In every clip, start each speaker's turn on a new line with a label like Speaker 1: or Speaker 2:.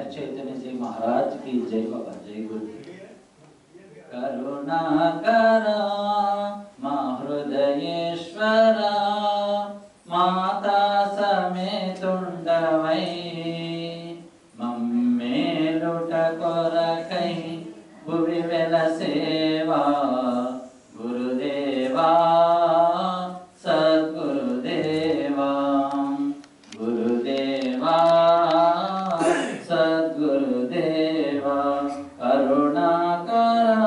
Speaker 1: मेहर चैतन्य जी महाराज की जय बाबा जय गुरु। करुणाकरा मा हृदयेश्वरा माता समेतुंडवै मम्मेलुट कोरकै भुवि वेलसेवा गुरुदेवा सद्गुरुदेवा गुरुदेवा सद्गुरुदेवा करुणाकरा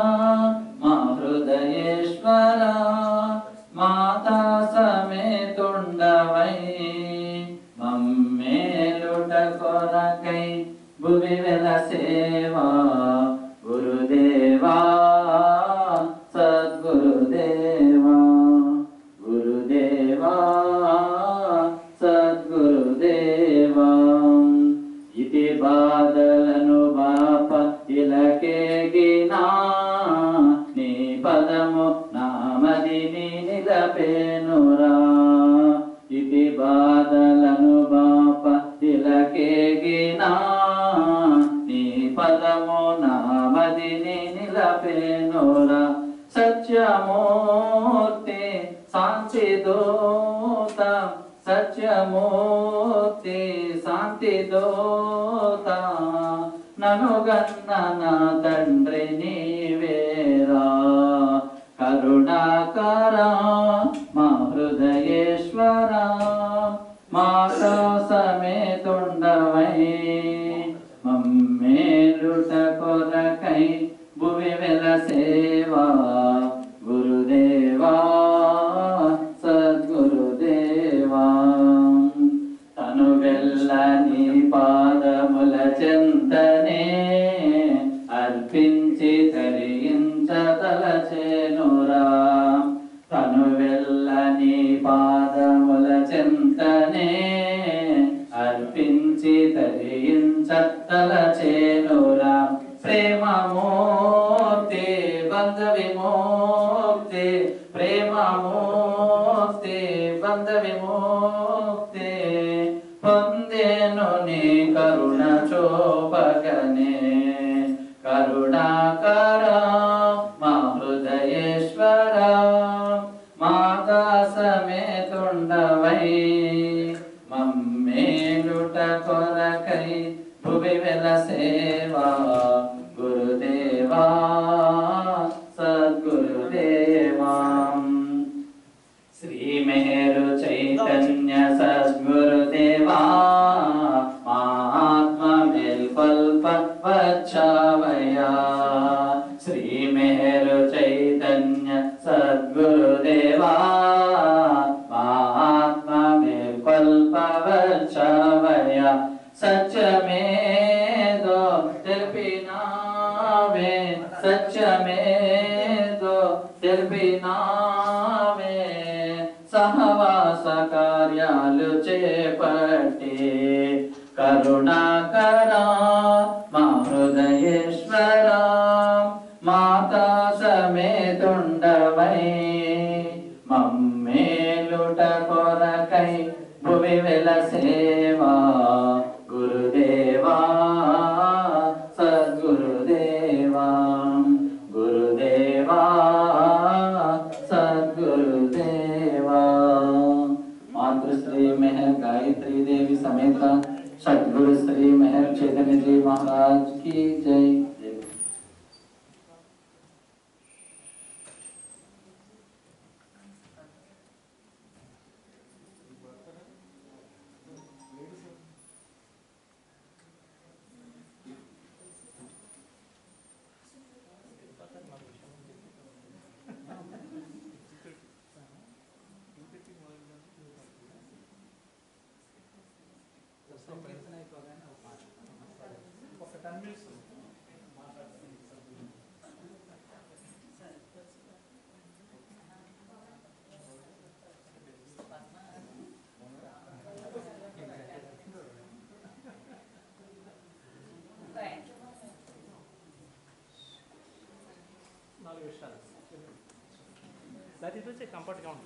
Speaker 1: मा हृदयेश्वरा माता समेतुंडवै मम्मेलुट कोरकै भुवि वेलसेवा गुरुदेवा सद्गुरुदेवा गुरुदेवा सद्गुरुदेवा इति बादలను బాప ఇలకేగినా నీ పదము నామదిని నిలపేనురా ఇతి బాదలను బాప ఇలకేగినా నీ పదము నామదిని నిలపేనురా సత్యమూర్తి శాంతి దూత సత్యమూర్తి శాంతి దూత ననుగన్న నా తండ్రి నీవేరా కరుణాకరా మా హృదయేశ్వరా మాతా సమేతుండవై మమ్మేలుట కొరకై భువి వెలసేవా గురుదేవా సద్గురుదేవా తను వెళ్ళని పాదముల చెంతనే అర్పించి తరించదలచేనురా తను వెళ్ళని పాదముల చెంతనే అర్పించి తరించదలచేనురా ప్రేమమూర్తి బంధ విముక్తి ప్రేమమూర్తి బంధ విముక్తి పొందేను నీ కరుణ చూపగనే కరుణాకరా మా హృదయేశ్వరా మాతా సమేతుండవై మమ్మేలుట కొరకై భువి వెలసేవా గురుదేవా సద్గురుదేవా శ్రీ మెహరు చైతన్య సద్గురుదేవా మా ఆత్మ మేల్కొల్ప వచ్చావయ్యా శ్రీ మెహరు చైతన్య సద్గురుదేవా మా ఆత్మ మేల్కొల్ప వచ్చావయ్యా సత్యమేదో తెలిపినావే సత్యమేదో తెలిపినావే సహవాస కార్యాలు చేపట్టి కరుణాకరా మా హృదయేశ్వరా మాతా సమేతుండవై మమ్మేలుట కొరకై భువి వెలసేవా గురుదేవా సద్గురుదేవా గురుదేవా सद्गुरुदेवा मातृश्री मेहर गायत्री देवी समेत सद्गुरु श्री मेहर चैतन्य जी महाराज की जय।
Speaker 2: That is a comfort count.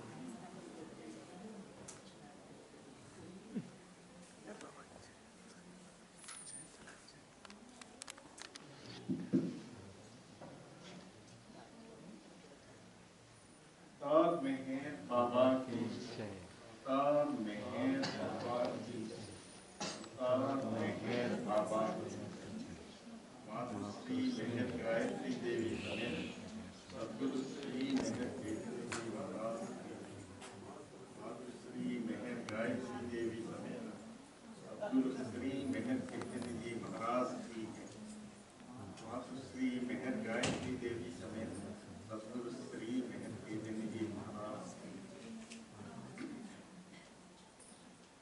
Speaker 2: ताज मेहर बाबा की ताज मेहर बाबा की ताज मेहर बाबा की मातृश्री मेहर गायत्री देवी समेत सद्गुरु श्री मेहर केतन जी महाराज की मातृश्री मेहर गायत्री देवी समेत सद्गुरु श्री मेहर केतन जी महाराज की मातृश्री मेहर गायत्री देवी समेत सद्गुरु श्री मेहर केतन जी महाराज की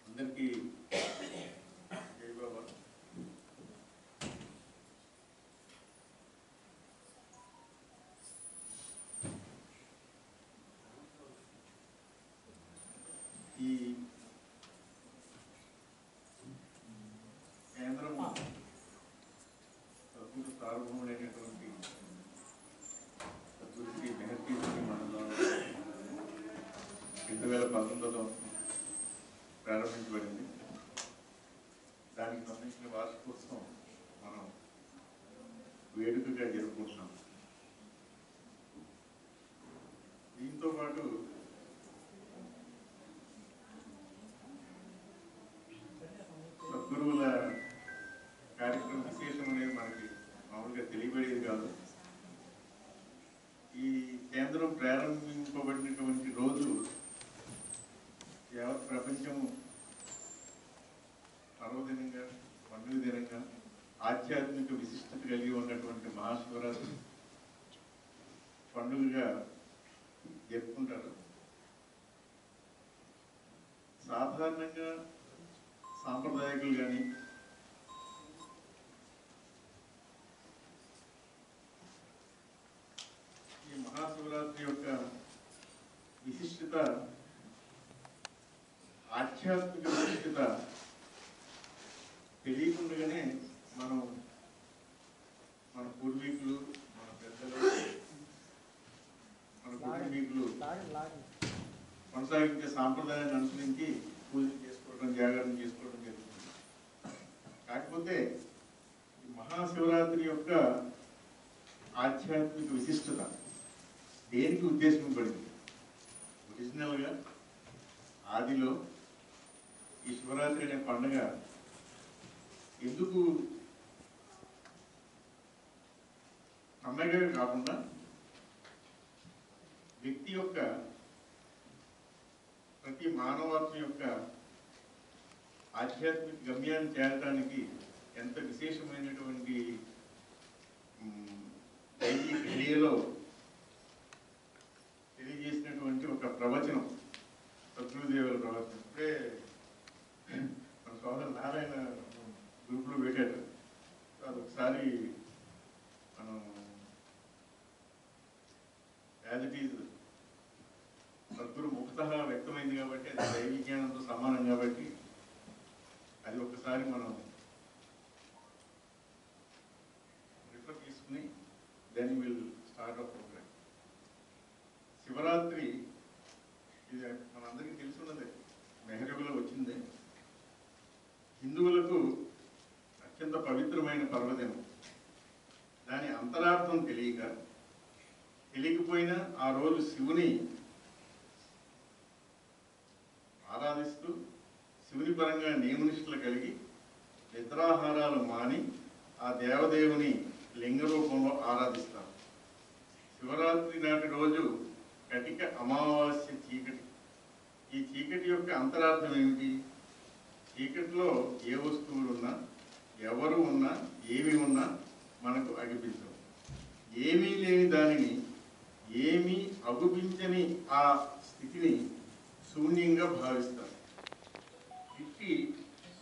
Speaker 2: అందరికీ జై బాబా. ఈ కేంద్రం సద్గురు సార్వభౌముడైనటువంటి సద్గురు శ్రీ మెహర్కీర్తి మండలం 2019లో ప్రారంభించబడింది. దానికి సంబంధించిన వార్షికోత్సవం మనం వేడుకగా జరుపుకుంటున్నాం. దీంతో పాటు సద్గురువుల కార్యక్రమం విశేషం అనేది మనకి మామూలుగా తెలియబడేది కాదు. ఈ కేంద్రం ప్రారంభింపబడినటువంటి రోజు యావత్ ప్రపంచము పర్వదినంగా, పండుగ దినంగా, ఆధ్యాత్మిక విశిష్టత కలిగి ఉన్నటువంటి మహాశివరాత్రి పండుగగా జరుపుకుంటారు. సాధారణంగా సాంప్రదాయకులు కానీ ఈ మహాశివరాత్రి యొక్క విశిష్టత, ఆధ్యాత్మిక విశిష్టత తెలియకుండానే మనం మన పూర్వీకులు, మన పెద్దలు, మన కుటుంబీకులు కొనసాగించే సాంప్రదాయాన్ని అనుసరించి పూజలు చేసుకోవడం, జాగరణ చేసుకోవడం జరుగుతుంది. కాకపోతే ఈ మహాశివరాత్రి యొక్క ఆధ్యాత్మిక విశిష్టత దేనికి ఉద్దేశింపబడింది? ఒరిజినల్గా ఆదిలో ఈ శివరాత్రి అనే పండుగ ఎందుకు పండగ కాకుండా వ్యక్తి యొక్క, ప్రతి మానవాత్మ యొక్క ఆధ్యాత్మిక గమ్యాన్ని చేరడానికి ఎంత విశేషమైనటువంటి దైవీ క్రియలో తెలియజేసినటువంటి ఒక ప్రవచనం, సద్గురుదేవుల ప్రవచనం. ఇప్పుడే మన సోదరు నారాయణ గ్రూప్లో పెట్టాడు. అది ఒకసారి మనం యాజ్ ఇట్ ఈజ్ సద్గురు ముక్తః వ్యక్తమైంది కాబట్టి అది దైవ విజ్ఞానంతో సమానం కాబట్టి అది ఒకసారి మనం రిఫర్ తీసుకుని then will start a programme. Shivaratri ఇది మనందరికీ తెలుసున్నదే, మెహరులో వచ్చింది. హిందువులకు అత్యంత పవిత్రమైన పర్వదినం. దాని అంతరార్థం తెలియకపోయినా ఆ రోజు శివుని ఆరాధిస్తూ, శివుని పరంగా నియమనిష్టలు కలిగి నిద్రాహారాలు మాని ఆ దేవదేవుని లింగ రూపంలో ఆరాధిస్తారు. శివరాత్రి నాటి రోజు కటిక అమావాస్య చీకటి. ఈ చీకటి యొక్క అంతరార్థం ఏమిటి? చీకటిలో ఏ వస్తువులు ఉన్నా, ఎవరు ఉన్నా, ఏమి ఉన్నా మనకు అగుపించవు. ఏమీ లేని దానిని, ఏమీ అగుపించని ఆ స్థితిని శూన్యంగా భావిస్తారు. ఇట్టి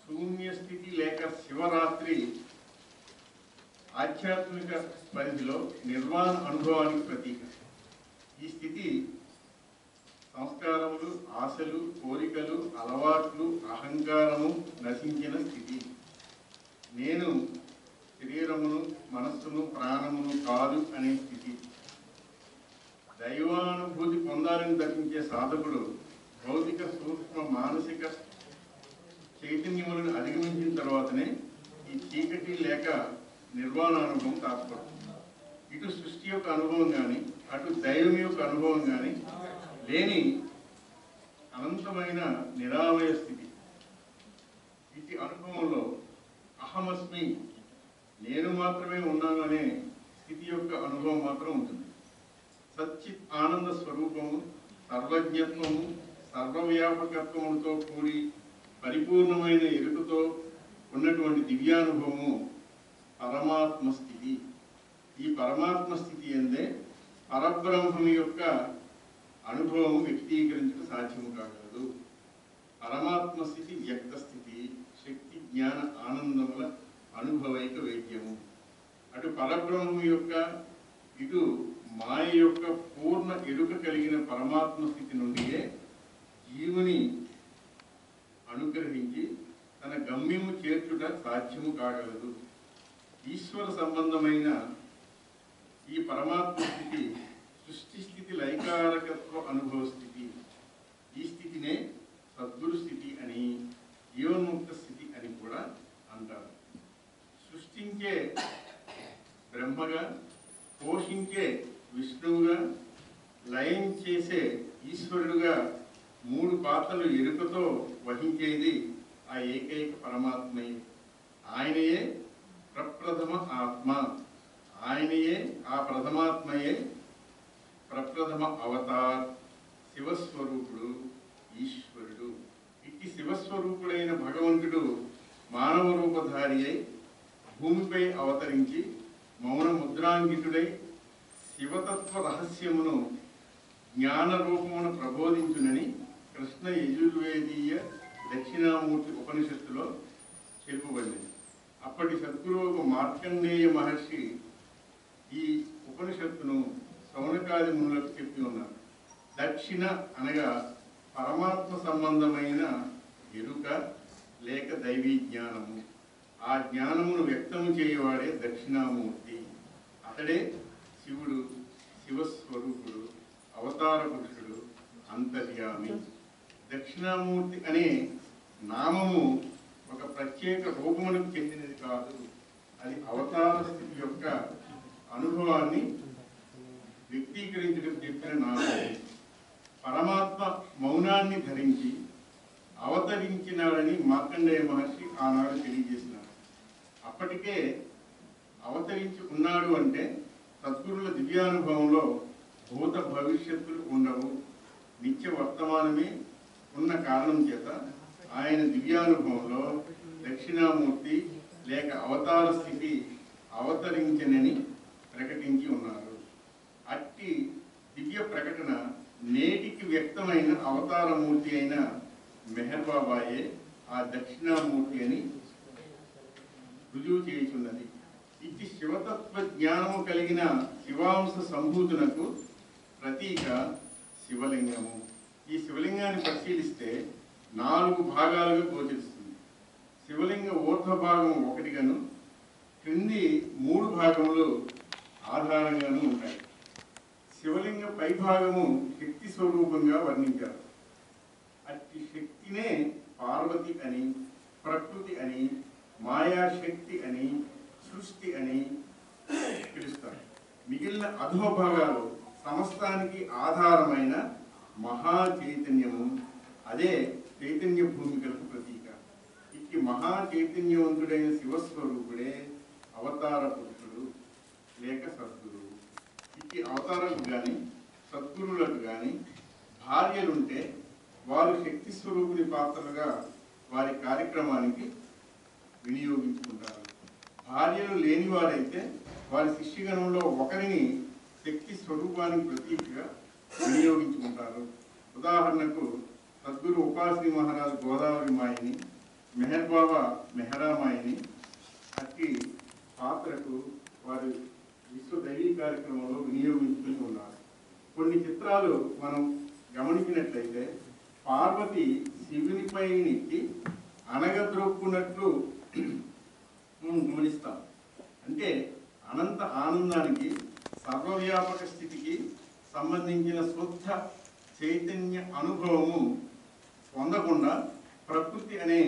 Speaker 2: శూన్య స్థితి లేక శివరాత్రి ఆధ్యాత్మిక పరిధిలో నిర్వాణ అనుభవానికి ప్రతీక. ఈ స్థితి సంస్కారములు, ఆశలు, కోరికలు, అలవాట్లు, అహంకారము నశించిన స్థితి. నేను శరీరమును, మనస్సును, ప్రాణమును కాదు అనే స్థితి. దైవానుభూతి పొందాలని తప్పించే సాధకుడు భౌతిక, సూక్ష్మ, మానసిక చైతన్యములను అధిగమించిన తర్వాతనే ఈ చీకటి లేక నిర్వాణ అనుభవం తాత్పర్యం. ఇటు సృష్టి యొక్క అనుభవం కానీ అటు దైవం యొక్క అనుభవం కానీ లేని అనంతమైన నిరామయ స్థితి. ఇటు అనుభవంలో అహమస్మి, నేను మాత్రమే ఉన్నాను అనే స్థితి యొక్క అనుభవం మాత్రం ఉంటుంది. సచ్చిత్ ఆనంద స్వరూపము, సర్వజ్ఞత్వము, సర్వవ్యాపకత్వములతో కూడి పరిపూర్ణమైన ఎరుకతో ఉన్నటువంటి దివ్యానుభవము పరమాత్మ స్థితి. ఈ పరమాత్మ స్థితి అందే పరబ్రహ్మం యొక్క అనుభవం వ్యక్తీకరించడం సాధ్యము కాగలదు. పరమాత్మ స్థితి వ్యక్త స్థితి, శక్తి జ్ఞాన ఆనందముల అనుభవైక వేద్యము. అటు పరబ్రహ్మం యొక్క ఇటు మాయ యొక్క పూర్ణ ఎరుక కలిగిన పరమాత్మ స్థితి నుండియే జీవుని అనుగ్రహించి తన గమ్యము చేర్చుట సాధ్యము కాగలదు. ఈశ్వర సంబంధమైన ఈ పరమాత్మ స్థితి సృష్టి స్థితి లైకారకత్వ అనుభవ స్థితి. ఈ స్థితినే సద్గురు స్థితి అని, జీవన్ముక్త స్థితి అని కూడా అంటారు. సృష్టించే బ్రహ్మగా, పోషించే విష్ణువుగా, లయం చేసే ఈశ్వరుడుగా మూడు పాత్రలు ఎరుకతో వహించేది ఆ ఏకైక పరమాత్మయే. ఆయనయే ప్రప్రథమ ఆత్మ, ఆయనయే ఆ ప్రథమాత్మయే ప్రప్రథమ అవతార్, శివస్వరూపుడు, ఈశ్వరుడు. ఇట్టి శివస్వరూపుడైన భగవంతుడు మానవ రూపధారి అయి భూమిపై అవతరించి మౌన ముద్రాంకితుడై శివతత్వ రహస్యమును జ్ఞాన రూపమును ప్రబోధించునని కృష్ణ యజుర్వేదీయ దక్షిణామూర్తి ఉపనిషత్తులో తెలుపబడింది. అప్పటి సద్గురువు మార్కండేయ మహర్షి ఈ ఉపనిషత్తును సౌనకాది మునులకు చెప్పి ఉన్నారు. దక్షిణ అనగా పరమాత్మ సంబంధమైన ఎరుక లేక దైవీ జ్ఞానము. ఆ జ్ఞానమును వ్యక్తము చేయవాడే దక్షిణామూర్తి. అతడే శివుడు, శివస్వరూపుడు, అవతార పురుషుడు, అంతర్యామి. దక్షిణామూర్తి అనే నామము ఒక ప్రత్యేక రూపమునకు చెందినది కాదు. అది అవతార స్థితి యొక్క అనుభవాన్ని వ్యక్తీకరించడం చెప్పిన నామం. పరమాత్మ మౌనాన్ని ధరించి అవతరించినాడని మార్కండేయ మహర్షి ఆనాడు తెలియజేసినాడు. అప్పటికే అవతరించి ఉన్నాడు అంటే సద్గురుల దివ్యానుభవంలో భూత భవిష్యత్తులు ఉండవు, నిత్య వర్తమానమే ఉన్న కారణం చేత ఆయన దివ్యానుభవంలో దక్షిణామూర్తి లేక అవతార స్థితి అవతరించనని ప్రకటించి ఉన్నారు. అట్టి దివ్య ప్రకటన నేటికి వ్యక్తమైన అవతారమూర్తి అయిన మెహర్ బాబాయే ఆ దక్షిణామూర్తి అని రుజువు చేయుచున్నది. ఇట్టి శివతత్వ జ్ఞానము కలిగిన శివాంశ సంభూతునకు ప్రతీక శివలింగము. ఈ శివలింగాన్ని పరిశీలిస్తే 4 భాగాలుగా గోచరిస్తుంది. శివలింగ ఊర్ధ్వ భాగం ఒకటిగాను, క్రింది 3 భాగములు ఆధారంగాను ఉంటాయి. శివలింగ పై భాగము శక్తి స్వరూపంగా వర్ణించారు. అట్టి శక్తినే పార్వతి అని, ప్రకృతి అని, మాయాశక్తి అని, సృష్టి అని పిలుస్తారు. మిగిలిన అధో భాగాలు సమస్తానికి ఆధారమైన మహా చైతన్యము, అదే చైతన్య భూమికలకు ప్రతీక. ఇట్టి మహా చైతన్యవంతుడైన శివస్వరూపుడే అవతార పురుషుడు లేక సద్గురువు. ఇట్టి అవతారాలకు కానీ సద్గురువులకు కానీ భార్యలుంటే వారు శక్తి స్వరూపుని పాత్రలుగా వారి కార్యక్రమానికి వినియోగించుకుంటారు. భార్యలు లేని వారైతే వారి శిష్యగణంలో ఒకరిని శక్తి స్వరూపానికి ప్రతీకగా వినియోగించుకుంటారు. ఉదాహరణకు సద్గురు ఉపాసిని మహారాజు గోదావరి మాయిని, మెహర్ బాబా మెహరామాయిని అట్టి పాత్రకు వారి విశ్వ దైవీ కార్యక్రమంలో వినియోగించుకుని ఉన్నారు. కొన్ని చిత్రాలు మనం గమనించినట్లయితే పార్వతి శివునిపై నెట్టి అనగద్రొక్కున్నట్లు గమనిస్తాం. అంటే అనంత ఆనందానికి, సర్వవ్యాపక స్థితికి సంబంధించిన శుద్ధ చైతన్య అనుభవము పొందకుండా ప్రకృతి అనే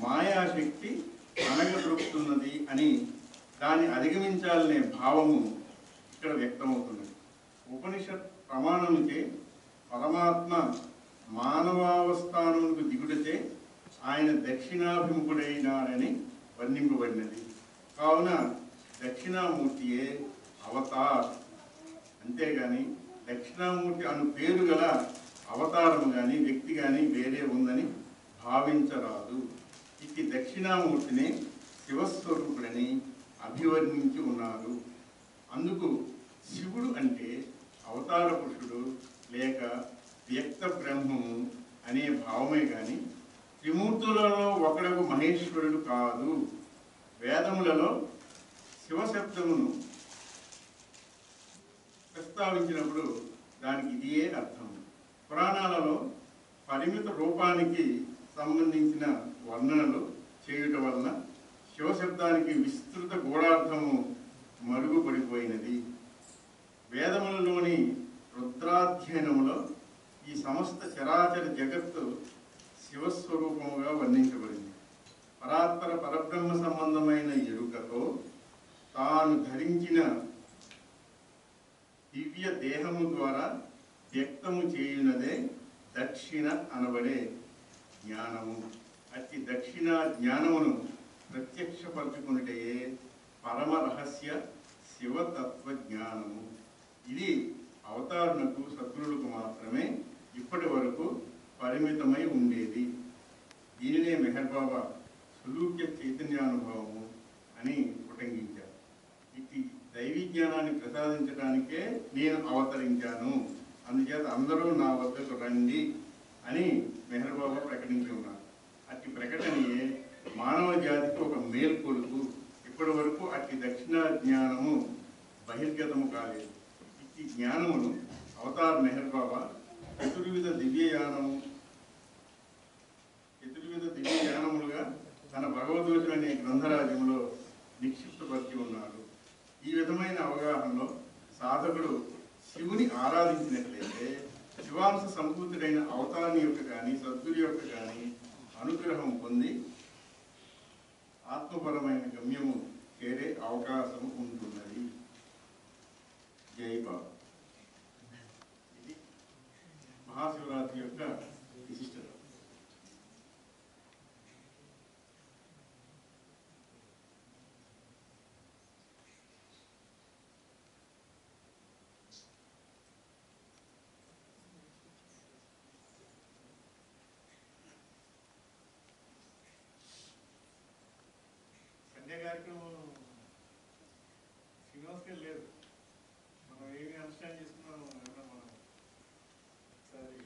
Speaker 2: మాయాశక్తి అనగదొరుకుతున్నది అని దాన్ని అధిగమించాలనే భావము ఇక్కడ వ్యక్తమవుతున్నది. ఉపనిషత్ ప్రమాణముచే పరమాత్మ మానవావస్థానములకు దిగుటచే ఆయన దక్షిణాభిముఖుడైనాడని వర్ణింపబడినది. కావున దక్షిణామూర్తియే అవతార్, అంతేగాని దక్షిణామూర్తి అను పేరు గల అవతారము కానీ వ్యక్తి కానీ వేరే ఉందని భావించరాదు. ఇట్టి దక్షిణామూర్తిని శివస్వరూపుడని అభివర్ణించి ఉన్నారు. అందుకు శివుడు అంటే అవతార పురుషుడు లేక వ్యక్త బ్రహ్మము అనే భావమే కానీ త్రిమూర్తులలో ఒకడకు మహేశ్వరుడు కాదు. వేదములలో శివశబ్దమును ప్రస్తావించినప్పుడు దానికి ఇదే అర్థం. పురాణాలలో పరిమిత రూపానికి సంబంధించిన వర్ణనలు చేయుట వలన శివశబ్దానికి విస్తృత గూఢార్థము మరుగుపడిపోయినది. వేదములలోని రుద్రాధ్యయనములో ఈ సమస్త చరాచర జగత్తు శివస్వరూపముగా వర్ణించబడింది. పరాత్పర పరబ్రహ్మ సంబంధమైన ఎరుకతో తాను ధరించిన దివ్య దేహము ద్వారా వ్యక్తము చేయునదే దక్షిణ అనబడే జ్ఞానము. అతి దక్షిణ జ్ఞానమును ప్రత్యక్షపరచుకున్నటయే పరమ రహస్య శివతత్వ జ్ఞానము. ఇది అవతారణకు సద్గురులకు మాత్రమే ఇప్పటి వరకు పరిమితమై ఉండేది. దీనినే మెహర్ బాబా సులూక్య చైతన్యానుభవము అని ఉటంకించారు. ఇది దైవీ జ్ఞానాన్ని ప్రసాదించడానికే నేను అవతరించాను, అందుచేత అందరూ నా వద్దకు రండి అని మెహర్ బాబా ప్రకటించి ఉన్నారు. అట్టి ప్రకటనయే మానవ జాతికి ఒక మేల్కొలుపు. ఇప్పటి వరకు అట్టి దక్షిణ జ్ఞానము బహిర్గతము కాలేదు. ఇట్టి జ్ఞానమును అవతార్ మెహర్ బాబా చతుర్విధ దివ్యయానములుగా తన భగవద్గీత అనే గ్రంథరాజ్యంలో నిక్షిప్తపరిచి ఉన్నారు. ఈ విధమైన అవగాహనలో సాధకుడు శివుని ఆరాధించినట్లయితే శివాంశ సంభూతుడైన అవతాని యొక్క కానీ సద్గురు యొక్క కానీ అనుగ్రహం పొంది ఆత్మపరమైన గమ్యము చేరే అవకాశం ఉంటున్నది. జై బాబా. ఇది మహాశివరాత్రి యొక్క విశిష్టత. సంధ్య కార్యక్రమం శ్రీనివాస్కే లేదు. మనం ఏమి అండర్స్టాండ్ చేసుకున్నాం మనం ఒకసారి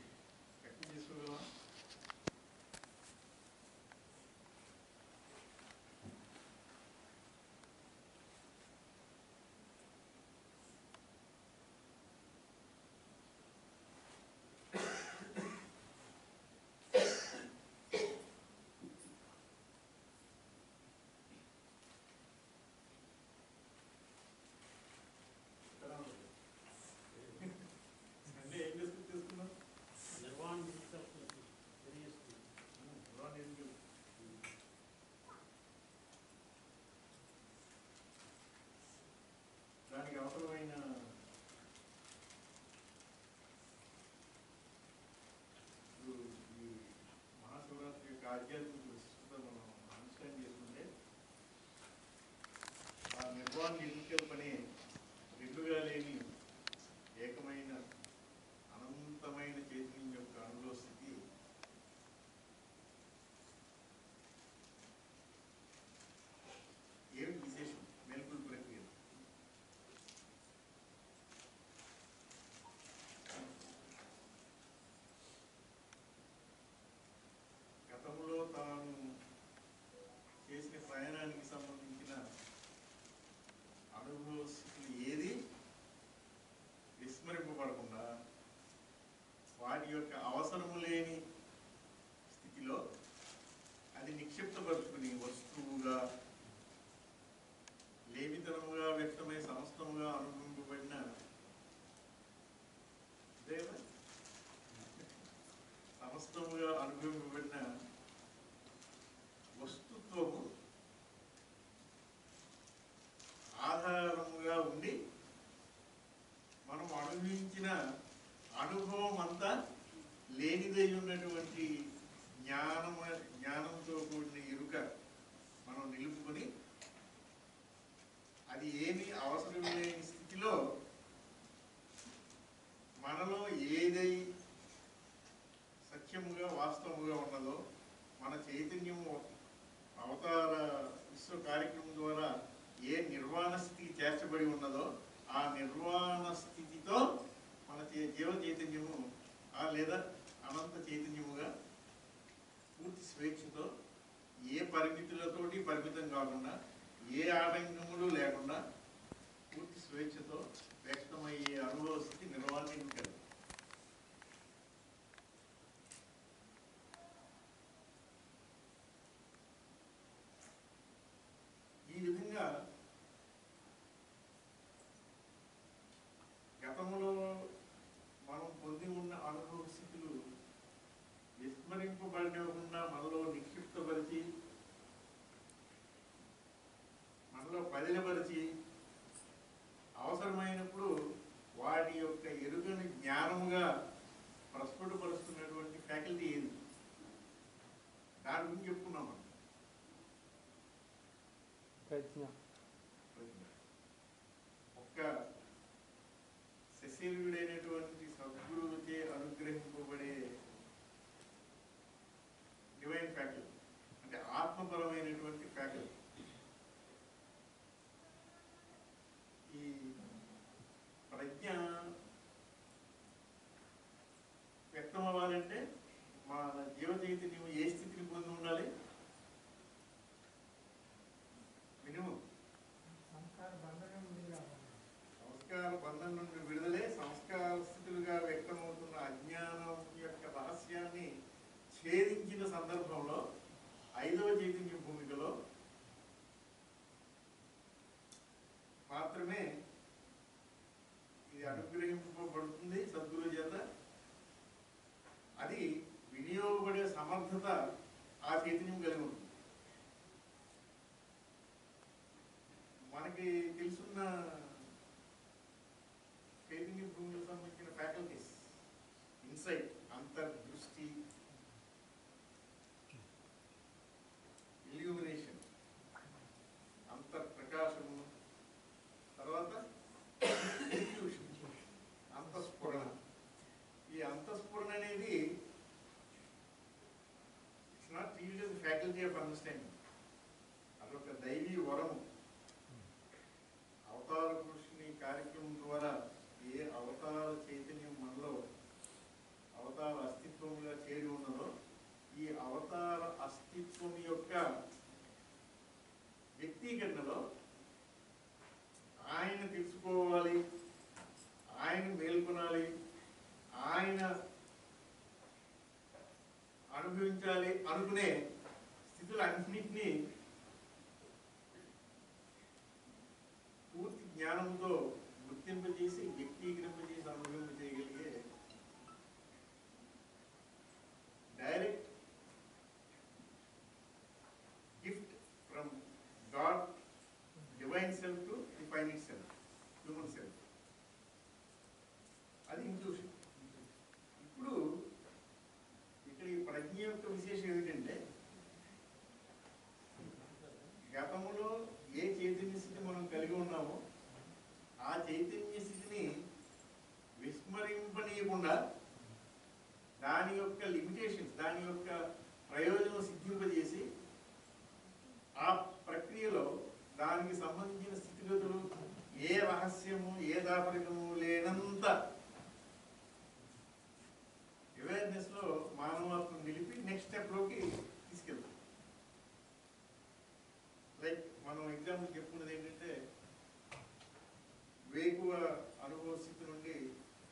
Speaker 2: వ్యక్తం చేసుకోగలమా? దానికి అవసరమైన ఈ మహాశివరాత్రి యొక్క ఆధ్యాత్మిక విశిష్టత మనం అండర్స్టాండ్ చేసుకుంటే ఆ నిర్వాణ నిర్వికల్పనే రెండుగా లేని ఏకమైన అనంతమైన చైతన్యం యొక్క అనుభవ స్థితి ఏమిటి విశేషం? మేల్కొల్పు ప్రక్రియ. గతంలో తాను చేసిన ప్రయాణానికి సంబంధించిన అనుభవ స్థితులు ఏది విస్మరింపబడకుండా వాటి యొక్క అవసరము లేని స్థితిలో అది నిక్షిప్తపరుచుకుని వస్తువుగా లేమితనముగా వ్యక్తమై సమస్తముగా అనుభవింపబడిన సమస్తముగా అనుభవింపబడిన వస్తుత్వము ఏ నిర్వాణ స్థితికి చేర్చబడి ఉన్నదో ఆ నిర్వాణ స్థితితో మన జీవ చైతన్యము లేదా అనంత చైతన్యముగా పూర్తి స్వేచ్ఛతో ఏ పరిమితులతోటి పరిమితం కాకుండా ఏ ఆటంకములు లేకుండా పూర్తి స్వేచ్ఛతో వ్యక్తమయ్యే అనుభవ స్థితి నిర్వాణం కలిగి. ఈ విధంగా గతంలో మనం పొంది ఉన్న అనుభవ స్థితులు విస్మరింపబడినకుండా మనలో నిక్షిప్తపరిచి మనలో పదిలపరిచి అవసరమైనప్పుడు వాటి యొక్క ఎరుగని జ్ఞానముగా ప్రస్ఫుటపరుస్తున్నటువంటి ఫ్యాకల్టీ ఏది? దాని గురించి చెప్పుకున్నాం మనం. ఒక్క శశీరుడైనటువంటి సద్గురువుచే అనుగ్రహింపబడే డివైన్ ఫ్యాకల్టీ అంటే ఆత్మపరమైనటువంటి ఫ్యాకల్టీ. ఈ ప్రజ్ఞ వ్యక్తం అవ్వాలంటే మన జీవ చైతన్యం ఏ స్థితిని పొంది ఉండాలి? మినిమం సంస్కార బంధం నుండి విడుదలే సంస్కార స్థితులుగా వ్యక్తమవుతున్న అజ్ఞానం యొక్క రహస్యాన్ని ఛేదించిన సందర్భంలో 5వ చైతన్య భూమికలో మాత్రమే ఇది అనుగ్రహింపబడుతుంది సద్గురు చేత. అది వినియోగపడే సమర్థత ఆ చైతన్యం కలిగి ఉంటుంది. మనకి తెలుసున్న చైతన్య భూమికి సంబంధించిన ఫ్యాకల్టీస్ ఇన్సైట్, అంతర్దృష్టి, ఇల్యూమినేషన్, అంతర్ప్రకాశము, తర్వాత అంతఃస్ఫురణ. ఈ అంతఃస్ఫురణ అనేది it's not treated as faculty of understanding. అదొక దైవీ వరము. అవతార పురుషుని కార్యక్రమం ద్వారా ఏ అవతార చైతన్యం మనలో అవతార అస్తిత్వంగా చేరి ఉన్నదో ఈ అవతార అస్తిత్వం యొక్క వ్యక్తీకరణలో ఆయన తెలుసుకోవాలి, ఆయన మేల్కొనాలి, ఆయన అనుభవించాలి అనుకునే స్థితులన్నింటినీ పూర్తి జ్ఞానంతో గుర్తింపజేసి వ్యక్తీకరింపజేసి అనుభవింపజేయగలిగే direct gift from God divine self to defined self, human self. అది ఇంక్లూషన్. ఇప్పుడు ఇక్కడ ఈ ప్రజ్ఞ యొక్క విశేషం ఏమిటంటే గతంలో ఏ చైతన్య స్థితి మనం కలిగి ఉన్నామో ఆ చైతన్య స్థితిని విస్మరింపనీయకుండా దాని యొక్క లిమిటేషన్స్, దాని యొక్క ప్రయోజనం సిద్ధింపజేసి ఆ ప్రక్రియలో దానికి సంబంధించిన స్థితిగతులు ఏ రహస్యము ఏ దాపరికము లేనంత అవేర్నెస్ లో మానవాత్మ నిలిపి నెక్స్ట్ స్టెప్ లోకి తీసుకెళ్తాం. లైక్ మనం ఎగ్జాంపుల్ చెప్పుకున్నది ఏంటంటే వేకువ అనుభవ స్థితి నుండి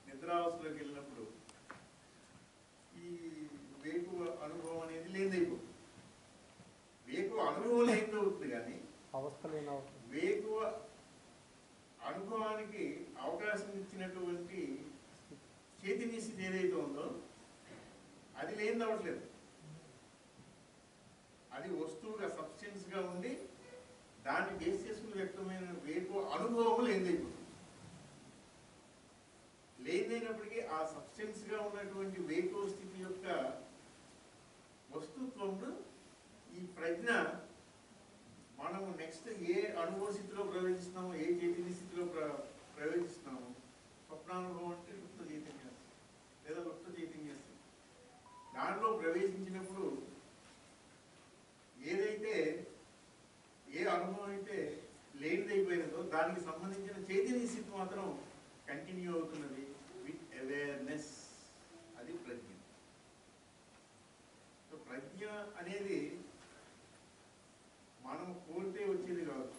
Speaker 2: నిద్రావస్థలోకి వెళ్ళినప్పుడు ఈ వేకువ అనుభవం అనేది లేదైపోతుంది. వేకువ అనుభవం లేదవుతుంది కానీ వేకువ అనుభవానికి అవకాశం ఇచ్చినటువంటి చైతన్య స్థితి ఏదైతే ఉందో అది లేని అవ్వట్లేదు. అది వస్తువుగా సబ్స్టెన్స్ గా ఉండి దాన్ని బేస్ చేసుకుని వ్యక్తమైన వేకువ అనుభవము లేదైపోతుంది. లేదైనప్పటికీ ఆ సబ్స్టెన్స్ గా ఉన్నటువంటి వేకువ స్థితి యొక్క వస్తుత్వంలో ఈ ప్రజ్ఞ మనము నెక్స్ట్ ఏ అనుభవ స్థితిలో ప్రవేశిస్తున్నామో, ఏ చైతన్య స్థితిలో ప్రవేశిస్తున్నామో, స్వప్నానుభవం అంటే లుప్త చైతన్య లేదా లుప్త చైతన్య స్థితి, దాంట్లో ప్రవేశించినప్పుడు ఏదైతే ఏ అనుభవం అయితే లేని దానికి సంబంధించిన చైతన్య స్థితి మాత్రం కంటిన్యూ అవుతున్నది విత్ అవేర్నెస్. అది ప్రజ్ఞ. సో ప్రజ్ఞ అనేది మనం కోరితే వచ్చేది కాదు,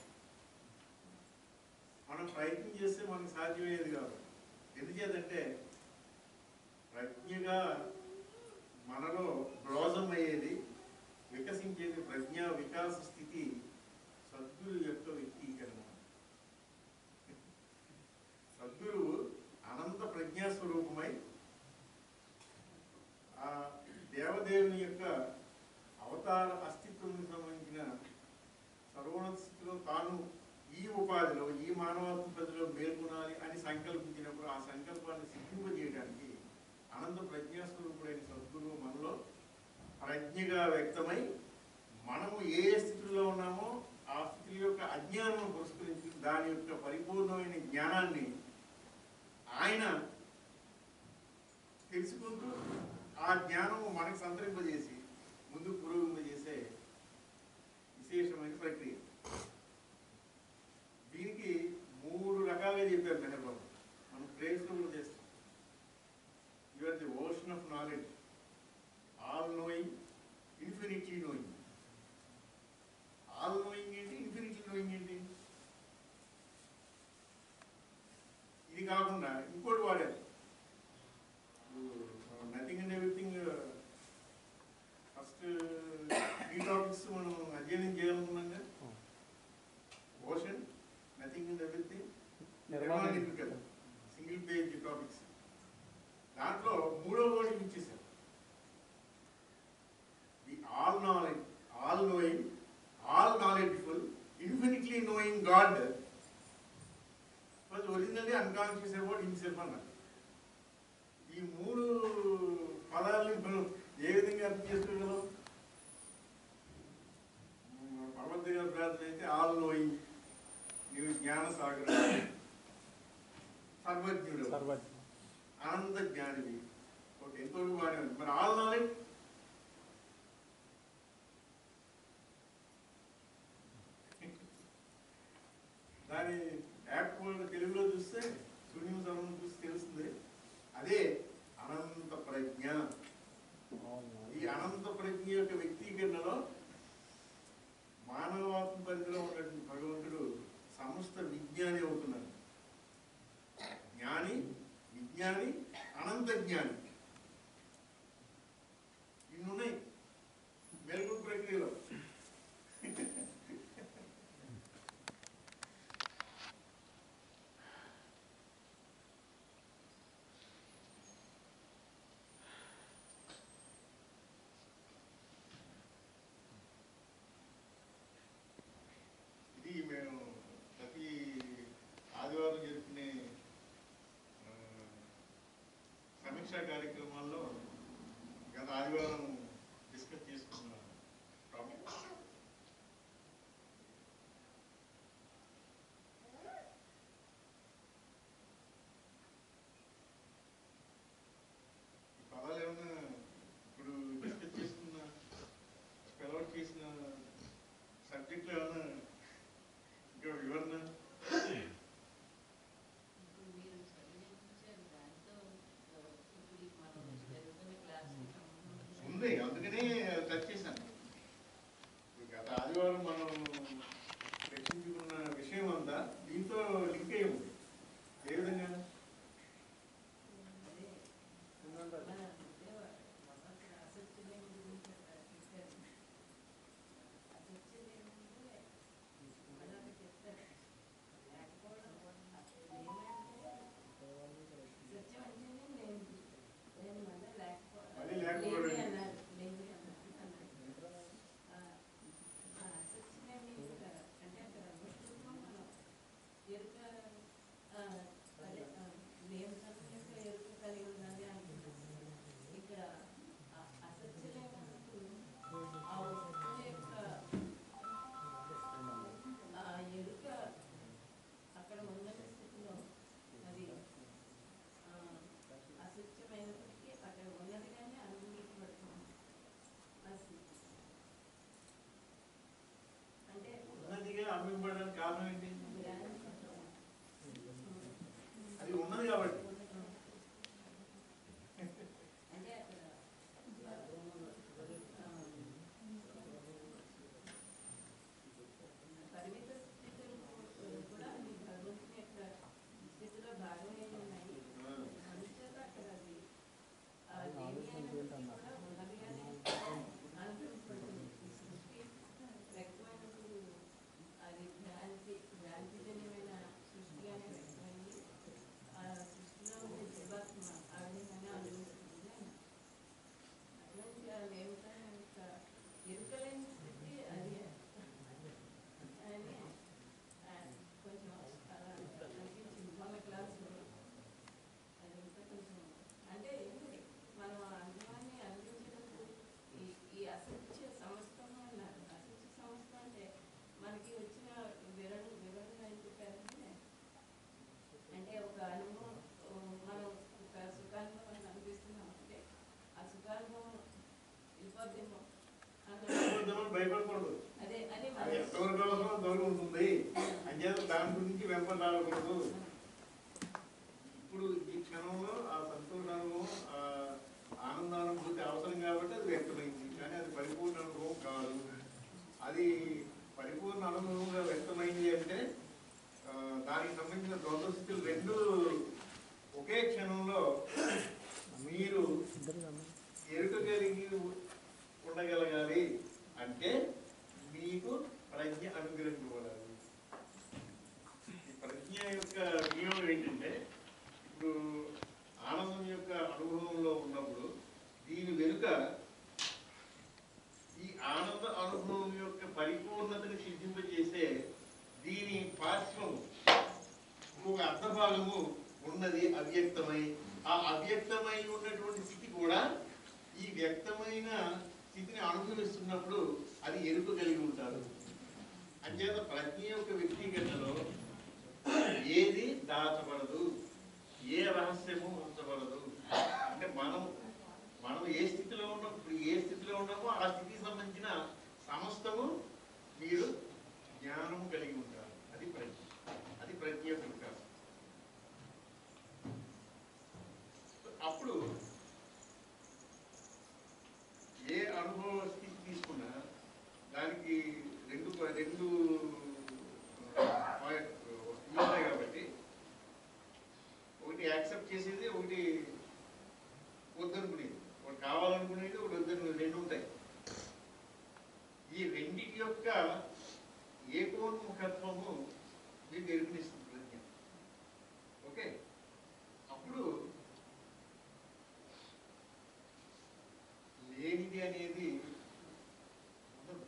Speaker 2: మనం ప్రయత్నం చేస్తే మనకు సాధ్యమయ్యేది కాదు. ఎందుచేతంటే ప్రజ్ఞగా మనలో బ్లాజం అయ్యేది, వికసించేది ప్రజ్ఞా వికాస స్థితి సద్గురు యొక్క వ్యక్తీకరణ. సద్గురువు అనంత ప్రజ్ఞాస్వరూపమై ఆ దేవదేవుని యొక్క అవతార అస్తిత్వానికి సంబంధించిన సర్వోన్నత స్థితిలో తాను ఈ ఉపాధిలో ఈ మానవాత్మ ప్రజలో మేల్కొనాలి అని సంకల్పించినప్పుడు ఆ సంకల్పాన్ని సిద్ధింపజేయడానికి అనంత ప్రజ్ఞాస్వరూపుడైన సద్గురువు మనలో ప్రజ్ఞగా వ్యక్తమై మనము ఏ స్థితిలో ఉన్నామో ఆ స్థితి యొక్క అజ్ఞానం పురస్కరించి దాని యొక్క పరిపూర్ణమైన జ్ఞానాన్ని ఆయన తెలుసుకుంటూ ఆ జ్ఞానము మనకు సంతరింపజేసి ముందుకు పురోగమింపజేసే విశేషమైన ప్రక్రియ. దీనికి 3 రకాలుగా చెప్పారు మెహర్ బాబు. మనం ప్రేయర్స్లో కూడా చేస్తాం. You are the ocean of knowledge, all knowing, infinitely knowing. All knowing ఏంటి, ఇన్ఫినిట్లీ నోయింగ్ ఏంటి? ఇది కాకుండా ఇంకోటి వాడారు, nothing and everything. First 3 topics మనం అధ్యయనం చేయాలనుకున్నాం. ఓషన్, నథింగ్ అండ్ ఎవ్రీథింగ్, నిర్మాణికల్, సింగిల్ పేజ్ టాపిక్స్. దాంట్లో 3వ వర్డ్ ఇచ్చేసారు, the all knowledge, all knowing, all నాలెడ్జ్ఫుల్, infinitely knowing God was originally unconscious about himself అన్నారు. ఈ 3 పదాలని మనం ఏ విధంగా అర్థం చేసుకోగలం? భగవంతుడి గారి ప్రార్థన అయితే ఆల్ నోయింగ్, నీవు జ్ఞాన సాగర, సర్వజ్ఞుడు, అనంత జ్ఞానివి. ఓకే, ఎంతవరకు బాగానే ఉంది. మరి ఆల్ నాలెడ్జ్, దాని యాప్ తెలుగులో చూస్తే శూన్యం సర్వం చూసి తెలుస్తుంది. అదే అనంత ప్రజ్ఞ. ఈ అనంత ప్రజ్ఞ యొక్క వ్యక్తీకరణలో మానవాత్మ పరిధిలో ఉన్నటువంటి భగవంతుడు సమస్త విజ్ఞాని అవుతున్నాడు. జ్ఞాని, విజ్ఞాని, అనంత జ్ఞాని ఇన్నున్నాయి మెలుగు ప్రక్రియలో. ఇది మేము ప్రతి ఆదివారం జరుపుకునే సమీక్షా కార్యక్రమాల్లో గత ఆదివారం డిస్కస్ చేసుకున్న టాపిక్. ఈ పదాలు ఏమన్నా ఇప్పుడు డిస్కస్ చేసుకున్న స్పెల్అవుట్ చేసిన సబ్జెక్ట్లో ఏమన్నా ఇంకా వివరణ ఉంది, అందుకనే టచ్ చేశాను. గత ఆదివారం మనం చర్చించుకున్న విషయం అంతా దీంతో లింక్ అయ్యి ఉంది. ఏ విధంగా? వెంపడాడకూడదు. ఇప్పుడు ఈ క్షణంలో ఆ సంతోషానుభవం, ఆ ఆనందానుభూతి అవసరం కాబట్టి అది వ్యక్తమైంది. కానీ అది పరిపూర్ణ అనుభవం కాదు. అది పరిపూర్ణ అనుభవంగా వ్యక్తమైంది అంటే దానికి సంబంధించిన ద్వంద్వ స్థితులు రెండు ఒకే క్షణంలో మీరు ఎరుక కలిగి ఉండగలగాలి అంటే మీకు ప్రజ్ఞ అనుగ్రహించబడాలి. ఈ ప్రజ్ఞ యొక్క నియమం ఏంటంటే, ఇప్పుడు ఆనందం యొక్క అనుభవంలో ఉన్నప్పుడు దీని వెనుక ఈ ఆనంద అనుభవం యొక్క పరిపూర్ణతను సిద్ధింపజేసే దీని పార్శ్వము ఒక అర్ధభాగము ఉన్నది అవ్యక్తమై. ఆ అవ్యక్తమై ఉన్నటువంటి స్థితి కూడా ఈ వ్యక్తమైన స్థితిని అనుభవిస్తున్నప్పుడు అది ఎరుక కలిగి ఉంటారు. అంచేత ప్రజ్ఞ యొక్క వ్యక్తీకరణలో ఏది దాచబడదు, ఏ రహస్యము ఉంచబడదు. అంటే మనం ఏ స్థితిలో ఉన్నాం, ఇప్పుడు ఏ స్థితిలో ఉన్నామో ఆ స్థితికి సంబంధించిన సమస్తము మీరు జ్ఞానం కలిగి ఉంటారు. అది ప్రజ్ఞ. అది ప్రజ్ఞ యొక్క వికాసం. అప్పుడు ఏ అనుభవ స్థితి తీసుకున్నా దానికి రెండు ఉంటాయి కాబట్టి ఒకటి యాక్సెప్ట్ చేసేది, ఒకటి వద్దనుకునేది, ఒకటి కావాలనుకునేది, ఒకటి వద్దనుకునేది, రెండు ఉంటాయి. ఈ రెండింటి యొక్క ఏకోన్ముఖత్వము మీకు ఎరుకనిస్తుంది ప్రజ్ఞ. ఓకే, అప్పుడు లేనిది అనేది ఉండదు,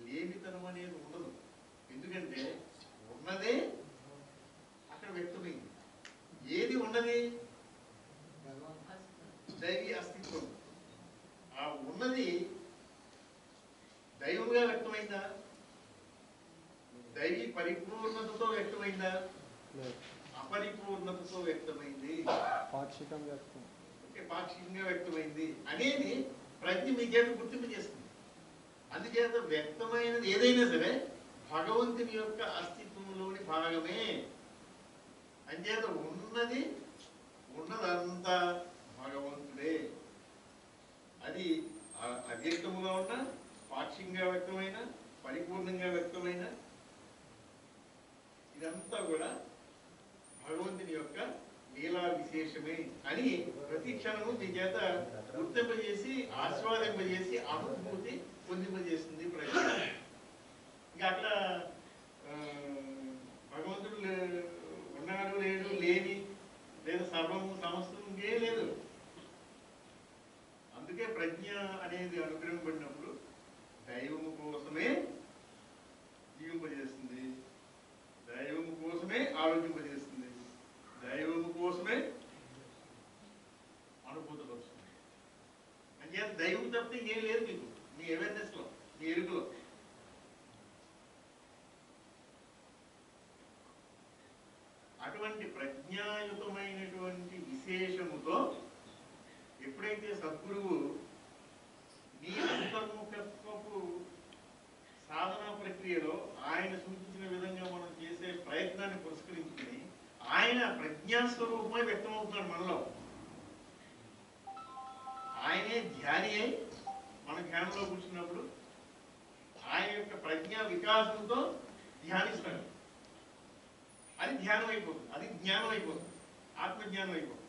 Speaker 2: లేనితనం అనేది ఉండదు. ఎందుకంటే ఉన్నదే అక్కడ వ్యక్తమైంది. ఏది ఉన్నది? దైవీ అస్తిత్వం. ఆ ఉన్నది దైవంగా వ్యక్తమైందా? దైవీ పరిపూర్ణతతో వ్యక్తమైందా? అపరిపూర్ణతతో వ్యక్తమైంది. పాక్షికంగా వ్యక్తమైంది అనేది ప్రజ్ఞ మీ చేత గుర్తింపు చేస్తుంది. అందుచేత వ్యక్తమైనది ఏదైనా సరే భగవంతుని యొక్క అస్తిత్వంలోని భాగమే. అంచేత ఉన్నదంతా భగవంతుడే. అది అవ్యక్తముగా ఉన్న, పాక్షికంగా వ్యక్తమైన, పరిపూర్ణంగా వ్యక్తమైన ఇదంతా కూడా భగవంతుని యొక్క లీలా విశేషమే అని ప్రతి క్షణము మీ చేత గుర్తింపజేసి, ఆస్వాదింపజేసి, అనుభూతి పొందింపజేస్తుంది ప్రజ్ఞ. ఇంకా అట్లా భగవంతుడు ఉన్నాడు, లేడు, లేని, లేదా సర్వము, సమస్తం ఇంకేం లేదు. అందుకే ప్రజ్ఞ అనేది అనుగ్రహింపబడినప్పుడు దైవము కోసమే జీవింపజేస్తుంది, దైవము కోసమే ఆలోచింపజేస్తుంది, దైవము కోసమే అనుభూతపరుస్తుంది. అంటే దైవం తప్పితే ఇంకేం లేదు మీకు, మీ అవేర్నెస్ లో, మీ ఎరుకలో. అటువంటి ప్రజ్ఞాయుతమైనటువంటి విశేషముతో ఎప్పుడైతే సద్గురువు నీ అంతర్ముఖత్వపు సాధనా ప్రక్రియలో ఆయన సూచించిన విధంగా మనం చేసే ప్రయత్నాన్ని పురస్కరించుకుని ఆయన ప్రజ్ఞాస్వరూపమై వ్యక్తమవుతున్నాడు మనలో. ఆయనే ధ్యాని అయి మన ధ్యానంలో కూర్చున్నప్పుడు ఆయన యొక్క ప్రజ్ఞా వికాసంతో ధ్యానిస్తాడు. అది ధ్యానం అయిపోతుంది, అది జ్ఞానం అయిపోతుంది, ఆత్మజ్ఞానం అయిపోతుంది.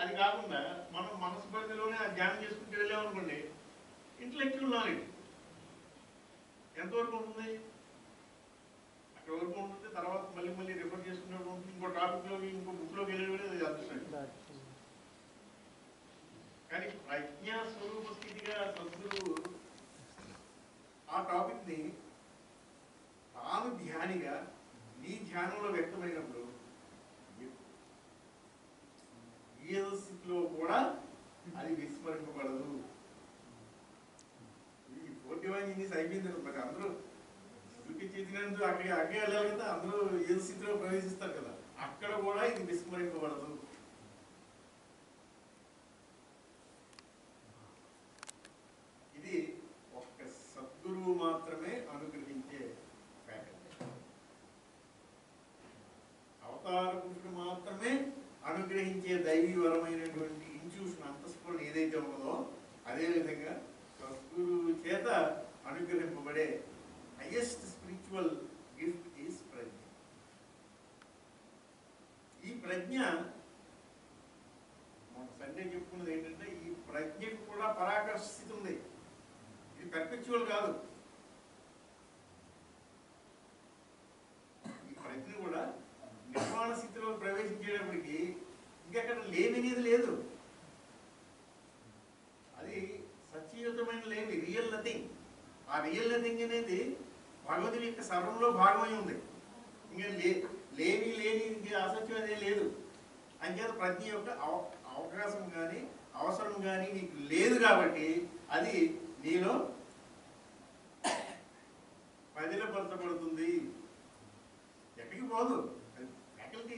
Speaker 2: అది కాకుండా మనం మనసు పరిధిలోనే ఆ ధ్యానం చేసుకుంటూ వెళ్ళామనుకోండి, ఇంటలెక్చువల్ నాలెడ్జ్ ఎంతవరకు ఉంటుంది? అక్కడ వరకు ఉంటుంది. తర్వాత మళ్ళీ రిఫర్ చేసుకున్నప్పుడు ఉంటుంది, ఇంకో టాపిక్లోకి, ఇంకో బుక్లోకి వెళ్ళేది అది అదృష్టం. కానీ ప్రజ్ఞా స్వరూప స్థితిగా సద్గురువు ఆ టాపిక్ని తాను ధ్యానిగా నీ ధ్యానంలో వ్యక్తమైనప్పుడు ఏ స్థితిలో కూడా అది విస్మరింపబడదు. ఈ పోటీవాణి అయిపోయింది. మరి అందరూ చూపించేసినందుకు అక్కడికి వెళ్ళాలి కదా, అందరూ ఏ స్థితిలో ప్రవేశిస్తారు కదా, అక్కడ కూడా ఇది విస్మరింపబడదు. ఇది ఒక్క సద్గురువు మాత్రమే అనుగ్రహించే ఫ్యాకల్టీ. అదేవిధంగా సద్గురువు చేత అనుగ్రహింపబడే హైయెస్ట్ స్పిరిచువల్ గిఫ్ట్ ఈజ్ ప్రజ్ఞ. ఈ ప్రజ్ఞ మన సండే చెప్పుకున్నది ఏంటంటే ఈ ప్రజ్ఞకు కూడా పరాకాష్ఠ స్థితి ఉంది. ఇది పర్పెచువల్ కాదు. ఈ ప్రజ్ఞ కూడా నిర్మాణ స్థితిలో ప్రవేశించేటప్పటికి ఇంకెక్కడ లేనిది లేదు. అది సత్యయుతమైన లేని రియల్ నథింగ్. ఆ రియల్ నథింగ్ అనేది భగవతుని యొక్క సర్వంలో భాగమై ఉంది. ఇంకా లేని అసత్యం అనేది లేదు. అంచేత ప్రజ్ఞ యొక్క అవకాశం కానీ అవసరం కానీ నీకు లేదు కాబట్టి అది నీలో పదిలపరచబడుతుంది. ఎక్కడికి పోదు. ఫ్యాకల్టీ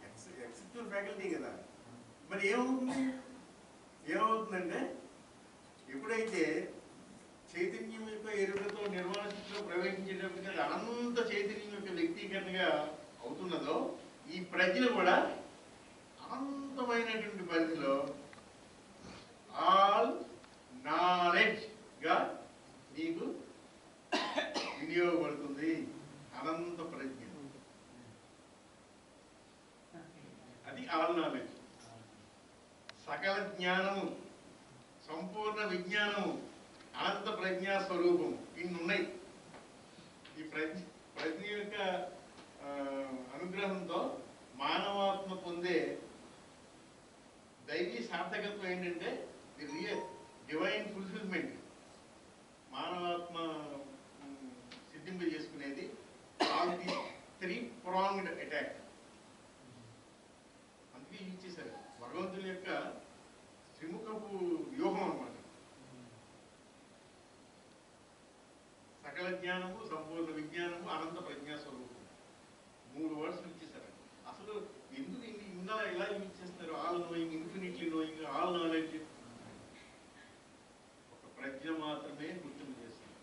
Speaker 2: ఎక్సెప్చువల్ ఫ్యాకల్టీ కదా. మరి ఏమవుతుందంటే ఎప్పుడైతే చైతన్యం యొక్క ఎరుకతో నిర్మాణ స్థితిలో ప్రవేశించేటప్పటికి అది అనంత చైతన్యం యొక్క వ్యక్తీకరణగా అవుతున్నదో ఈ ప్రజ్ఞ కూడా అనంతమైనటువంటి పరిధిలో ఆల్ నాలెడ్జ్ గా నీకు వినియోగపడుతుంది. అనంత ప్రజ్ఞ అది ఆల్ నాలెడ్జ్. సకల జ్ఞానము, సంపూర్ణ విజ్ఞానము, అనంత ప్రజ్ఞా స్వరూపం ఇన్ని ఉన్నాయి. ఈ ప్రజ్ఞ యొక్క అనుగ్రహంతో మానవాత్మ పొందే దైవీ సార్థకత్వం ఏంటంటే ది రియల్ డివైన్ ఫుల్ఫిల్మెంట్. మానవాత్మ సిద్ధింప చేసుకునేది ఆల్ ది 3-pronged అటాక్. అందుకే ఇచ్చేసారు భగవంతుని యొక్క త్రిముఖపు వ్యూహం అన్నమాట. సకల జ్ఞానము, సంపూర్ణ విజ్ఞానము, అనంత ప్రజ్ఞా స్వరూపం 3 వర్డ్స్ ఇచ్చేసారు. అసలు ఎందుకు ఇందా ఇలా యూజ్ చేస్తున్నారు? All knowing, infinitely knowing, all knowledge. ఒక ప్రజ్ఞ మాత్రమే గుర్తింపు చేస్తుంది.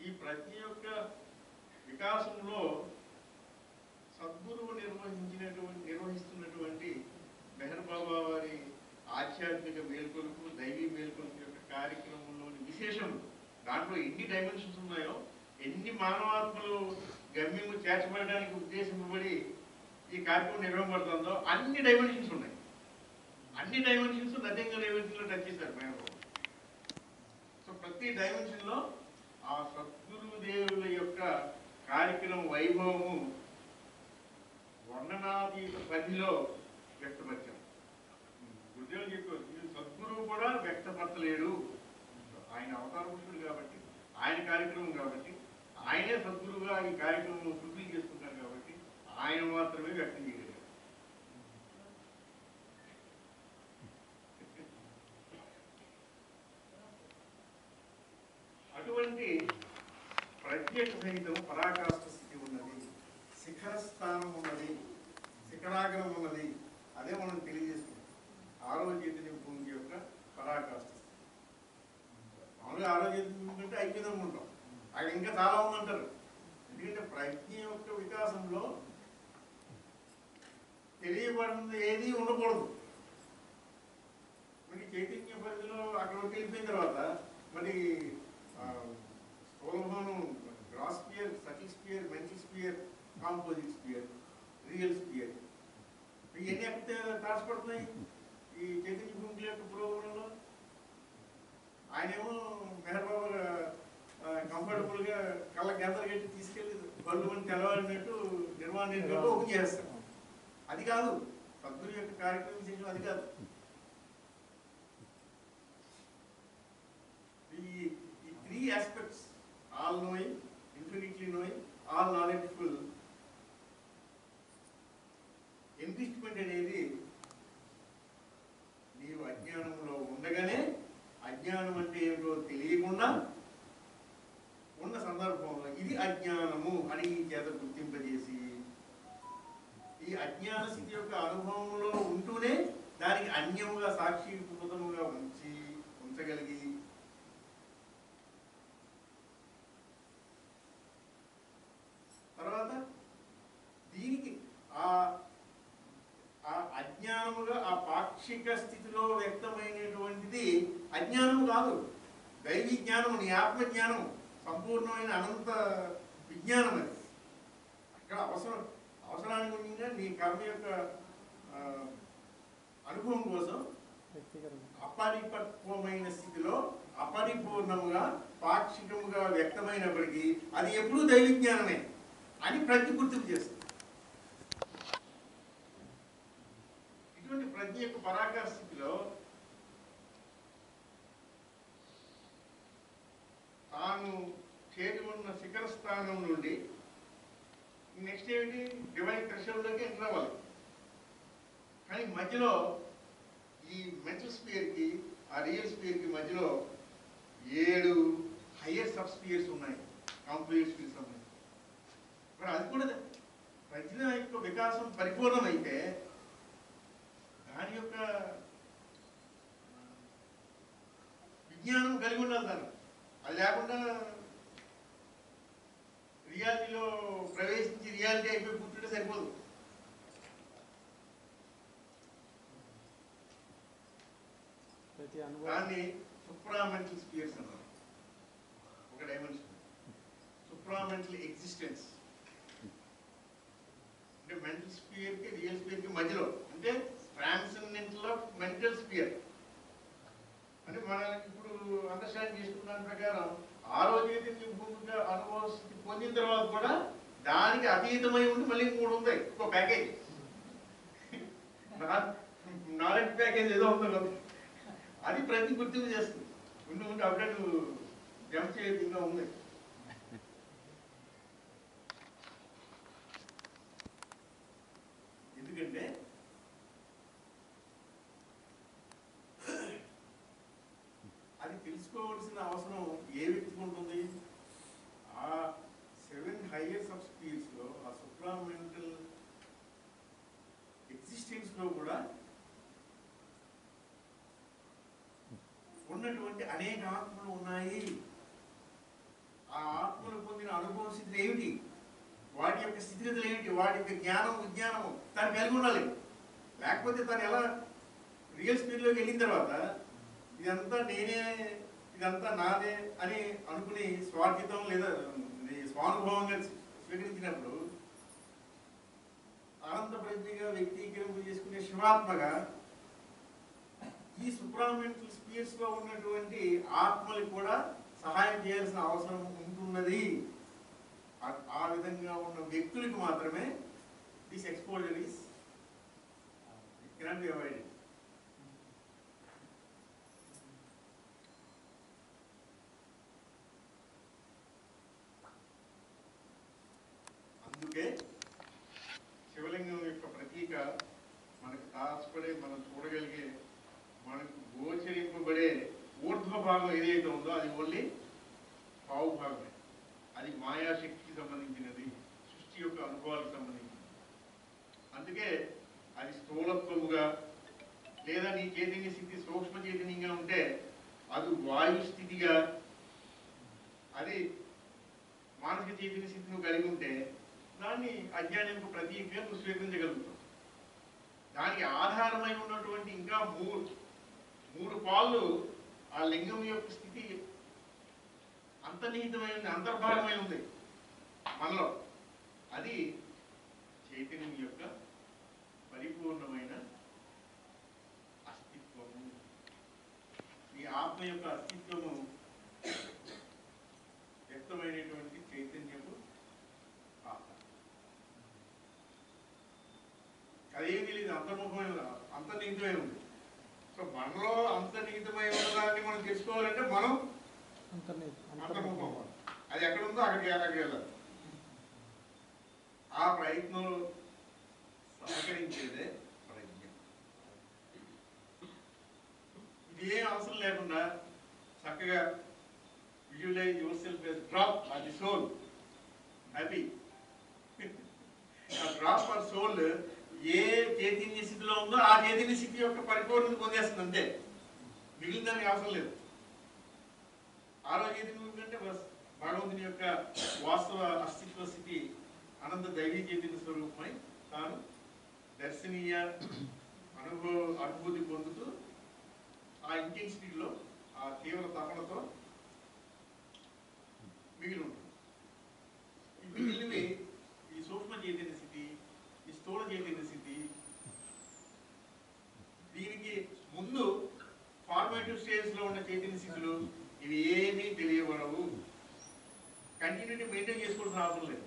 Speaker 2: ఈ ప్రజ్ఞ యొక్క వికాసంలో సద్గురువు నిర్వహిస్తున్నటువంటి మెహర్ బాబా వారి ఆధ్యాత్మిక మేల్కొలుపు, దైవీ మేల్కొలుపు యొక్క కార్యక్రమంలోని విశేషం. దాంట్లో ఎన్ని డైమెన్షన్స్ ఉన్నాయో, ఎన్ని మానవాత్మలు గమ్యము చేర్చబడడానికి ఉద్దేశింపబడి ఈ కార్యక్రమం నిర్వహింపబడుతుందో అన్ని డైమెన్షన్స్ ఉన్నాయి. అన్ని డైమెన్షన్స్ నథింగ్ డైమెన్షన్లో టచ్ చేశారు మెహర్ బాబా. సో ప్రతి డైమెన్షన్లో ఆ సద్గురుదేవుల యొక్క కార్యక్రమం వైభవము వర్ణనాతీత పరిధిలో వ్యక్తపరిచాం. గురుదేవులు చెప్పారు, సద్గురువు కూడా వ్యక్తపరచలేడు. ఆయన అవతార పురుషుడు కాబట్టి, ఆయన కార్యక్రమం కాబట్టి, ఆయనే సద్గురువుగా ఈ కార్యక్రమం ఫుల్ఫిల్ చేసుకుంటారు కాబట్టి ఆయన మాత్రమే వ్యక్తం చేయగలిగారు. అటువంటి ప్రత్యేక సహితం పరాకాష్ఠ స్థితి ఉన్నది, శిఖర స్థానం ఉన్నది, శిఖరాగ్రం ఉన్నది. అదే మనం తెలియజేస్తున్నాం. ఆరోగ్యతని భూమి యొక్క పరాకాష్ఠ స్థితి. మామూలుగా ఆరోగ్యం కంటే ఐక్యతం ఉంటాం. అక్కడ ఇంకా చాలా ఉందంటారు. ఎందుకంటే ప్రజ్ఞ యొక్క వికాసంలో తెలియబడినది ఏది ఉండకూడదు. మరి చైతన్య పరిధిలో అక్కడికి వెళ్ళిపోయిన తర్వాత మరి స్థూలభవనం, gross sphere, subtle sphere, mental sphere, composite sphere, real sphere, ఇవన్నీ ఎక్కడ తారసపడుతున్నాయి ఈ చైతన్య భూమి యొక్క పురోగమనంలో. ఆయనేమో మెహర్ బాబా కంఫర్టబుల్ గా కళ్ళ గంటలు కట్టి తీసుకెళ్లి బళ్ళు మంది తెలవాడినట్టు నిర్మాణ ఓపెన్ చేస్తారు. అది కాదు సద్గురు యొక్క కార్యక్రమం చేయడం. అది కాదు. ఈ 3 aspects, all knowing, infinitely knowing, all knowledgeful, enrichment అనేది నీవు అజ్ఞానంలో ఉండగానే అజ్ఞానం అంటే ఏమిటో తెలియకుండా ఉన్న సందర్భంలో ఇది అజ్ఞానము అని ఈ చేత గుర్తింపజేసి ఈ అజ్ఞాన స్థితి యొక్క అనుభవంలో ఉంటూనే దానికి అన్యముగా సాక్షిభూతముగా ఉంచగలిగి తర్వాత దీనికి ఆ అజ్ఞానముగా ఆ పాక్షిక పాక్షిక స్థితిలో వ్యక్తమైనటువంటిది అజ్ఞానం కాదు, దైవీ జ్ఞానం, నీ ఆత్మజ్ఞానం, సంపూర్ణమైన అనంత విజ్ఞానం. అది ఇక్కడ అవసరానుగుణంగా నీ కర్మ యొక్క అనుభవం కోసం అపరిపక్వమైన స్థితిలో అపరిపూర్ణముగా పాక్షికముగా వ్యక్తమైనప్పటికీ అది ఎప్పుడూ దైవజ్ఞానమే అని ప్రజ్ఞ గుర్తింపు చేస్తుంది. ఇటువంటి ప్రజ్ఞ యొక్క పరాకార స్థితిలో తాను చేరి ఉన్న శిఖర స్థానం నుండి నెక్స్ట్ ఏమిటి, డివైన్ థ్రెషోల్డ్లోకి ఎంటర్ అవ్వాలి. కానీ మధ్యలో ఈ మెంటల్ స్పియర్కి ఆ రియల్ స్పియర్కి మధ్యలో 7 హయ్యర్ సబ్ స్పియర్స్ ఉన్నాయి, కాంప్లెక్స్ స్పియర్స్ ఉన్నాయి. మరి అది కూడా ప్రజ్ఞ యొక్క వికాసం పరిపూర్ణమైతే దాని యొక్క విజ్ఞానం కలిగి ఉండాలి. దాన్ని అది లేకుండా రియాలిటీలో ప్రవేశించి రియాలిటీ అయిపోయి కూర్చుంటే సరిపోదు. దాన్ని సుప్రామెంటల్ స్పియర్స్ అన్నారు. ఒక డైమెన్షన్ సుప్రామెంటల్ ఎగ్జిస్టెన్స్ అంటే మెంటల్ స్పియర్ కి రియల్ స్పియర్ కి మధ్యలో, అంటే ట్రాన్సెండెంటల్ ఆఫ్ మెంటల్ స్పియర్. అంటే మనం ఇప్పుడు అండర్స్టాండ్ చేసుకున్న దాని ప్రకారం ఆ రోజైతే భూమిగా అనుభవం పొందిన తర్వాత కూడా దానికి అతీతమై ఉండి మళ్ళీ 3 ఉంటాయి. ఇంకో ప్యాకేజ్, నాలెడ్జ్ ప్యాకేజ్ ఏదో ఉందో కదా, అది ప్రతి గుర్తింపు చేస్తుంది. ఉండి అప్డేట్ జంప్ చేయకుండా ఉంది. ఎందుకంటే అది తెలుసుకోవాల్సిన అవసరం ఏ వ్యక్తికి ఉంటుంది. ఆ 7 హైయర్ సబ్ స్పియర్స్ లో, ఆ సుప్రామెంటల్ ఎగ్జిస్టెన్స్ లో కూడా ఉన్నటువంటి అనేక ఆత్మలు ఉన్నాయి. ఆ ఆత్మలు పొందిన అనుభవ స్థితులు ఏమిటి, వాటి యొక్క స్థితిగతులు ఏమిటి, వాటి యొక్క జ్ఞానం విజ్ఞానము తను కలిగి ఉండాలి. లేకపోతే తను ఎలా రియల్ స్పీడ్లోకి వెళ్ళిన తర్వాత ఇదంతా నేనే, ఇదంతా నాదే అని అనుకుని స్వార్జితం లేదా స్వానుభవంగా స్వీకరించినప్పుడు అనంత ప్రజ్ఞగా వ్యక్తీకరింపు చేసుకునే శివాత్మగా ఈ సుప్రామెంటల్ స్పియర్స్ లో ఉన్నటువంటి ఆత్మలకు కూడా సహాయం చేయాల్సిన అవసరం ఉంటున్నది. ఆ విధంగా ఉన్న వ్యక్తులకు మాత్రమే this exposure is cannot be avoided. అందుకే శివలింగం యొక్క ప్రతీక మనకు తాత్పడే, మనం చూడగలిగే, మనకు గోచరింపబడే ఊర్ధ్వ భాగం ఏదైతే ఉందో అది ఓన్లీ పావు భాగమే. అది మాయాశక్తికి సంబంధించినది, సృష్టి యొక్క అనుభవాలకు సంబంధించినది. అందుకే అది స్థూలత్వముగా లేదా నీ చైతన్య స్థితి సూక్ష్మ చైతన్యంగా ఉంటే అది వాయు స్థితిగా, అది మానసిక చైతన్య స్థితి నువ్వు కలిగి ఉంటే దాన్ని అజ్ఞానంకు ప్రతీకగా నువ్వు స్వీకరించగలుగుతావు. దానికి ఆధారమై ఉన్నటువంటి ఇంకా మూడు పాళ్ళు ఆ లింగం యొక్క స్థితి అంతర్నిహితమై ఉంది, అంతర్భాగమై ఉంది మనలో. అది చైతన్యం యొక్క పరిపూర్ణమైన అస్తిత్వము. ఈ ఆత్మ యొక్క అస్తిత్వము వ్యక్తమైనటువంటి చైతన్యము ఆత్మ. అదేం తెలియదు, అంతర్ముఖమై అంతర్నిహితమై ఉంది. సో మనలో అంతర్నిహితమై ఉన్నదాన్ని మనం తెలుసుకోవాలంటే మనం అంతర్ముఖం. అది ఎక్కడ ఉందో అక్కడికి వెళ్ళాలి. ఆ ప్రయత్నంలో సహకరించేదే ప్రజ్ఞ. ఇదేం అవసరం లేకుండా చక్కగా visualize yourself as drop or the soul, happy. ఆ డ్రాప్ ఆర్ సోల్ ఏ చైతన్య స్థితిలో ఉందో ఆ చైతన్య స్థితి యొక్క పరిపూర్ణత పొందేస్తుంది అంతే, మిగిలిన దానికి అవసరం లేదు. ఆరో చైతన్యం కంటే భగవంతుని యొక్క వాస్తవ అస్తిత్వ స్థితి అనంత దైవీ చైతన్య స్వరూపమై తాను దర్శనీయ అనుభూతి పొందుతూ ఆ ఇంటెన్సిటీలో ఆ తీవ్ర తపనతో మిగిలి ఉంటుంది. ఈ మిగిలినవి ఈ సూక్ష్మ చైతన్య స్థితి, ఈ స్థూల చైతన్య స్థితి, దీనికి ముందు ఫార్మేటివ్ స్టేజ్ లో ఉన్న చైతన్య స్థితులు ఇవి ఏమీ తెలియబడవు. కంటిన్యూటీ మెయింటైన్ చేసుకోవాల్సిన అవసరం లేదు.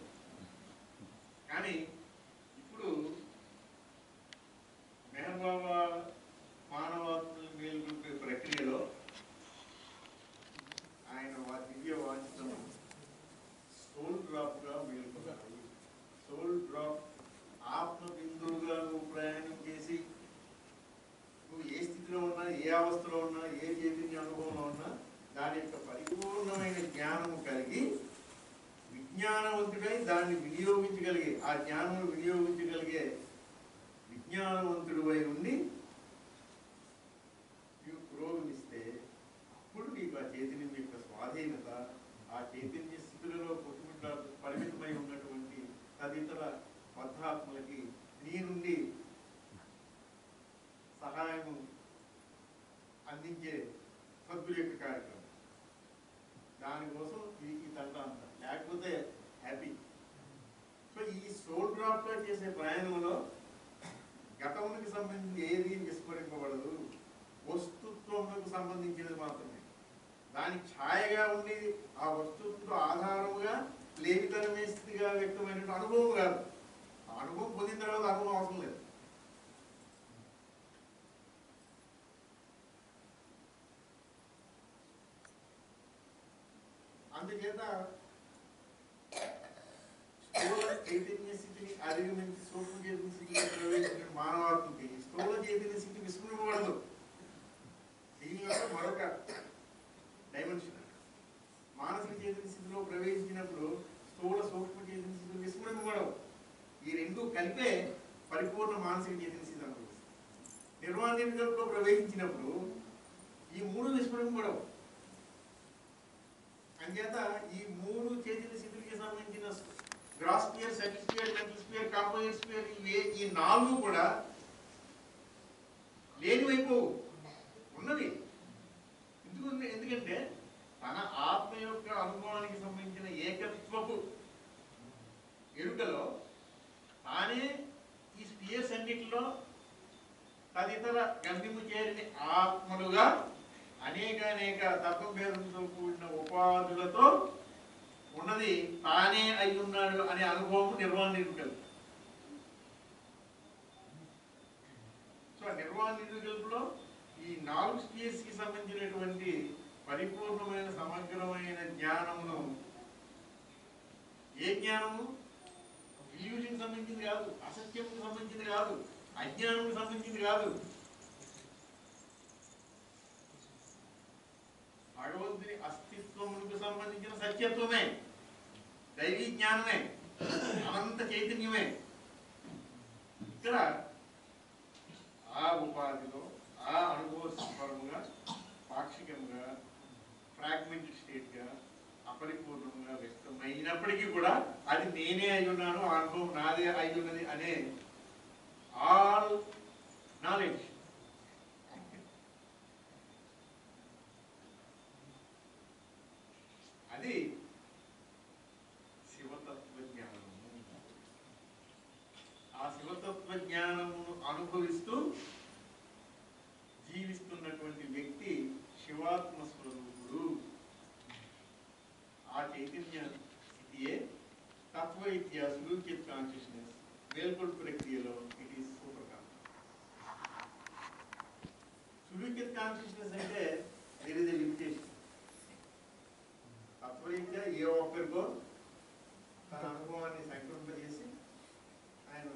Speaker 2: కానీ ఇప్పుడు మెహర్ బాబా మానవాత్మల మేలుకొల్పే ప్రక్రియలో ఆయన దివ్య వాంఛితం సోల్ డ్రాప్ గా మేలుకొల్పాలి. సోల్ డ్రాప్ ఆత్మ బిందువుగా నువ్వు ప్రయాణం చేసి నువ్వు ఏ స్థితిలో ఉన్నా, ఏ అవస్థలో ఉన్నా, ఏ చైతన్య అనుభవంలో ఉన్నా దాని యొక్క పరిపూర్ణమైన జ్ఞానము కలిగి విజ్ఞానవంతుడై దాన్ని వినియోగించగలిగే, ఆ జ్ఞానమును వినియోగించగలిగే విజ్ఞానవంతుడు అయి ఉండి నీవు పురోగమిస్తే అప్పుడు నీకు ఆ చైతన్యం యొక్క స్వాధీనత, ఆ చైతన్య స్థితులలో పరిమితమై ఉన్నటువంటి తదితర బద్ధాత్మలకి నీ నుండి సహాయము అందించే సద్గురు యొక్క కార్యక్రమం. దానికోసం ఇది తంట అంత, లేకపోతే హ్యాపీ. సో ఈ సోల్ డ్రాప్ గా చేసే ప్రయాణంలో గతమునికి సంబంధించి ఏది విస్మరింపబడదు. వస్తుత్వములకు సంబంధించినది మాత్రమే. దాని ఛాయగా ఉండి ఆ వస్తుత్వ ఆధారముగా లేమితనమే స్థితిగా వ్యక్తమైన అనుభవం కాదు. ఆ అనుభవం పొందిన తర్వాత అనుభవం అవసరం లేదు. అందుచేత స్థూల చైతన్య స్థితిని అధిగమించి సూక్ష్మ చైతన్య స్థితికి ప్రవేశించిన మానవాత్మకి స్థూల చైతన్య స్థితి విస్మరింపబడదు. దీని యొక్క మరొక డైమెన్షన్. మానసిక చైతన్య స్థితిలో ప్రవేశించినప్పుడు స్థూల సూక్ష్మ చైతన్య స్థితిలో విస్మరింపబడవు. ఈ రెండు కలిపే పరిపూర్ణ మానసిక చైతన్య స్థితి అనుభవిస్తుంది. నిర్వాణ నిమిషంలో ప్రవేశించినప్పుడు ఈ మూడు విస్మరింపబడవు. అంచేత ఈ మూడు చైతన్య స్థితులకి సంబంధించిన gross sphere, sub sphere, mental sphere, composite sphere, ఈ నాలుగు కూడా లేనివైపు ఉన్నవి. ఎందుకంటే తన ఆత్మ యొక్క అనుభవానికి సంబంధించిన ఏకత్వపు ఎరుకలో తానే ఈ స్పియర్స్ అన్నిటిలో తదితర గమ్యము చేరిన ఆత్మలుగా అనేక తత్వభేదంతో కూడిన ఉపాధులతో ఉన్నది తానే అయి ఉన్నాడు అనే అనుభవం నిర్వాణ నిర్వికల్పం. సో నిర్వాణ నిర్వికల్పంలో ఈ 4 స్పీయర్స్ కి సంబంధించినటువంటి పరిపూర్ణమైన సమగ్రమైన జ్ఞానమును, ఏ జ్ఞానము ఇల్యూషన్ సంబంధించింది కాదు, అసత్యముకు సంబంధించింది కాదు, అజ్ఞానముకు సంబంధించింది కాదు, భగవంతుని అస్తిత్వములకు సంబంధించిన సత్యత్వమే, దైవీ జ్ఞానమే, అనంత చైతన్యమే. ఇక్కడ ఆ ఉపాధిలో ఆ అనుభవపరముగా, పాక్షికంగా, ఫ్రాగ్మెంటెడ్ స్టేట్ గా, అపరిపూర్ణంగా వ్యక్తమైనప్పటికీ కూడా అది నేనే అయి ఉన్నాను, ఆ అనుభవం నాదే అయి ఉన్నది అనే ఆల్ నాలెడ్జ్, అది శివతత్వ జ్ఞానము. ఆ శివతత్వ జ్ఞానమును అనుభవిస్తూ జీవిస్తున్నటువంటి వ్యక్తి శివాత్మ స్వరూపుడు. ఆ చైతన్య స్థితియే తత్వవిద్య, సులూక్యత్ కాన్షియస్నెస్ మేల్కొల్పు ప్రక్రియలో ఇట్ ఈస్ సూపర్ కాన్షియస్. సులూక్యత్ కాన్షియస్నెస్ అంటే దేర్ ఇస్ ఎ లిమిటేషన్. తత్వవిద్య ఏ ఒక్కరికో తన అనుభవాన్ని సంకల్పింపజేసి ఆయన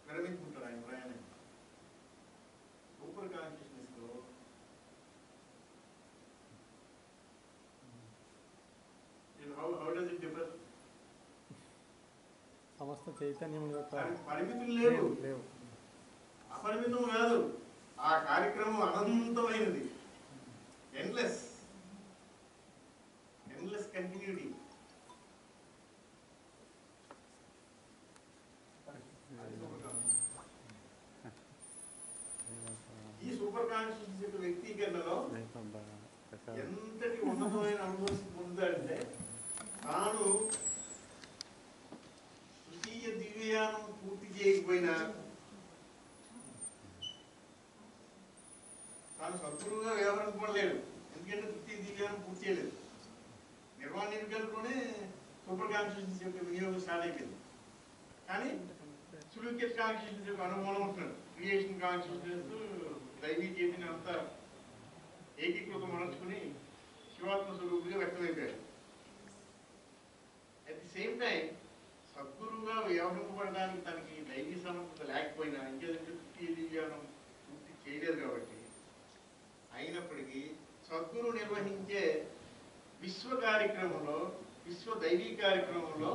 Speaker 2: విరమించుకుంటాడు ఆయన ప్రయాణం. సూపర్ కాన్షియస్నెస్ లో how does it differ?
Speaker 3: సమస్త చైతన్యం యొక్క
Speaker 2: పరిమితులు లేవు, అపరిమితం కాదు. ఆ కార్యక్రమం అనంతమైనది, ఎండ్లెస్ కంటిన్యూటీ. ఎంతటి ఉన్నతమైన అనుభవం పొందాడంటే తాను తృతీయ దివ్యయానం పూర్తి చేయకపోయినా తాను సద్గురువుగా వ్యవహరించబడలేడు. ఎందుకంటే తృతీయ దివ్యయానం పూర్తి చేయలేదు. నిర్వాణ నిర్గలతోనే సూపర్ కాన్షియస్నెస్ యొక్క వినియోగం స్టార్ట్ అయిపోయింది. కానీ సులుకెట్ కాన్షియస్నెస్ యొక్క అనుభవం ఉంటున్నాడు. క్రియేషన్ కాన్షియస్నెస్ దైవీ చేతిని అంతా ఏకీకృతం అనర్చుకుని Shivatma స్వరూపుగా వ్యక్తమైపోయాడు. At the same time సద్గురువుగా వ్యవహరింపబడడానికి తనకి దైవీ సమర్థత లేకపోయినా ఇంకేదంటే తృతీయ దివ్యానం పూర్తి చేయలేదు కాబట్టి అయినప్పటికీ సద్గురు నిర్వహించే విశ్వ కార్యక్రమంలో విశ్వ దైవీ కార్యక్రమంలో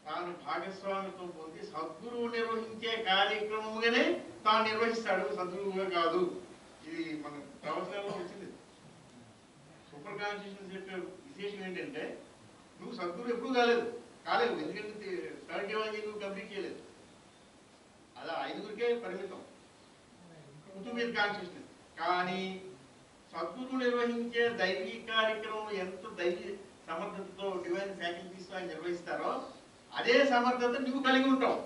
Speaker 2: తాను భాగస్వామిత్వం పొంది సద్గురువు నిర్వహించే కార్యక్రమంగానే తాను నిర్వహిస్తాడు, సద్గురువుగా కాదు. ఇది మన ప్రవచనాల్లో వచ్చింది. సూపర్ కాన్షియస్నెస్ యొక్క విశేషం ఏంటంటే నువ్వు సద్గురు ఎప్పుడు కాలేవు. ఎందుకంటే థర్డ్ డివైన్ నువ్వు కంప్లీట్ చేయలేదు. అలా 5గురికే పరిమితం కుతుబీర్ కాన్షియస్నెస్. కానీ సద్గురు నిర్వహించే దైవీ కార్యక్రమం ఎంత దైవీ సమర్థతతో డివైన్ ఫ్యాకల్టీస్ ఆయన నిర్వహిస్తారో అదే సమర్థత నువ్వు కలిగి ఉంటావు.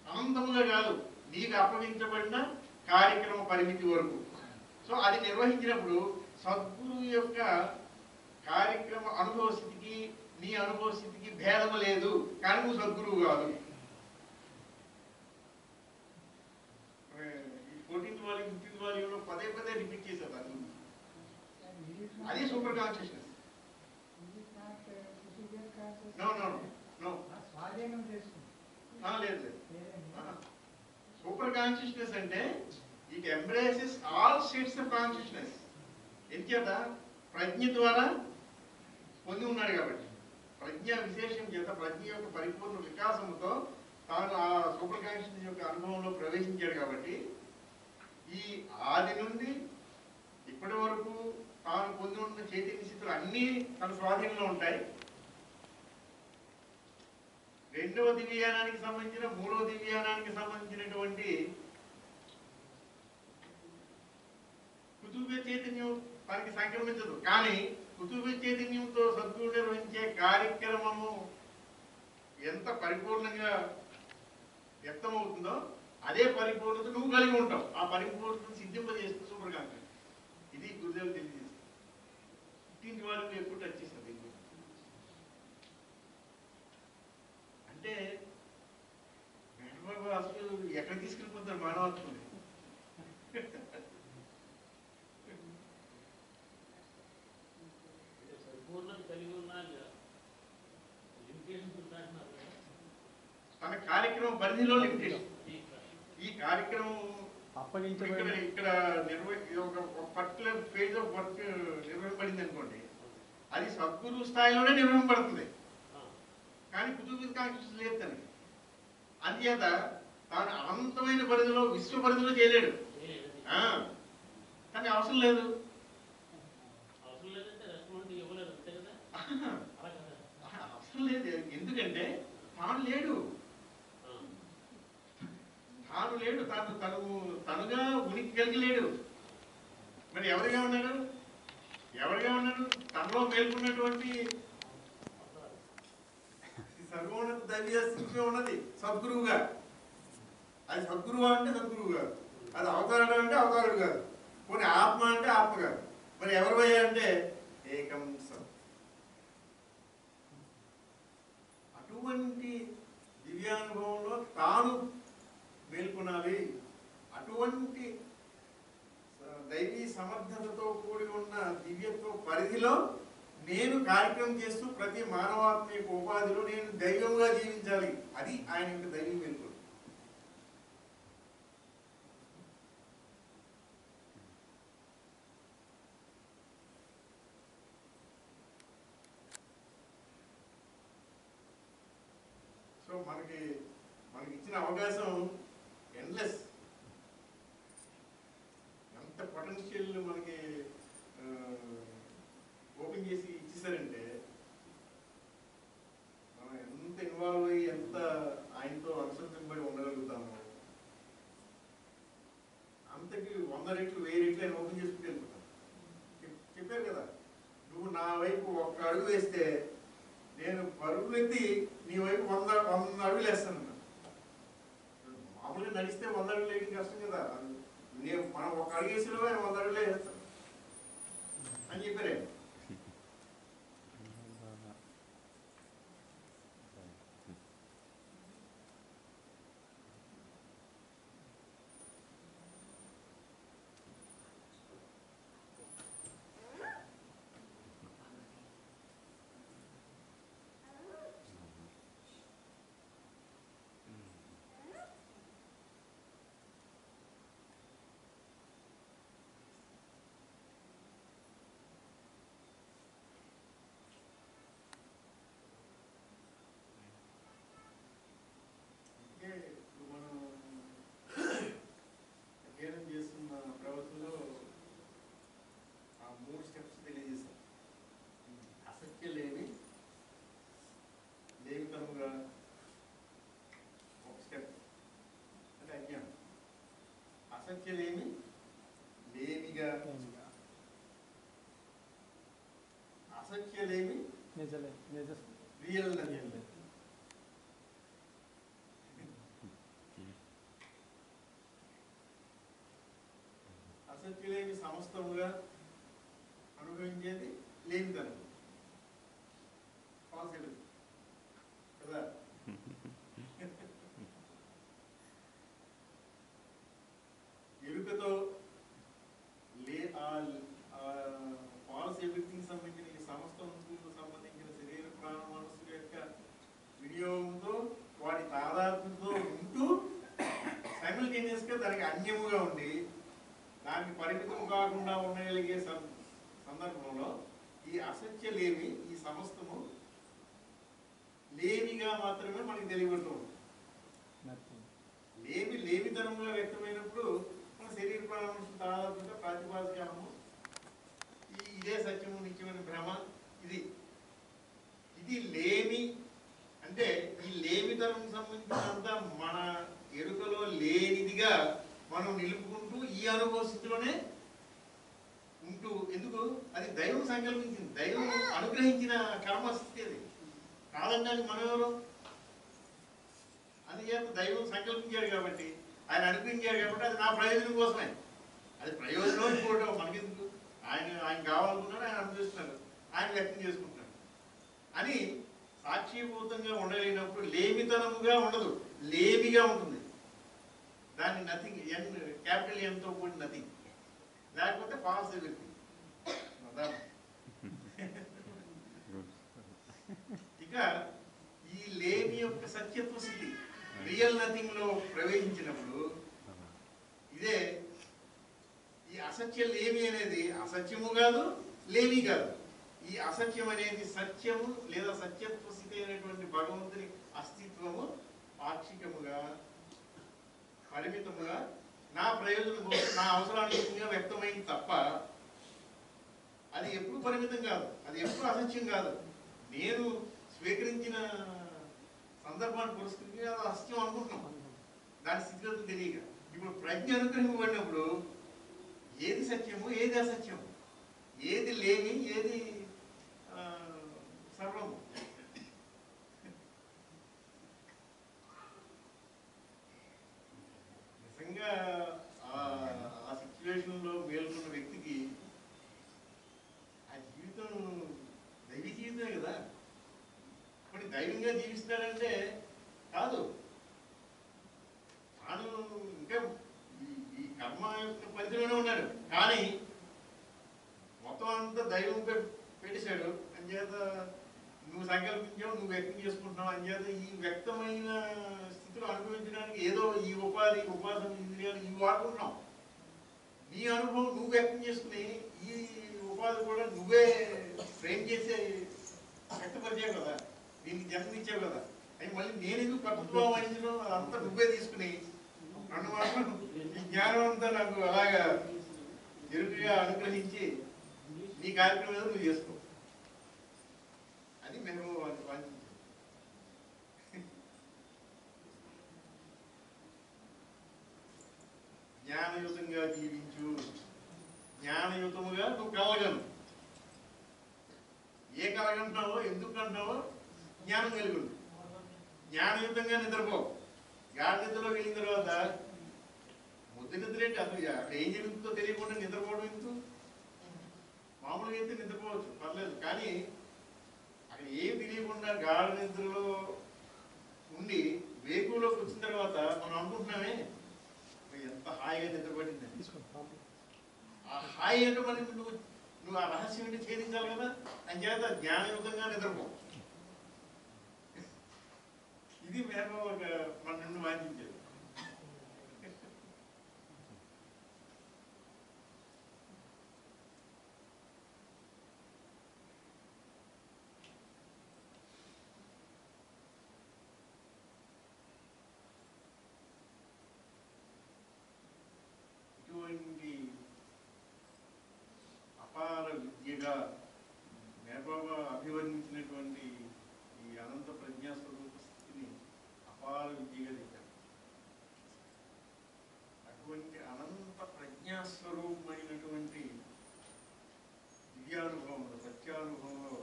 Speaker 2: అనంతముగా కాదు, నీకు అప్పగించబడిన కార్యక్రమ పరిమితి వరకు. సో అది నిర్వహించినప్పుడు సద్గురు యొక్క కార్యక్రమ అనుభవ స్థితికి నీ అనుభవ స్థితికి భేదము లేదు. కానీ నువ్వు సద్గురువు కాదు. 14th వాల్యూమ్ 15th వాల్యూమ్లో పదే రిపీట్ చేశారు దాన్ని. అది సూపర్ కాన్షియస్నెస్. లేదు. సూపర్ కాన్షియస్నెస్ అంటే it embraces all states of consciousness. ఎందుచేత ప్రజ్ఞ ద్వారా పొంది ఉన్నాడు కాబట్టి, ప్రజ్ఞ విశేషం చేత ప్రజ్ఞ యొక్క పరిపూర్ణ వికాసంతో తాను ఆ సూపర్ కాన్షియస్నెస్ యొక్క అనుభవంలో ప్రవేశించాడు కాబట్టి ఈ ఆది నుండి ఇప్పటి వరకు తాను పొంది ఉన్న చైతన్య స్థితులు అన్నీ తన స్వాధీనంలో ఉంటాయి. రెండవ దివ్యయానానికి సంబంధించిన మూడవ దివ్యయానానికి సంబంధించినటువంటి కుతుబ చైతన్యం తనకి సంక్రమించదు. కానీ కుతుబ చైతన్యంతో సద్గురు నిర్వహించే కార్యక్రమము ఎంత పరిపూర్ణంగా వ్యక్తమవుతుందో అదే పరిపూర్ణత నువ్వు కలిగి ఉంటావు. ఆ పరిపూర్ణతను సిద్ధింపజేస్తూ సూపర్ కాన్షియస్. ఇది గురుదేవులు తెలియజేస్తుంది. 15th వాల్యూమ్లో ఎక్కువ టచ్ చేస్తుంది. అంటే వెంకటబాబు అసలు ఎక్కడ తీసుకెళ్ళిపోతారు మానవత్వం. తన కార్యక్రమం పరిధిలో లిమిటేషన్. ఈ కార్యక్రమం ఇక్కడ ఒక పర్టికులర్ ఫేజ్ ఆఫ్ వర్క్ నిర్వహింపబడింది అనుకోండి, అది సద్గురు స్థాయిలోనే నిర్వహింపబడుతుంది. కానీ కుతుబీర్ కాన్షియస్ లేదు తనకి. అందుచేత తాను అనంతమైన పరిధిలో విశ్వ పరిధిలో చేయలేడు. కానీ అవసరం లేదు. అవసరం లేదు. ఎందుకంటే తాను లేడు. తనుగా ఉనికి కలిగి లేడు. మరి ఎవరిగా ఉన్నాడు? తనలో మేల్కొన్నటువంటి సర్వోన్నత దైవీయ స్థితిలో ఉన్నది సద్గురువుగా. అది సద్గురువు అంటే సద్గురువు కాదు, అది అవతారుడు అంటే అవతారుడు కాదు, పోనీ ఆత్మ అంటే ఆత్మ కాదు. మరి ఎవరు పోయా అంటే ఏకం సత్. అటువంటి దివ్యానుభవంలో తాను మేల్కొనాలి. అటువంటి దైవీ సమర్థతతో కూడి ఉన్న దివ్యత్వ పరిధిలో నేను కార్యక్రమం చేస్తూ ప్రతి మానవాత్మ యొక్క ఉపాధిలో నేను దైవంగా జీవించాలి. అది ఆయన యొక్క దైవీ మేల్కొలు. సో మనకి ఇచ్చిన అవకాశం ఎండ్లెస్. ఎంత పొటెన్షియల్ మనకి ఓపెన్ చేసి ఇచ్చేసారంటే మనం ఎంత ఇన్వాల్వ్ అయ్యి ఎంత ఆయనతో అనుసంధింపబడి ఉండగలుగుతాము. అంతకి 100 రెట్లు 1000 రెట్లు ఆయన ఓపెన్ చేసుకుంటే నేను పరుగులు ఎత్తి నీ వైపు 100 అడుగులు వేస్తాను. మామూలుగా నడిస్తే 100 అడుగులు వేయడం కష్టం కదా, మనం ఒక అడుగు వేసిలో ఆయన 100 అడుగులే వేస్తాం అని చెప్పారే. మనం అధ్యయనం చేస్తున్న ప్రవచనంలో ఆ 3 స్టెప్స్ తెలియజేశాం. అసత్యలేమి, లేమితనముగా ఒక స్టెప్ అంటే అజ్ఞానం. అసత్యలేమి, లేమిగా, అసత్యలేమి రియల్ అసత్యలేమి సమస్తముగా అనుభవించేది లేమితనం పాసిబుల్ కదా. ఎరుకతో ఫాల్స్ ఎఫెక్టింగ్ సంబంధించిన ఈ సమస్త వస్తువులకు సంబంధించిన శరీర ప్రాణ మనస్సు యొక్క వినియోగంతో వాటి తాదాత్మ్యంతో ఉంటూ సైమల్టేనియస్ గా దానికి అన్యముగా ఉండి దానికి పరిమితం కాకుండా ఉండగలిగే సందర్భంలో ఈ అసత్య లేమి, ఈ సమస్తము లేమిగా మాత్రమే మనకి తెలియబడుతూ ఉంటుంది. లేమితనంగా వ్యక్తమైనప్పుడు మన శరీర ప్రాణం తాదాత్మ్యంగా ప్రాతిపాదికము ఇదే సత్యము నిత్యమైన భ్రమ. ఇది లేమి అంటే ఈ లేమితనం సంబంధించినంత మన ఎరుకలో లేనిదిగా మనం నిలుపుకుంటూ ఈ అనుభవ స్థితిలోనే ఉంటూ, ఎందుకు అది దైవం సంకల్పించింది, దైవం అనుగ్రహించిన కర్మస్థితి. అది కాదంటే మనం ఎవరు? అందుచేత దైవం సంకల్పించాడు కాబట్టి, ఆయన అనుగ్రహించాడు కాబట్టి అది నా ప్రయోజనం కోసమే. అది ప్రయోజనం చూడటం మనకెందుకు? ఆయన కావాలనుకున్నాడు, ఆయన అనుభవిస్తున్నారు, ఆయన వ్యక్తం చేసుకుంటున్నాడు అని సాక్షిభూతంగా ఉండలేనప్పుడు లేమితనముగా ఉండదు, లేమిగా ఉంటుంది. దాన్ని నథింగ్, క్యాపిటల్ ఎంతో కూడి నథింగ్, లేకపోతే ఫాల్స్ ఎఫెక్టింగ్. ఇక ఈ లేమి యొక్క సత్యత్వ స్థితి రియల్ నథింగ్ లో ప్రవేశించినప్పుడు ఇదే ఈ అసత్య లేమి అనేది అసత్యము కాదు, లేమి కాదు. ఈ అసత్యం అనేది సత్యము లేదా సత్యత్వ స్థితి అయినటువంటి భగవంతుని అస్తిత్వము పాక్షికముగా, పరిమితముగా, నా ప్రయోజనం కోసం, నా అవసరానుగుణంగా వ్యక్తమైంది తప్ప అది ఎప్పుడు పరిమితం కాదు, అది ఎప్పుడు అసత్యం కాదు. నేను స్వీకరించిన సందర్భాన్ని పురస్కరించి అది అసత్యం అనుకుంటున్నాం, దాని స్థితిగతులు తెలియక. ఇప్పుడు ప్రజ్ఞ అనుగ్రహింపబడినప్పుడు ఏది సత్యము, ఏది అసత్యము, ఏది లేని, ఏది సర్వము. నిజంగా ఆ సిచ్యువేషన్ లో మేల్కొన్న వ్యక్తికి ఆ జీవితం దైవీ జీవితమే కదా. మరి దైవంగా జీవిస్తాడంటే కాదు, తాను ఇంకా ఈ కర్మ యొక్క పరిధిలోనే ఉన్నాడు, కానీ మొత్తం అంతా దైవంపై పెట్టేశాడు. అంచేత నువ్వు సంకల్పించావు, నువ్వు వ్యక్తం చేసుకుంటున్నావు. అంచేత ఈ వ్యక్తమైన స్థితిలో అనుభవించడానికి ఏదో ఈ ఉపాసన ఇంద్రియాలు ఇవి వాడుకుంటున్నావు. నీ అనుభవం నువ్వు వ్యక్తం చేసుకుని ఈ ఉపాధి కూడా నువ్వే ఫ్రేమ్ చేసే వ్యక్తపరిచావు కదా, దీనికి జన్మనిచ్చావు కదా. అవి మళ్ళీ నేను ఎందుకు కర్తృత్వం వహించడం, అదంతా నువ్వే తీసుకుని నన్ను మాత్రం ఈ జ్ఞానం అంతా నాకు అలాగా ఎరుకగా అనుగ్రహించి నీ కార్యక్రమం ఏదో నువ్వు చేసుకో అని మేము వాంఛించాం. జ్ఞానయుతంగా జీవించు, జ్ఞానయుతముగా నువ్వు కలగను. ఏ కలగంటావో, ఎందుకు అంటావో జ్ఞానం కలుగుతుంది. జ్ఞానయుతంగా నిద్రపో. గాఢ నిద్రలోకి వెళ్ళిన తర్వాత ముద్దు నిద్రేంటి, అసలు అక్కడ ఏం జరుగుతుందో తెలియకుండా నిద్రపోవడం ఎందుకు? మామూలుగా అయితే నిద్రపోవచ్చు, పర్లేదు. కానీ అక్కడ ఏం తెలియకుండా గాఢ నిద్రలో ఉండి వేకువలోకి వచ్చిన తర్వాత మనం అనుకుంటున్నామే ఎంత హాయిగా నిద్రపడిందని. ఆ హాయి అంటే మరి నువ్వు ఆ రహస్యం అంటే ఛేదించాలి కదా. అంచేత జ్ఞానయుతంగా నిద్రపో. ఇది మేము ఒక మన నుండి వాంఛించేది. ఇటువంటి అపార విద్యగా మేబాబా అభివర్ణించినటువంటి ఈ అనంత ప్రజ్ఞాస్వరూప స్థితిని అపార విద్యగా చెప్పారు. అటువంటి అనంత ప్రజ్ఞాస్వరూపమైనటువంటి దివ్యానుభవంలో, సత్యానుభవంలో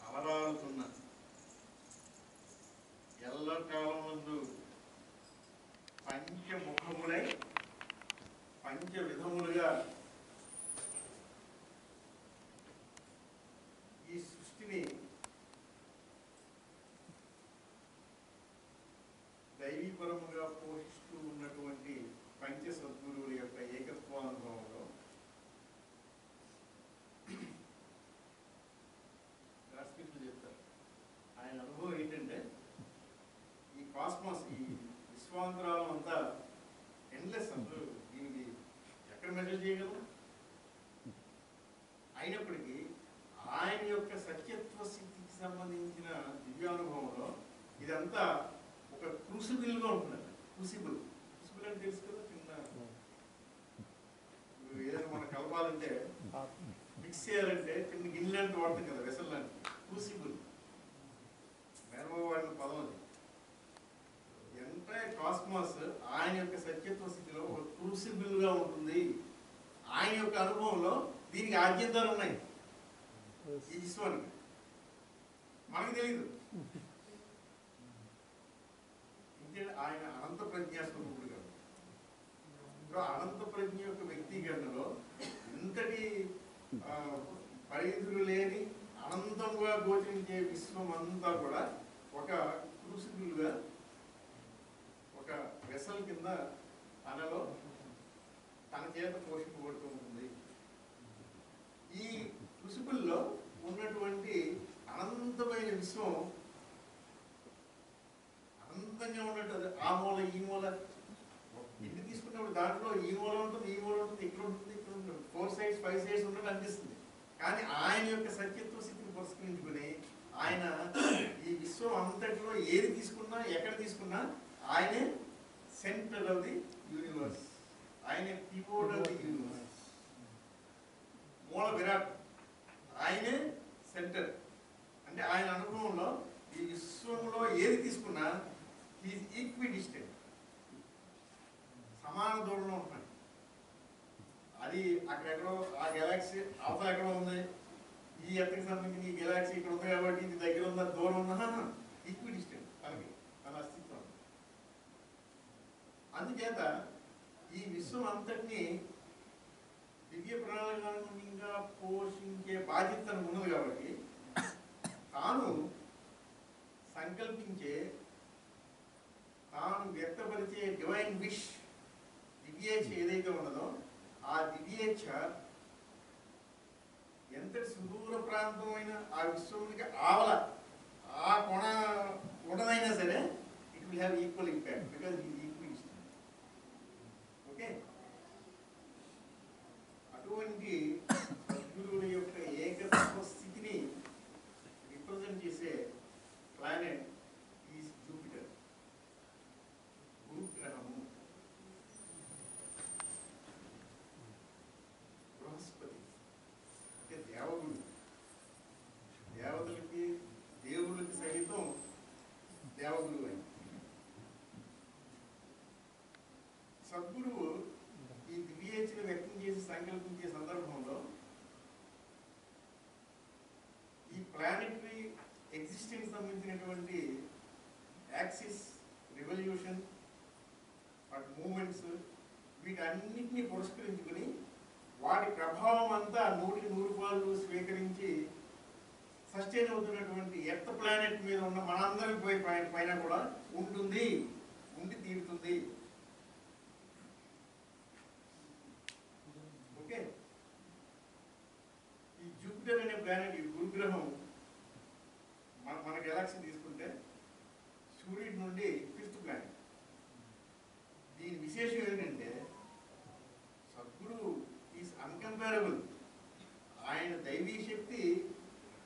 Speaker 2: అలరాడుతున్న ఎల్లకాలం ముందు పంచముఖములై పంచ విధములుగా ఈ సృష్టిని దైవీపరముగా పోషిస్తూ ఉన్నటువంటి పంచ సద్గురువుల యొక్క ఏకత్వానుభవంలో రాష్ట్రీయులు చెప్తారు. ఆయన అనుభవం ఏంటంటే ఈ కాస్మాస్, ఈ విశ్వాంతరాలం అంతా ఎండ్లెస్. అసలు దీనికి ఎక్కడ మెజర్ చేయగలం? అయినప్పటికీ ఆయన యొక్క సత్యత్వ స్థితికి సంబంధించిన దివ్యానుభవంలో ఇదంతా ఒక క్రూసిబుల్గా ఉంటుందండి. క్రూసిబుల్ అంటే తెలుసు కదా, చిన్న ఏదైనా మనం కలపాలంటే, మిక్స్ చేయాలంటే చిన్న గిన్నె లాంటి వాడతాం కదా, వెసల్ లాంటి. క్రూసిబుల్ మేనబాబు వాడిన పదం అది. ఎంటైర్ కాస్మాస్ ఆయన యొక్క సత్యత్వ స్థితిలో ఒక క్రూసిబుల్గా ఉంటుంది. ఆయన యొక్క అనుభవంలో దీనికి ఆద్యంతాలు ఉన్నాయి. ఈ విశ్వానికి మనకు తెలియదు. ఆయన అనంత ప్రజ్ఞాస్వరూపుడు కాదు. అనంత ప్రజ్ఞ యొక్క వ్యక్తీకరణలో ఇంతటి పరిధులు లేని అనంతంగా గోచరించే విశ్వం అంతా కూడా ఒక క్రూసిబుల్గా, ఒక వెసల్ కింద తనలో తన చేత పోషింపబడుతూ ఉంటుంది. ఈ క్రూసిబుల్లో ఉన్నటువంటి అనంతమైన విశ్వం అనంతంగా ఉన్నట్టు, ఆ మూల ఈ మూల ఎన్ని తీసుకున్నప్పుడు దాంట్లో ఈ మూల ఉంటుంది, ఈ మూల ఉంటుంది, ఇక్కడ ఉంటుంది, ఇక్కడ ఉంటుంది, 4 sides 5 sides ఉన్నట్టు అనిపిస్తుంది. కానీ ఆయన యొక్క సత్యత్వ స్థితిని పురస్కరించుకుని ఆయన ఈ విశ్వం అంతటిలో ఏది తీసుకున్నా, ఎక్కడ తీసుకున్నా ఆయనే సెంటర్ ఆఫ్ ది యూనివర్స్, ఆయనే కీబోర్డ్ ఆఫ్ ది యూనివర్స్, మూల విరాట్, ఆయనే సెంటర్. అంటే ఆయన అనుభవంలో ఈ విశ్వంలో ఏది తీసుకున్నా ఈజ్ ఈక్వి డిస్టెంట్, సమాన దూరంలో ఉంటాడు. అది అక్కడెక్కడో ఆ గెలాక్సీ అవతల ఎక్కడో ఉంది, ఈ ఎత్తకి సంబంధించిన ఈ గెలాక్సీ ఇక్కడ ఉంది కాబట్టి ఇది దగ్గర ఉందా దూరం ఉందా, ఈక్వి డిస్టెంట్ తనకి, తన అస్తిత్వం. అందుచేత ఈ విశ్వం అంతటినీ దివ్య ప్రణాళికగా పోషించే బాధ్యత తనకు ఉన్నది కాబట్టి తాను సంకల్పించే, తాను వ్యక్తపరిచే డివైన్ విష్, దివ్యేచ్ఛ ఏదైతే ఉన్నదో ఆ దివ్యేచ్ఛ ఎంతటి సుదూర ప్రాంతమైన ఆ విశ్వానికి ఆవల ఆ కొన ఉన్నదైనా సరే it will have equal impact because ఈ ఈక్వల్ ఇష్టం. ఓకే, అటువంటి సద్గురువుల యొక్క ఏకత్వ స్థితిని రిప్రజెంట్ చేసే ప్లానెట్ ఈజ్ జూపిటర్, గురుగ్రహము. బృహస్పతి అంటే దేవగురు, దేవతలకి దేవుళ్ళకి సహితం దేవగురు అని. సద్గురువు ఈ దివ్యేచ్ఛను వ్యక్తం చేసి సంకల్పించే సందర్భంలో ఈ ప్లానెటరీ ఎగ్జిస్టెన్స్ సంబంధించినటువంటి యాక్సిస్, రివల్యూషన్, మూమెంట్స్, వీటన్నిటిని పురస్కరించుకుని వాటి ప్రభావం అంతా 100% స్వీకరించి సస్టైన్ అవుతున్నటువంటి ఎర్త్ ప్లానెట్ మీద ఉన్న మనందరి పైన కూడా ఉండి తీరుతుంది. ఓకే, ఈ జూపిటర్ అనే ప్లానెట్, ఈ గురుగ్రహం మన గెలాక్సీ తీసుకుంటే సూర్యుడి నుండి 5th ప్లానెట్. దీని విశేషం ఏంటంటే సద్గురు ఈజ్ అన్కంపారబుల్. ఆయన దైవీ శక్తి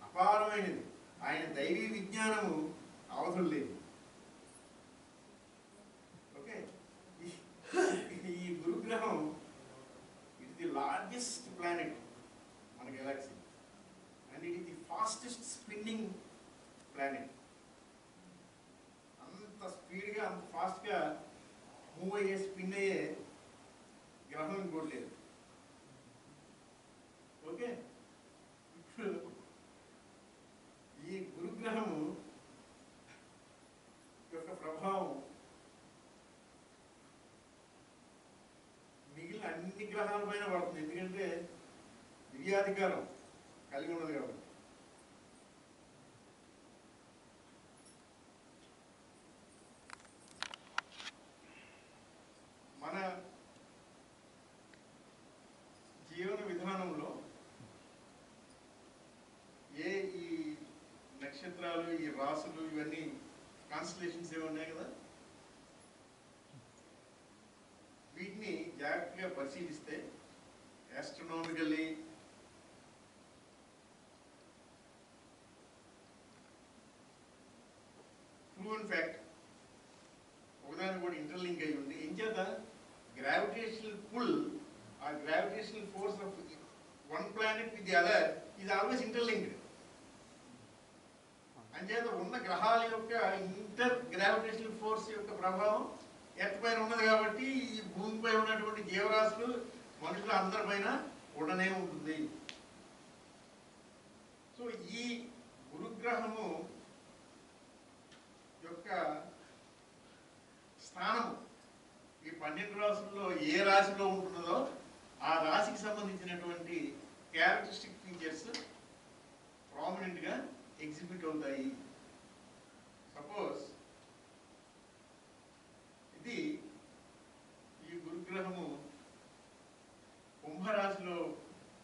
Speaker 2: అపారమైనది, ఆయన దైవీ విజ్ఞానము అవసరం లేదు. ఓకే, ఈ గురుగ్రహం ఇట్ ది లార్జెస్ట్ ప్లానెట్ మన Galaxy and it is the fastest spinning planet. అంత స్పీడ్గా, అంత ఫాస్ట్గా మూవ్ అయ్యే, స్పిన్ అయ్యే గ్రహం ఇంకోటి లేదు. ఓకే, ఇప్పుడు ఈ గురుగ్రహము యొక్క ప్రభావం మిగిలిన అన్ని గ్రహాల పైన పడుతుంది. ఎందుకంటే దివ్యాధికారం కలిగి ఉన్నది కాబట్టి. మన జీవన విధానంలో ఈ నక్షత్రాలు, ఈ రాసులు, ఇవన్నీ కాన్స్టలేషన్స్ ఏమి ఉన్నాయి కదా, వీటిని జాగ్రత్తగా పరిశీలిస్తే ఆస్ట్రోనామికల్లీ ప్రూవెన్ ఫ్యాక్ట్ ఒకదాని కూడా ఇంటర్లింక్ అయి ఉంది. ఏం చేత గ్రావిటేషనల్ పుల్, ఆ gravitational force of one planet with the other is always interlinked. అంచేత ఉన్న గ్రహాల యొక్క ఇంటర్ గ్రావిటేషనల్ ఫోర్స్ యొక్క ప్రభావం ఎర్త్ పైన ఉన్నది కాబట్టి ఈ భూమిపై ఉన్నటువంటి జీవరాశులు, మనుషులు అందరిపైన ఉండనే ఉంటుంది. సో ఈ గురుగ్రహము యొక్క స్థానం ఈ 12 రాశుల్లో ఏ రాశిలో ఉంటున్నదో ఆ రాశికి సంబంధించినటువంటి క్యారెక్టరిస్టిక్ ఫీచర్స్ ప్రామినెంట్గా ఎగ్జిబిట్ అవుతాయి. సపోజ్ ఇది ఈ గురుగ్రహము కుంభరాశిలో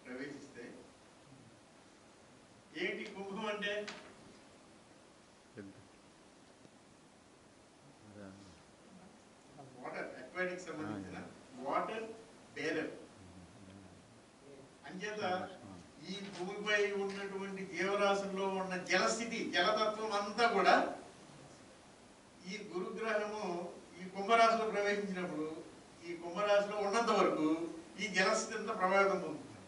Speaker 2: ప్రవేశిస్తే, ఏంటి కుంభం అంటే? వాటర్, అక్వాటిక్ సంబంధించిన వాటర్ బేరర్. అంచేత ఈ భూమిపై ఉన్నటువంటి జీవరాశుల్లో ఉన్న జలస్థితి, జలతత్వం అంతా కూడా ఈ గురుగ్రహము ఈ కుంభరాశిలో ప్రవేశించినప్పుడు, ఈ కుంభరాశిలో ఉన్నంత వరకు ఈ జలస్థితి అంతా ప్రభావితం పొందుతుంది,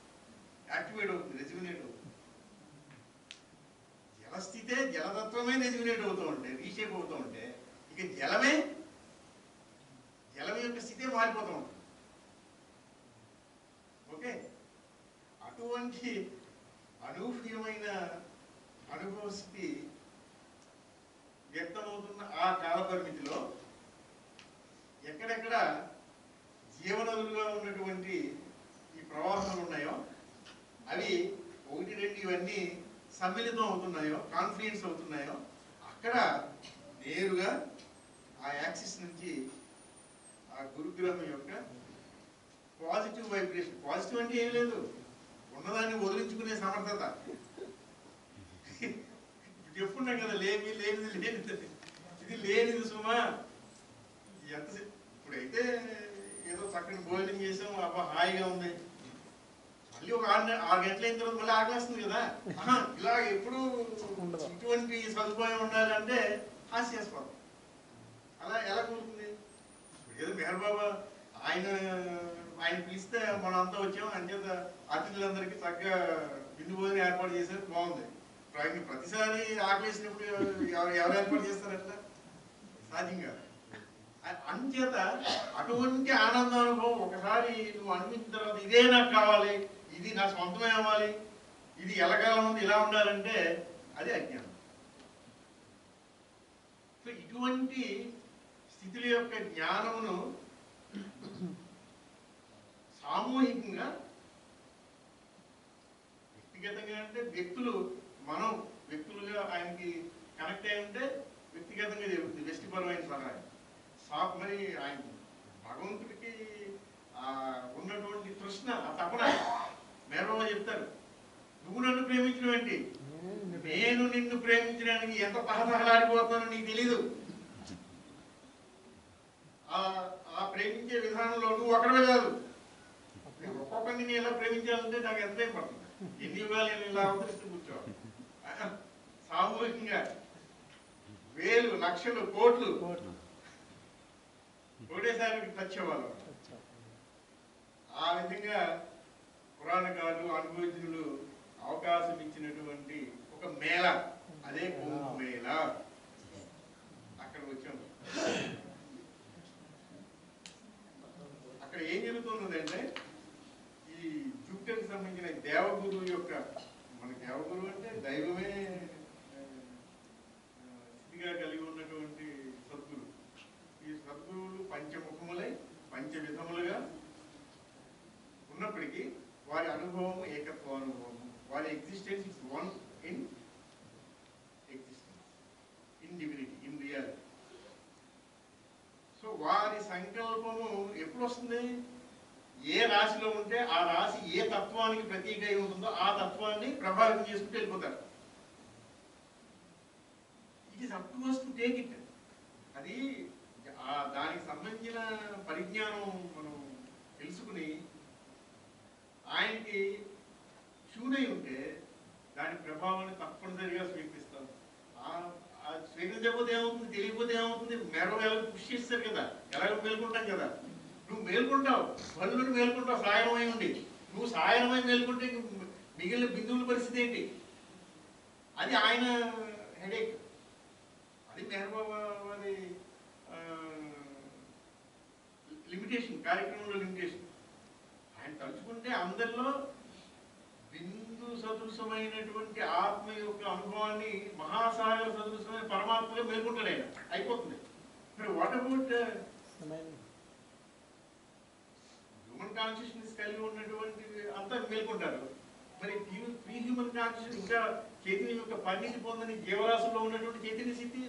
Speaker 2: యాక్టివేట్ అవుతుంది, రెజ్యుమినేట్ అవుతుంది. జలస్థితే, జలతత్వమే రెజ్యుమినేట్ అవుతూ ఉంటే, రీషేప్ అవుతూ ఉంటే, ఇక జలం యొక్క స్థితే మారిపోతూ ఉంటుంది. ఓకే, అటువంటి అనూహ్యమైన అనుభవ స్థితి వ్యక్తమవుతున్న ఆ కాల పరిమితిలో ఎక్కడెక్కడ జీవనదులుగా ఉన్నటువంటి ఈ ప్రవాహాలు ఉన్నాయో, అవి 1, 2 ఇవన్నీ సమ్మిళితం అవుతున్నాయో, కాన్ఫ్లుయెన్స్ అవుతున్నాయో, అక్కడ నేరుగా ఆ యాక్సిస్ నుంచి ఆ గురుగ్రహం యొక్క పాజిటివ్ వైబ్రేషన్, పాజిటివ్ అంటే ఏం లేదు, ఉన్నదాన్ని వదిలించుకునే సమర్థత. చెప్పుకున్నాం కదా, లేనిది ఇది లేనిది సుమా. ఎంత ఇప్పుడైతే ఏదో చక్కటి భోజనం చేసాం, అబ్బా హాయిగా ఉంది, మళ్ళీ ఒక 6 గంటలు అయిన తర్వాత మళ్ళీ ఆకలిస్తుంది కదా. ఇలా ఎప్పుడు ఇటువంటి సదుపాయం ఉండాలంటే హాస్యాస్పదం. అలా ఎలా కుదురుతుంది? ఏదో మెహర్ బాబా ఆయన పిలిస్తే మనం అంతా వచ్చాం, అంచేత అతిథులందరికీ చక్కగా విందు భోజనం ఏర్పాటు చేశారు, బాగుంది. ప్రతిసారి ఆకలేసినప్పుడు ఎవరు ఏర్పాటు చేస్తారు? అట్లా సాధ్యం కాదు. అంచేత అటువంటి ఆనందానుభవం ఒకసారి నువ్వు అనిపించిన తర్వాత ఇదే నాకు కావాలి, ఇది నా సొంతమే అవ్వాలి, ఇది ఎలకాలం ఉంది, ఇలా ఉండాలంటే అది అజ్ఞానం. ఇటువంటి స్థితుల యొక్క జ్ఞానమును సామూహికంగా, వ్యక్తిగతంగా అంటే మనం వ్యక్తులుగా ఆయనకి కనెక్ట్ అయి ఉంటే వ్యక్తిగతంగా జరుగుతుంది వ్యక్తిపరమైన సహాయం. మరి ఆయన భగవంతుడికి ఉన్నటువంటి తృష్ణ, ఆ తపన మేరలో చెప్తారు, నువ్వు నన్ను ప్రేమించడం ఏంటి, నేను నిన్ను ప్రేమించడానికి ఎంత తహతహలాడిపోతానో నీకు తెలీదు. ఆ ప్రేమించే విధానంలో నువ్వు ఒకడమే కాదు, ఒక్కొక్కరిని నేను ఎలా ప్రేమించాలంటే నాకు ఎంత టైం పడుతుంది, ఎన్ని యుగాలు నేను ఇలా అవతరిస్తూ కూర్చోవాలి. సామూహికంగా వేలు, లక్షలు, కోట్లు ఒకటేసారి టచ్ అవ్వాలి. ఆ విధంగా పురాణకారులు, అనుభవజ్ఞులు అవకాశం ఇచ్చినటువంటి ఒక మేళ, అదే కుంభ మేళ. అక్కడ వచ్చాము. అక్కడ ఏం జరుగుతున్నదంటే, ఈ జూపిటర్కి సంబంధించిన దేవగురువు యొక్క, మన దేవగురువు అంటే దైవమే స్థితిగా కలిగి ఉన్నటువంటి సద్గురు. ఈ సద్గురువులు పంచముఖములై పంచవిధములుగా ఉన్నప్పటికీ వారి అనుభవం ఏకత్వ అనుభవం. వారి existence is one in existence, in divinity, in reality. So వారి సంకల్పము ఎప్పుడు వస్తుంది? ఏ రాశిలో ఉంటే ఆ రాశి ఏ తత్వానికి ప్రతీక అయి ఉంటుందో ఆ తత్వాన్ని ప్రభావితం చేసుకుంటూ వెళ్ళిపోతారు. It is up to us to take it. అది దానికి సంబంధించిన పరిజ్ఞానం మనం తెలుసుకుని ఆయనకి శూనై ఉంటే దాని ప్రభావాన్ని తప్పనిసరిగా స్వీకరిస్తాం. స్వీకరించకపోతే ఏమవుతుంది, తెలియకపోతే ఏమవుతుంది? మెరవేళ పుష్ చేస్తారు కదా, ఎలాగో మేల్కొంటాం కదా. నువ్వు మేల్కొంటావు, పనులను మేల్కొంటావు సాయనమై ఉండి. నువ్వు సాయనమై మేల్కొంటే మిగిలిన బిందువుల పరిస్థితి ఏంటి? అది ఆయన హెడేక్. అది మెహర్బాబాది లిమిటేషన్, కార్యక్రమంలో లిమిటేషన్. ఆయన తలుచుకుంటే అందరిలో బిందు సదృశమైనటువంటి ఆత్మ యొక్క అనుభవాన్ని మహాసాగర సదృశమైన పరమాత్మగా మేల్కొంటాడు ఆయన, అయిపోతుంది. మరి వాట్ అబౌట్ హ్యూమన్ కాన్షియస్నెస్ కలిగి ఉన్నటువంటి అంతా మేల్కొంటారు. మరి ప్రీ హ్యూమన్ కాన్షియస్ ఇంకా చైతన్యం యొక్క పరిణితి పొందని జీవరాశుల్లో ఉన్నటువంటి చైతన్య స్థితి,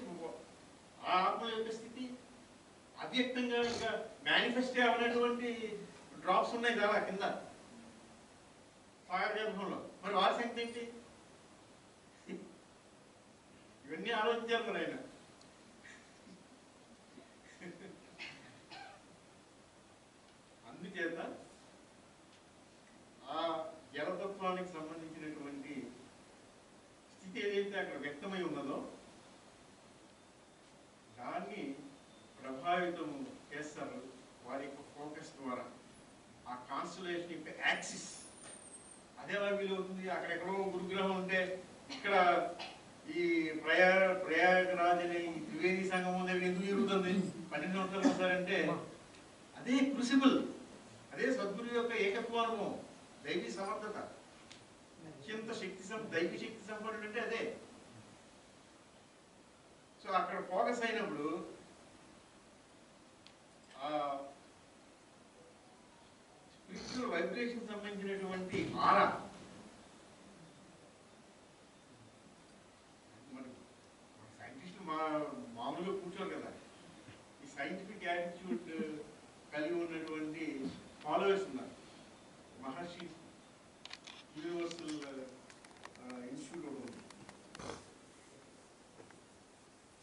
Speaker 2: ఆ ఆత్మ యొక్క స్థితి అవ్యక్తంగా ఇంకా మేనిఫెస్ట్ అవ్వనటువంటి డ్రాప్స్ ఉన్నాయి చాలా కింద సాగర గర్భంలో. మరి వారి సంగతి ఏంటి? ఇవన్నీ ఆలోచించారు మరి ఆయన. అందుచేత ఆ జలతత్వానికి సంబంధించినటువంటి స్థితి ఏదైతే అక్కడ వ్యక్తమై ఉన్నదో దాన్ని ప్రభావితం చేస్తారు వారి యొక్క ఫోకస్ ద్వారా. ఆ కాన్స్టలేషన్ యొక్క యాక్సిస్ అదే వీలవుతుంది. అక్కడెక్కడో గురుగ్రహం ఉంటే ఇక్కడ ఈ ప్రయాగరాజ్ అనే ఈ త్రివేణి సంగమం దగ్గర ఎందుకు జరుగుతుంది 12 సంవత్సరాలు వస్తారంటే అదే క్రూసిబుల్, అదే సద్గురు యొక్క ఏకత్వానుభవం, దైవీ సమర్థత, అత్యంత దైవీ శక్తి సంపన్నుడు అంటే అదే. సో అక్కడ ఫోకస్ అయినప్పుడు స్పిరిచువల్ వైబ్రేషన్ సంబంధించినటువంటి ఆరా సైంటిస్టులు మామూలుగా కూర్చోరు కదా. ఈ సైంటిఫిక్ యాటిట్యూడ్ కలిగి ఉన్నటువంటి ఫాలోవర్స్ ఉన్నారు. మహర్షి యూనివర్సల్ ఇన్స్టిట్యూట్ ఉంది,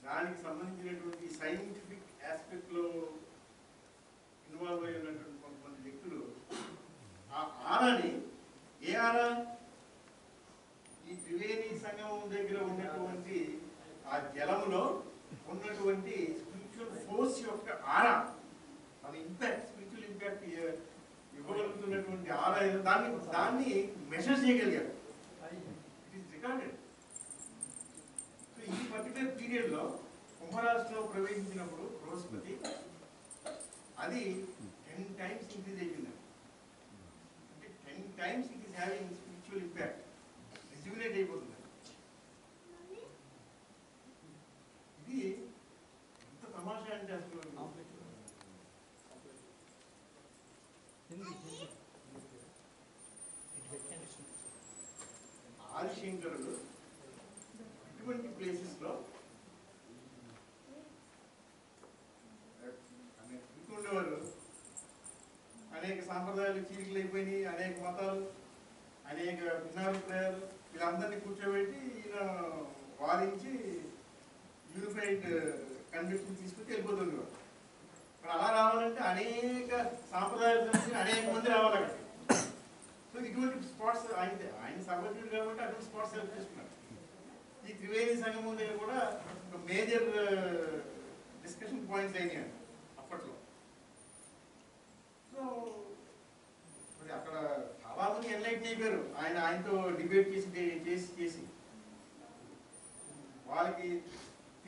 Speaker 2: దానికి సంబంధించినటువంటి సైంటిఫిక్ ఆస్పెక్ట్ లో ఇన్వాల్వ్ అయి ఉన్నటువంటి కొంతమంది వ్యక్తులు ఆ ఆరాని, ఏ ఆరా, ఈ త్రివేణి సంగమం దగ్గర ఉన్నటువంటి ఆ జలములో ఉన్నటువంటి స్పిరిచువల్ ఫోర్స్ యొక్క ఆరా, మన ఇంపాక్ట్, స్పిరిచువల్ ఇంపాక్ట్ ఇవ్వగలుగుతున్నటువంటి ఆరా, దాన్ని మెజర్ చేయగలిగారు. It is recorded. సో ఈ పర్టికులర్ పీరియడ్ లో కుంభరాశిలో ప్రవేశించినప్పుడు బృహస్పతి అది 10 times ఇంక్రీజ్ అయిపోయింది. అంటే 10 times it is having spiritual impact, rejuvenate అయిపోతుంది. ఇది ఆదిశంకరుడు ఇటువంటి ప్లేసెస్లో ఉండేవారు. అనేక సాంప్రదాయాలు చీలికలు అయిపోయినాయి, అనేక మతాలు, అనేక భిన్నాభిప్రాయాలు, వీళ్ళందరినీ కూర్చోబెట్టి ఈయన వారించి యూనిఫైడ్ కన్వెన్షన్ తీసుకుంటే వెళ్ళిపోతుండేవారు. మరి అలా రావాలంటే అనేక సాంప్రదాయాలు తెలిసి అనేక మంది రావాలి అక్కడ. సో ఇటువంటి స్పాట్స్ ఆయన సర్వజ్ఞుడు కాబట్టి అటువంటి స్పాట్స్ సెలెక్ట్ చేసుకున్నారు. ఈ త్రివేణి సంగమం దగ్గర కూడా ఒక మేజర్ డిస్కషన్ పాయింట్స్ అయినాయి అప్పట్లో. సో మరి అక్కడ చాలా మంది ఎన్లైట్ అయిపోయారు ఆయనతో డిబేట్ చేసి వాళ్ళకి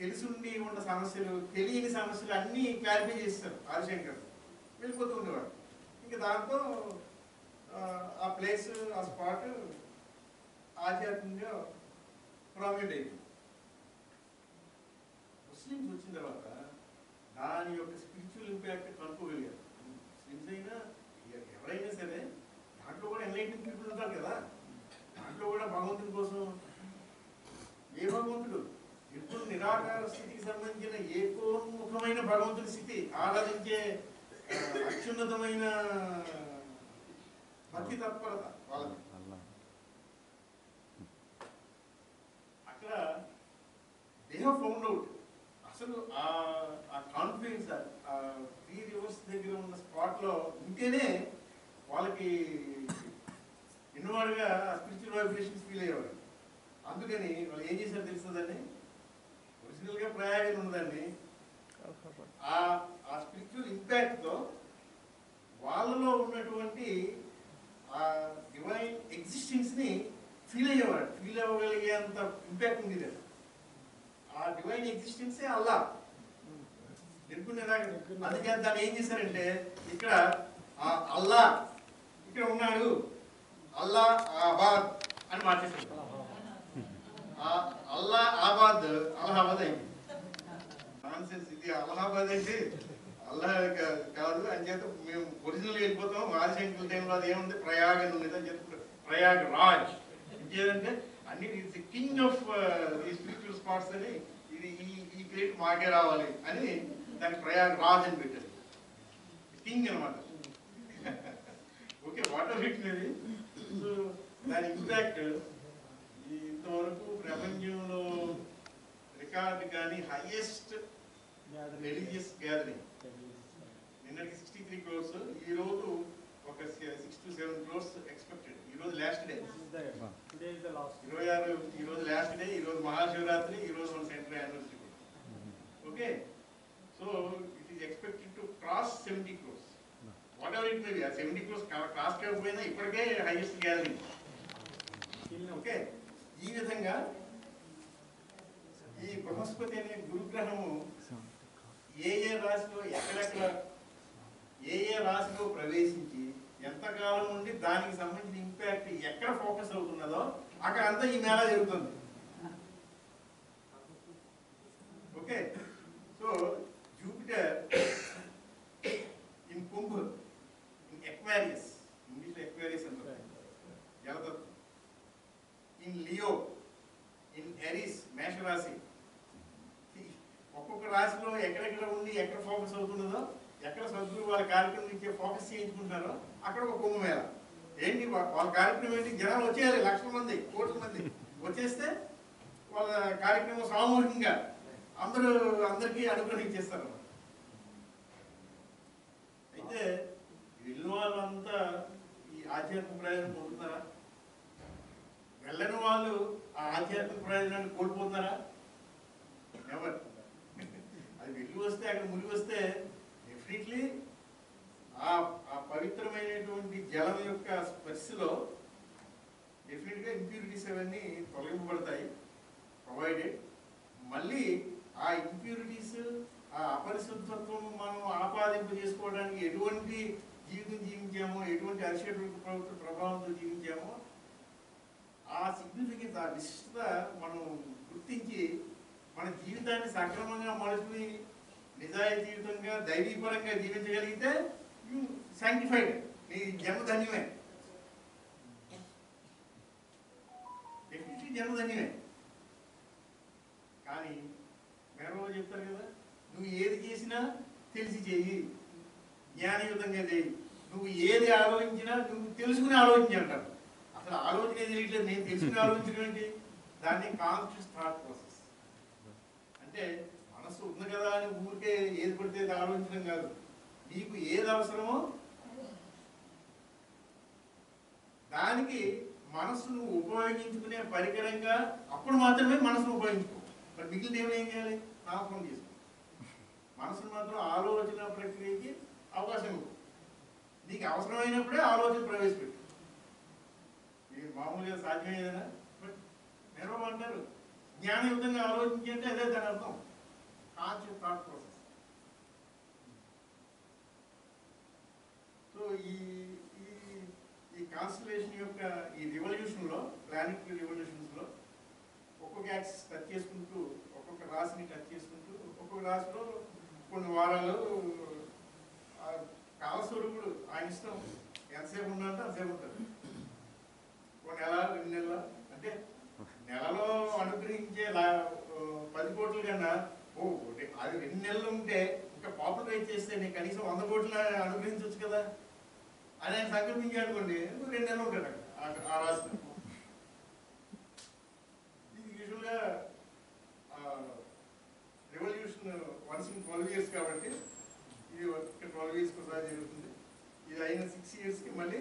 Speaker 2: తెలుసుండి ఉన్న సమస్యలు, తెలియని సమస్యలు అన్నీ క్లారిఫై చేస్తారు ఆదిశంకర్. వెళ్ళిపోతూ ఉండేవాడు. ఇంకా దాంతో ఆ ప్లేస్, ఆ స్పాట్ ఆధ్యాత్మికంగా ప్రామినెంట్ అయిపోయింది. ముస్లిమ్స్ వచ్చిన తర్వాత దాని యొక్క స్పిరిచువల్ ఇంపాక్ట్ కనుక్కోగలిగారు. ముస్లిమ్స్ అయినా ఎవరైనా సరే దాంట్లో కూడా ఎన్లైటెడ్ పీపుల్ ఉంటారు కదా, దాంట్లో కూడా భగవంతుడి కోసం ఏ భగవంతుడు ఎప్పుడు నిరాకార స్థితికి సంబంధించిన ఏకోన్ముఖమైన భగవంతుడి స్థితి ఆరాధించే అత్యున్నతమైన భక్తి తత్పరత వాళ్ళది. అక్కడ దే హావ్ ఫౌండ్ అవుట్ అసలు ఆ కాన్ఫిడెన్స్ ఆ 3 rivers దగ్గర ఉన్న స్పాట్లో ఉంటేనే వాళ్ళకి ఎన్నోవాడుగా స్పిరిచువల్ వైబ్రేషన్స్ ఫీల్ అయ్యేవారు. అందుకని వాళ్ళు ఏం చేశారు తెలుస్తుందని, ఒరిజినల్గా ప్రయాగం ఉన్నదాన్ని ఆ స్పిరిచువల్ ఇంపాక్ట్తో వాళ్ళలో ఉన్నటువంటి ఆ డివైన్ ఎగ్జిస్టెన్స్ని ఫీల్ అయ్యేవాడు. ఫీల్ అవ్వగలిగేంత ఇంపాక్ట్ ఉంది కదా. ఆ డివైన్ ఎగ్జిస్టెన్సే అల్లా నిర్గుణ్యరాగ. అందుకే దాన్ని ఏం చేశారంటే ఇక్కడ అల్లా ఇక్కడ ఉన్నాడు, అల్లా ఆబాద్ అని మార్చేశారు. అల్లా ఆబాద్ అలహాబాద్ అయింది. నాన్సెన్స్ ఇది. అలహాబాద్ అంటే అల్లా కాదు అని చేత మేము ఒరిజినల్ వెళ్ళిపోతాం. ఆదిశంకర్ టైంలో అది ఏముంది, ప్రయాగ్ అని ఉంది అని చెప్తారు. ప్రయాగ్ రాజ్ ఇంకేదంటే అన్ని కింగ్ ఆఫ్ ఈ స్పిరిచువల్ స్పాట్స్ అని, ఇది ఈ క్రియేట్ మాకే రావాలి అని దానికి ప్రయాగ్ రాజ్ అని పెట్టారు. కింగ్ అనమాట. ఓకే, వాటర్ పెట్టినది. సో దాని ఇంపాక్ట్ ఇంతవరకు ప్రపంచంలో రికార్డు కానీ హైయెస్ట్ రిలీజియస్ గ్యాదరింగ్ నిన్నటికి 63 crores, ఈ రోజు ఒక 6 to 7 crores ఎక్స్పెక్టెడ్. ఈ రోజు లాస్ట్ డే, 26 ఈ రోజు లాస్ట్ డే. ఈ రోజు మహాశివరాత్రి, ఈ రోజు మన సెంటర్ యానివర్సరీ కూడా. Okay, so it is expected to cross 70 crores. What ever it may be. ఆ 70 crores క్రాస్ కాకపోయినా ఇప్పటికే హైయెస్ట్ గ్యాదరింగ్. ఓకే, ఈ విధంగా ఈ బృహస్పతి అనే గురుగ్రహము ఏ రాశిలో ఎక్కడెక్కడ ఏ రాశిలో ప్రవేశించి ఎంతకాలం నుండి దానికి సంబంధించిన ఇంపాక్ట్ ఎక్కడ ఫోకస్ అవుతున్నదో అక్కడ అంతా ఈ మేళ జరుగుతుంది. Okay, so Jupiter in Kumbh, in Aquarius, ఇంగ్లీష్లో ఎక్వేరియస్ అంటారు, జలతత్వం. ఇన్ లియో, ఇన్ ఎరిస్, మేషరాశి. ఒక్కొక్క రాశిలో ఎక్కడెక్కడ ఉండి ఎక్కడ ఫోకస్ అవుతున్నదో, ఎక్కడ సద్గురు వాళ్ళ కార్యక్రమం నుంచి ఫోకస్ చేయించుకుంటున్నారో అక్కడ ఒక కుంభమేళ. ఏంటి వాళ్ళ కార్యక్రమం ఏంటి, జనాలు వచ్చేయాలి, లక్షల మంది, కోట్ల మంది వచ్చేస్తే వాళ్ళ కార్యక్రమం సామూహికంగా అందరికీ అనుగ్రహించేస్తారు. అయితే వెళ్ళిన వాళ్ళంతా ఈ ఆధ్యాత్మిక ప్రయోజనం పొందుతారా? వెళ్ళని వాళ్ళు ఆ ఆధ్యాత్మిక ప్రయోజనాన్ని కోల్పోతున్నారా? ఎవరు? అది వెళ్ళి వస్తే, అక్కడ మునిగి వస్తే డెఫినెట్లీ ఆ పవిత్రమైనటువంటి జలం యొక్క స్పర్శలో డెఫినెట్గా ఇంప్యూరిటీస్ అవన్నీ తొలగింపబడతాయి. ప్రొవైడెడ్ మళ్ళీ ఆ ఇంప్యూరిటీస్, ఆ అపరిశుద్ధత్వం మనం ఆపాదింపు చేసుకోవడానికి ఎటువంటి జీవితం జీవించామో, ఎటువంటి అరిషేటువంటి ప్రభుత్వ ప్రభావంతో జీవించామో ఆ సిగ్నిఫికెన్స్, ఆ విశిష్టత మనం గుర్తించి మన జీవితాన్ని సక్రమంగా మలుచుకుని నిజాయితీయుతంగా దైవీపరంగా జీవించగలిగితే శాంక్టిఫైడ్, నీ జన్మధన్యమే. డెఫినెట్లీ జన్మధన్యమే. కానీ మేరబాబు చెప్తారు కదా, నువ్వు ఏది చేసినా తెలిసి చెయ్యి, జ్ఞానయుతంగా చెయ్యి. నువ్వు ఏది ఆలోచించినా నువ్వు తెలుసుకుని ఆలోచించి అంటారు. అసలు ఆలోచన తెలియట్లేదు, నేను తెలుసుకుని ఆలోచించడం ఏంటి? దాన్ని కాన్షియస్ థాట్ ప్రాసెస్ అంటే. మనసు ఉంది కదా అని ఊరికే ఏది పడితే ఆలోచించడం కాదు. నీకు ఏది అవసరమో దానికి మనసును ఉపయోగించుకునే పరికరంగా అప్పుడు మాత్రమే మనసును ఉపయోగించుకో. మరి మిగిలిన ఏం చేయాలి? నాశనం చేసుకో. మనసును మాత్రం ఆలోచన ప్రక్రియకి అవకాశం ఇవ్వు. నీకు అవసరమైనప్పుడే ఆలోచన ప్రవేశపెట్టు. ఇది మామూలుగా సాధ్యమేదైనా. బట్ నెరవ అంటారు జ్ఞానయుక్తంగా ఆలోచించి అంటే అదే దాని అర్థం, కాన్షియస్ థాట్ ప్రాసెస్. సో ఈ కాన్స్టలేషన్ యొక్క ఈ రివల్యూషన్లో, ప్లానెటరీ రివల్యూషన్స్లో ఒక్కొక్క యాక్సిస్ టచ్ చేసుకుంటూ, ఒక్కొక్క రాశిని టచ్ చేసుకుంటూ, ఒక్కొక్క రాశిలో కొన్ని వారాలు కాలస్వరూపుడు ఆయన ఇష్టం ఎంతసేపు ఉన్నంటే అంతసేపు ఉంటారు. ఒక నెల 2 నెలల అంటే నెలలో అనుగ్రహించే 10 కోట్ల కన్నా అది 2 నెలలు ఉంటే ఇంకా పాపులరైజ్ చేస్తే నేను కనీసం 100 కోట్లు అనుగ్రహించవచ్చు కదా అని ఆయన సంకల్పించాడు అనుకోండి, 2 నెలలు ఉంటాడు ఆ రాశిలో. ఇది యూజువల్గా రెవల్యూషన్ వన్స్ ఇన్ 12 years కాబట్టి ఇది 12 years ఒకసారి జరుగుతుంది. ఇది అయిన 6 yearsకి మళ్ళీ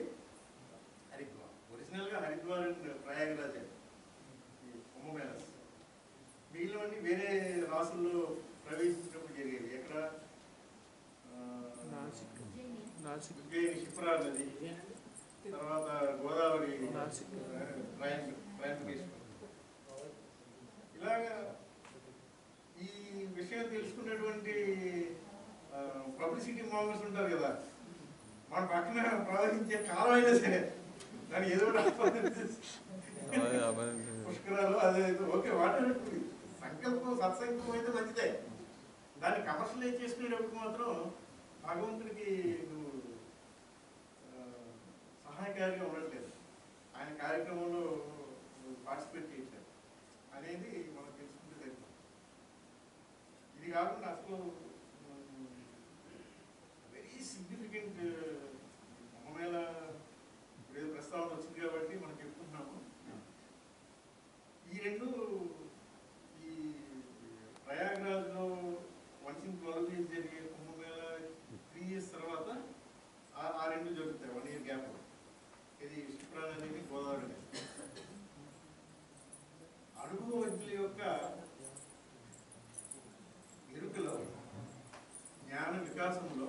Speaker 2: హరిద్వార్. ఒరిజినల్గా హరిద్వార్ అండ్ ప్రయాగరాజ్ ఈ కుంభమేళాస్. మిగిలినవన్నీ వేరే రాసుల్లో ప్రవేశించినప్పుడు జరిగేవి. ఎక్కడ? ఉజ్జయిని క్షిప్రా నది, తర్వాత గోదావరి, ఇలాగా ఈ విషయం తెలుసుకున్నటువంటి పబ్లిసిటీ మాంగర్స్ ఉంటారు కదా, మన పక్కన ప్రవహించే కాలం అయినా సరే దాన్ని ఏదో పుష్కరాలు అదే ఓకే వాటర్ సంకల్పం సత్సంకల్పం అయితే మంచిదే. దాన్ని కమర్షియలైజ్ చేసుకునేటప్పుడు మాత్రం భగవంతుడికి నువ్వు సహాయకారిగా ఉండట్లేదు, ఆయన కార్యక్రమంలో పార్టిసిపేట్ చేయట్లేదు అనేది మనం తెలుసుకుంటే సరిపోతుంది. ఇది కాకుండా అసలు వెరీ సిగ్నిఫికెంట్ కుంభమేళ ఏదో ప్రస్తావన వచ్చింది కాబట్టి మనం చెప్పుకుంటున్నాము. ఈ రెండు ఈ ప్రయాగరాజ్లో వన్స్ ఇన్ 12 years జరిగే కుంభమేళ 3 years తర్వాత ఆ రెండు జరుగుతాయి 1 year గ్యాప్. ఇది క్షిప్రా నది, గోదావరి నది. అనుభవజ్ఞుల యొక్క ఎరుకలో, జ్ఞాన వికాసంలో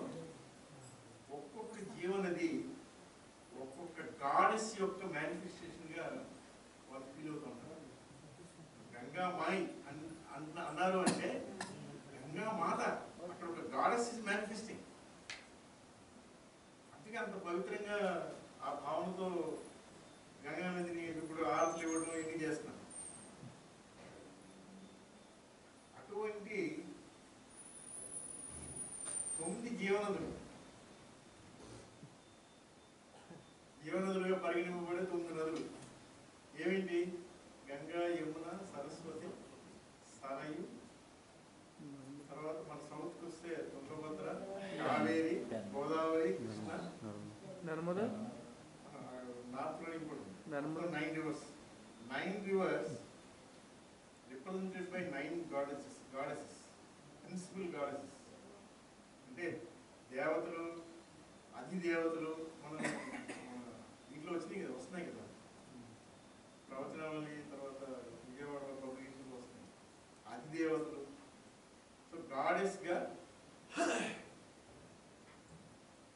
Speaker 2: ఒక్కొక్క జీవనది ఒక్కొక్క గాడెస్ యొక్క మేనిఫెస్టేషన్గా వాళ్ళు ఫీల్ అవుతూ ఉంటారు. గంగామాయి అన్నారు అంటే గంగా మాత అక్కడ ఒక గాడెస్ ఇస్ మేనిఫెస్టింగ్. అందుకే అంత పవిత్రంగా ఆ భావనతో గంగా నదిని ఇప్పుడు ఆరతులు ఇవ్వడం ఇవన్నీ చేస్తున్నాం. అటువంటి 9 జీవనదులుగా పరిగణింపబడే 9 నదులు ఏమిటి? గంగా, యమున, సరస్వతి, సరయు, తర్వాత మన సౌత్కి వస్తే తుంగభద్ర, కావేరి, గోదావరి, కృష్ణ,
Speaker 3: నర్మదా.
Speaker 2: నార్త్లో ఇప్పుడు 9 rivers. 9 rivers represented by 9 goddesses, principal goddesses. అంటే దేవతలు, అధిదేవతలు మనం ఇంట్లో వచ్చినాయి కదా, వస్తున్నాయి కదా ప్రవచనాలని, తర్వాత విజయవాడలో పబ్లికేషన్లు వస్తున్నాయి. అధిదేవతలు. సో గాడెస్గా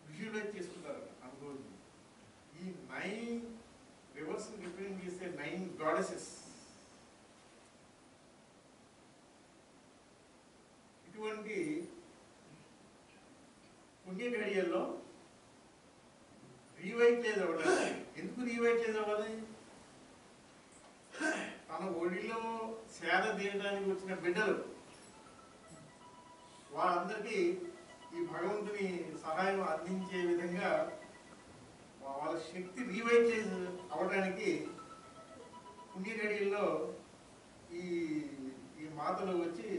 Speaker 2: విజువలైజ్ చేసుకుంటారు అనుభవం. ఈ 9 rivers రిప్రజెంట్ చేసే 9 goddesses. ఇటువంటి పుణ్య ఘడియల్లో రీవైట్లేదు అవ్వడానికి. ఎందుకు రీవైట్లేదు అవ్వాలి? తన ఒడిలో సేద తీయడానికి వచ్చిన బిడ్డలు వాళ్ళందరికీ ఈ భగవంతుని సహాయం అందించే విధంగా వాళ్ళ శక్తి రీవైట్లైజ్ అవ్వడానికి పుణ్యగడిలో ఈ ఈ మాతలు వచ్చి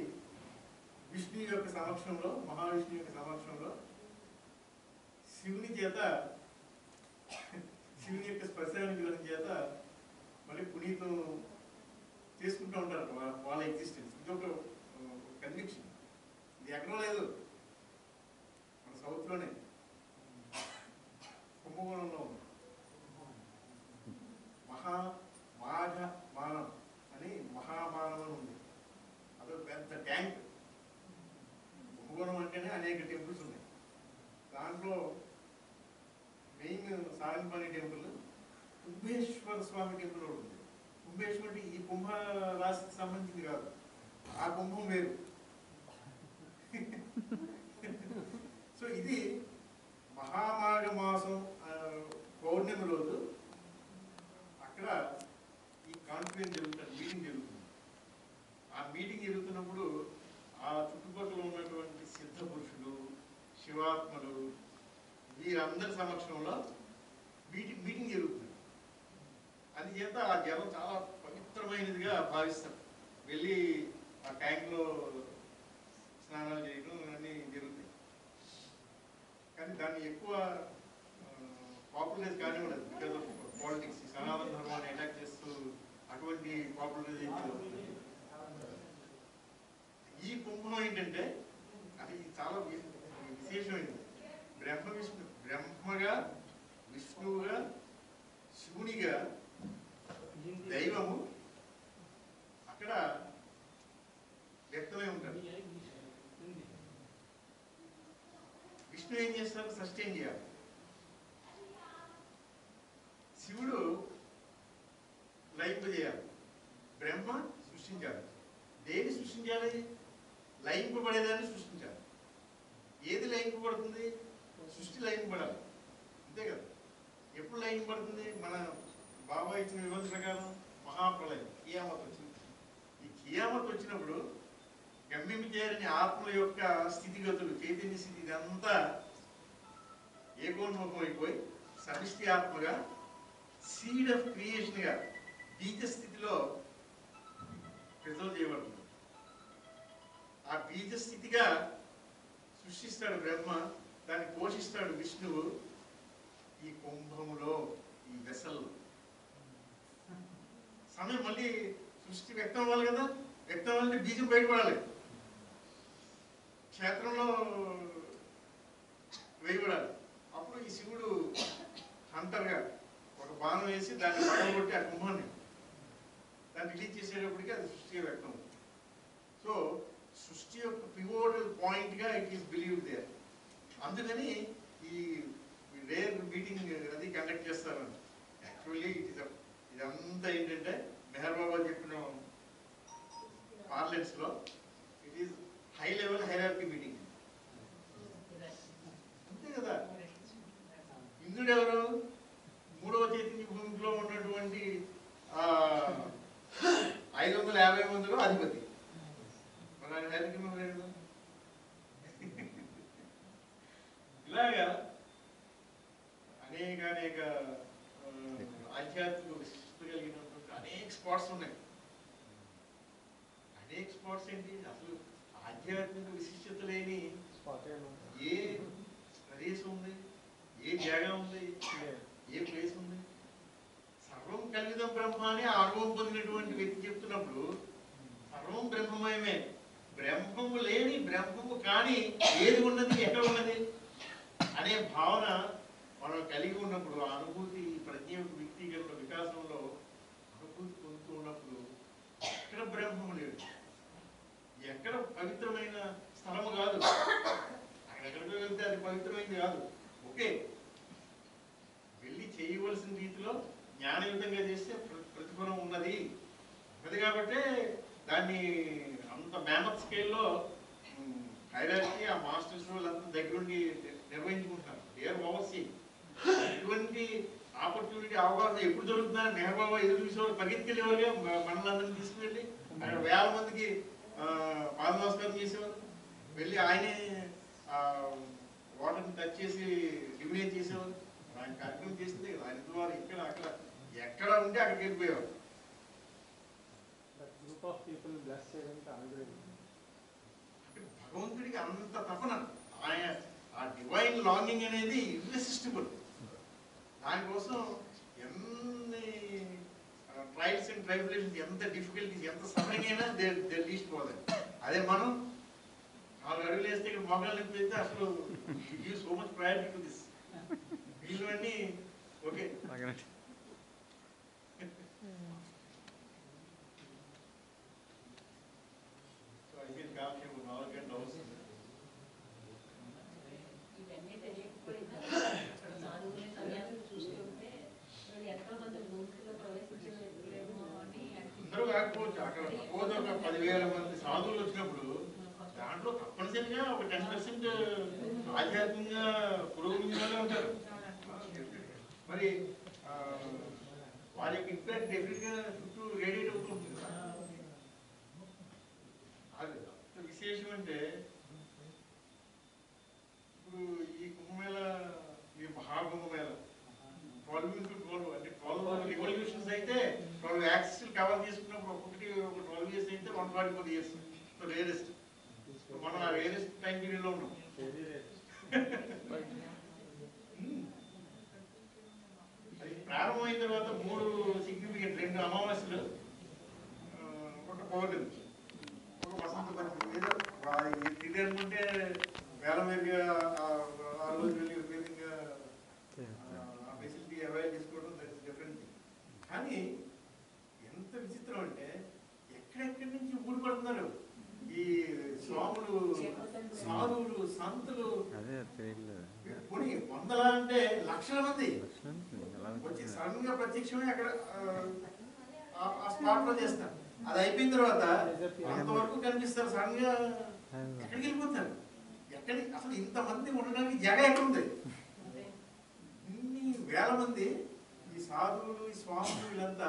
Speaker 2: విష్ణు యొక్క సమక్షంలో, మహావిష్ణు యొక్క సమక్షంలో శివుని చేత, శివుని యొక్క స్పర్శానుగ్రహం చేత మళ్ళీ పునీతం చేసుకుంటూ ఉంటారు వాళ్ళ ఎగ్జిస్టెన్స్. ఇది ఒక కన్విక్షన్. ఇది ఎక్కడో లేదు, మన సౌత్లోనే కుంభకోణంలో మాఘ మానం అని మహామానం అని ఉంది. అదొక పెద్ద ట్యాంక్. కుంభకోణం అంటేనే అనేక టెంపుల్స్ ఉన్నాయి. దాంట్లో మెయిన్ సారంగపాణి టెంపుల్, కుంభేశ్వర స్వామి టెంపుల్ ఒకటి ఉంది. కుంభేశ్వరుడి ఈ కుంభ రాశికి సంబంధించింది కాదు, ఆ కుంభం వేరు. సో ఇది మహామాఘ మాసం పౌర్ణమి రోజు అక్కడ ఈ కాన్ఫరెన్స్ జరుగుతుంది, మీటింగ్ జరుగుతుంది. ఆ మీటింగ్ జరుగుతున్నప్పుడు ఆ చుట్టుపక్కల ఉన్నటువంటి సిద్ధ పురుషులు, శివాత్మలు, వీరందరి సమక్షంలో మీటింగ్ జరుగుతుంది. అందుచేత ఆ జలం చాలా పవిత్రమైనదిగా భావిస్తారు. వెళ్ళి ఆ ట్యాంక్లో స్నానాలు చేయడం అన్నీ జరుగుతాయి. కానీ దాన్ని ఎక్కువ పాపులరైజ్ కానివ్వలేదు, బికాస్ ఆఫ్ పాలిటిక్స్. సనాతన ధర్మాన్ని అటాక్ చేస్తూ అటువంటి పాపులరైజేషన్. ఈ కుంభం ఏంటంటే అది చాలా విశేషమైనది. బ్రహ్మగా, విష్ణువుగా, శివునిగా దైవము అక్కడ వ్యక్తమై ఉంటారు. విష్ణు ఏం చేస్తారు? సస్టైన్ చేయాలి. శివుడు లయింపజేయాలి. బ్రహ్మ సృష్టించాలి. దేన్ని సృష్టించాలి? లయింపబడేదాన్ని సృష్టించాలి. ఏది లయింపబడుతుంది? సృష్టి లయింపబడాలి, అంతే కదా. ఎప్పుడు లయింపబడుతుంది? మన బాబా ఇచ్చిన వివరణ ప్రకారం మహాప్రలయం, కియామత్ వచ్చింది. ఈ కియామత్ వచ్చినప్పుడు గమ్యం చేరని ఆత్మల యొక్క స్థితిగతులు, చైతన్య స్థితి, ఇదంతా ఏకోన్ముఖం అయిపోయి సమిష్టి ఆత్మగా, సీడ్ ఆఫ్ క్రియేషన్ గా, బీజ స్థితిలో ప్రిజర్వ్ చేయబడుతుంది. ఆ బీజ స్థితిగా సృష్టిస్తాడు బ్రహ్మ, దాన్ని పోషిస్తాడు విష్ణువు. ఈ కుంభములో, ఈ వెసల్ సమయం మళ్ళీ సృష్టి వ్యక్తం అవ్వాలి కదా. వ్యక్తం అవ్వాలంటే బీజం బయటపడాలి, క్షేత్రంలో వేయబడాలి. అప్పుడు ఈ శివుడు హంటర్గా ఒక బాణం వేసి దాన్ని పడగొట్టి ఆ కుంభాన్ని దాన్ని రిలీజ్ చేసేటప్పటికి అది సృష్టి వ్యక్తం. సో సృష్టి యొక్క పివోటల్ పాయింట్గా ఇట్ ఈస్ బిలీవ్డ్ దేర్. అందుకని ఈ రేర్ మీటింగ్ అది కండక్ట్ చేస్తారని. యాక్చువల్లీ ఇదంతా ఏంటంటే మెహర్ బాబా చెప్పిన పార్లెంట్స్లో it is high level hierarchy meeting, అంతే కదా. ఇంద్రుడు ఎవరు? మూడవ చైతన్య భూమిలో ఉన్నటువంటి 550 మందిలో అధిపతి. మరి ఆయన హైరార్కీ మెంబర్ కదా. ఇలాగా అనేక ఆధ్యాత్మిక విశిష్టత కలిగినటువంటి అనేక స్పాట్స్ ఉన్నాయి. అనేక స్పాట్స్ ఏంటి? అసలు ఆధ్యాత్మిక విశిష్టత లేని ఏ ప్రదేశం ఉంది? ఏ జాగా ఉంది? ఏ ప్లేస్ ఉంది? సర్వం కలిగితం బ్రహ్మ అని అనుభవం పొందినటువంటి వ్యక్తి చెప్తున్నప్పుడు సర్వం బ్రహ్మమయమే. బ్రహ్మము లేని, బ్రహ్మము కానీ ఏది ఉన్నది, ఎక్కడ ఉన్నది అనే భావన మనం కలిగి ఉన్నప్పుడు, ఆ అనుభూతి ప్రజ్ఞ వ్యక్తిగత వికాసంలో అనుభూతి పొందుతూ ఉన్నప్పుడు ఎక్కడ బ్రహ్మము లేదు, ఎక్కడ పవిత్రమైన స్థలము కాదు. అక్కడెక్కడికి వెళ్తే అది పవిత్రమైనది కాదు. ఓకే, వెళ్ళి చేయవలసిన రీతిలో జ్ఞానయుతంగా చేస్తే ప్రతిఫలం ఉన్నది. కాబట్టి దాన్ని అంత మ్యామత్ స్కేల్లో హైరార్కీ ఆ మాస్టర్స్ వాళ్ళంతా దగ్గరుండి నిర్వహించుకుంటున్నారు. They are overseeing. ఇటువంటి ఆపర్చునిటీ, అవకాశం ఎప్పుడు దొరుకుతుందని మెహర్ బాబా ఎదురు చూసేవారు, పరిగెత్తుకెళ్ళేవారుగా మనలందరినీ తీసుకువెళ్ళి అక్కడ 1000 మందికి పాద నమస్కారం చేసేవారు. వెళ్ళి ఆయనే వాటర్ని టచ్ చేసి డిమినేట్ చేసేవారు. ఆయన కార్యక్రమం చేసిందే కదా. ఆయన ద్వారా ఇక్కడ అక్కడ ఎక్కడ ఉంటే అక్కడికి వెళ్ళిపోయేవారు.
Speaker 3: గ్రూప్ ఆఫ్ పీపుల్ బ్లెస్ చేయడానికి అనుగ్రహించారు.
Speaker 2: భగవంతుడికి అంత తపన, ఆయన ఆ డివైన్ లాంగింగ్ అనేది ఇర్రెసిస్టిబుల్. దానికోసం ఎన్ని ట్రయల్స్ అండ్ ట్రైబులేషన్స్, ఎంత డిఫికల్టీస్, ఎంత సఫరింగ్ అయినా దే లీస్ట్ పోలేదు. అదే మనం 4 అడుగులు వేస్తే ఇక్కడ మొక్కలు నింపి వేస్తే అసలు give so much priority to this. వీళ్ళన్నీ ఓకే. సో అయితే కాల్షియం 4 గంటలు అవసరం.
Speaker 4: ఇవన్నీ తెలియకపోయినా సాధువులే సన్యాసులు చూస్తుంటే ఎంతో మంది మూర్ఖులు ప్రవేశించలేమో అని
Speaker 2: అందరూ కాకపోవచ్చు. అక్కడ పోతే ఒక 10,000 మంది సాధువులు వచ్చినప్పుడు దాంట్లో తప్పనిసరిగా ఒక 10% ఆధ్యాత్మికంగా పురోగమించిన వాళ్ళే ఉంటారు. మరి వారి యొక్క ఇంపాక్ట్ డెఫినెట్ గా చుట్టూ రేడియేట్ అవుతుంటుంది కదా. అది విశేషం అంటే ఇప్పుడు ఈ కుంభమేళ, ఈ మహాకుంభమేళ 12 into 12 అంటే 12 రివల్యూషన్స్ అయితే 12 యాక్సిస్ కవర్ చేసుకున్నప్పుడు ఒక్కొక్కటి ఒక 12 years అయితే 144 years. So rarest. మనం ఆ రేరెస్ట్ టైం పీరియడ్ లో ఉన్నాం. అది ప్రారంభమైన తర్వాత 3 సిగ్నిఫికెంట్, 2 అమావాస్యలు, ఒక పౌర్ణమి, ఒక వసంత పంచమి. ఏదో ఇది అనుకుంటే వేల మీదుగా ఆ రోజు వెళ్ళి విపరీతంగా ఆ ఫెసిలిటీ అవైల్ చేసుకోవడం దట్స్ డిఫరెంట్. కానీ ఎంత విచిత్రం అంటే ఎక్కడెక్కడి నుంచి ఊడిపడుతున్నారు ఈ స్వాములు, సాధువులు, సంతులు. కొన్ని వందల అంటే లక్షల మంది వచ్చి సడన్ గా ప్రత్యక్షమే అక్కడ ఆ స్పాట్ లో చేస్తారు. అది అయిపోయిన తర్వాత అంతవరకు కనిపిస్తారు. సడన్ గా ఎక్కడికి వెళ్ళిపోతారు? అసలు ఇంతమంది ఉండడానికి జగ ఎక్కడుంది? ఇన్ని వేల మంది ఈ సాధువులు, ఈ స్వాములు, వీళ్ళంతా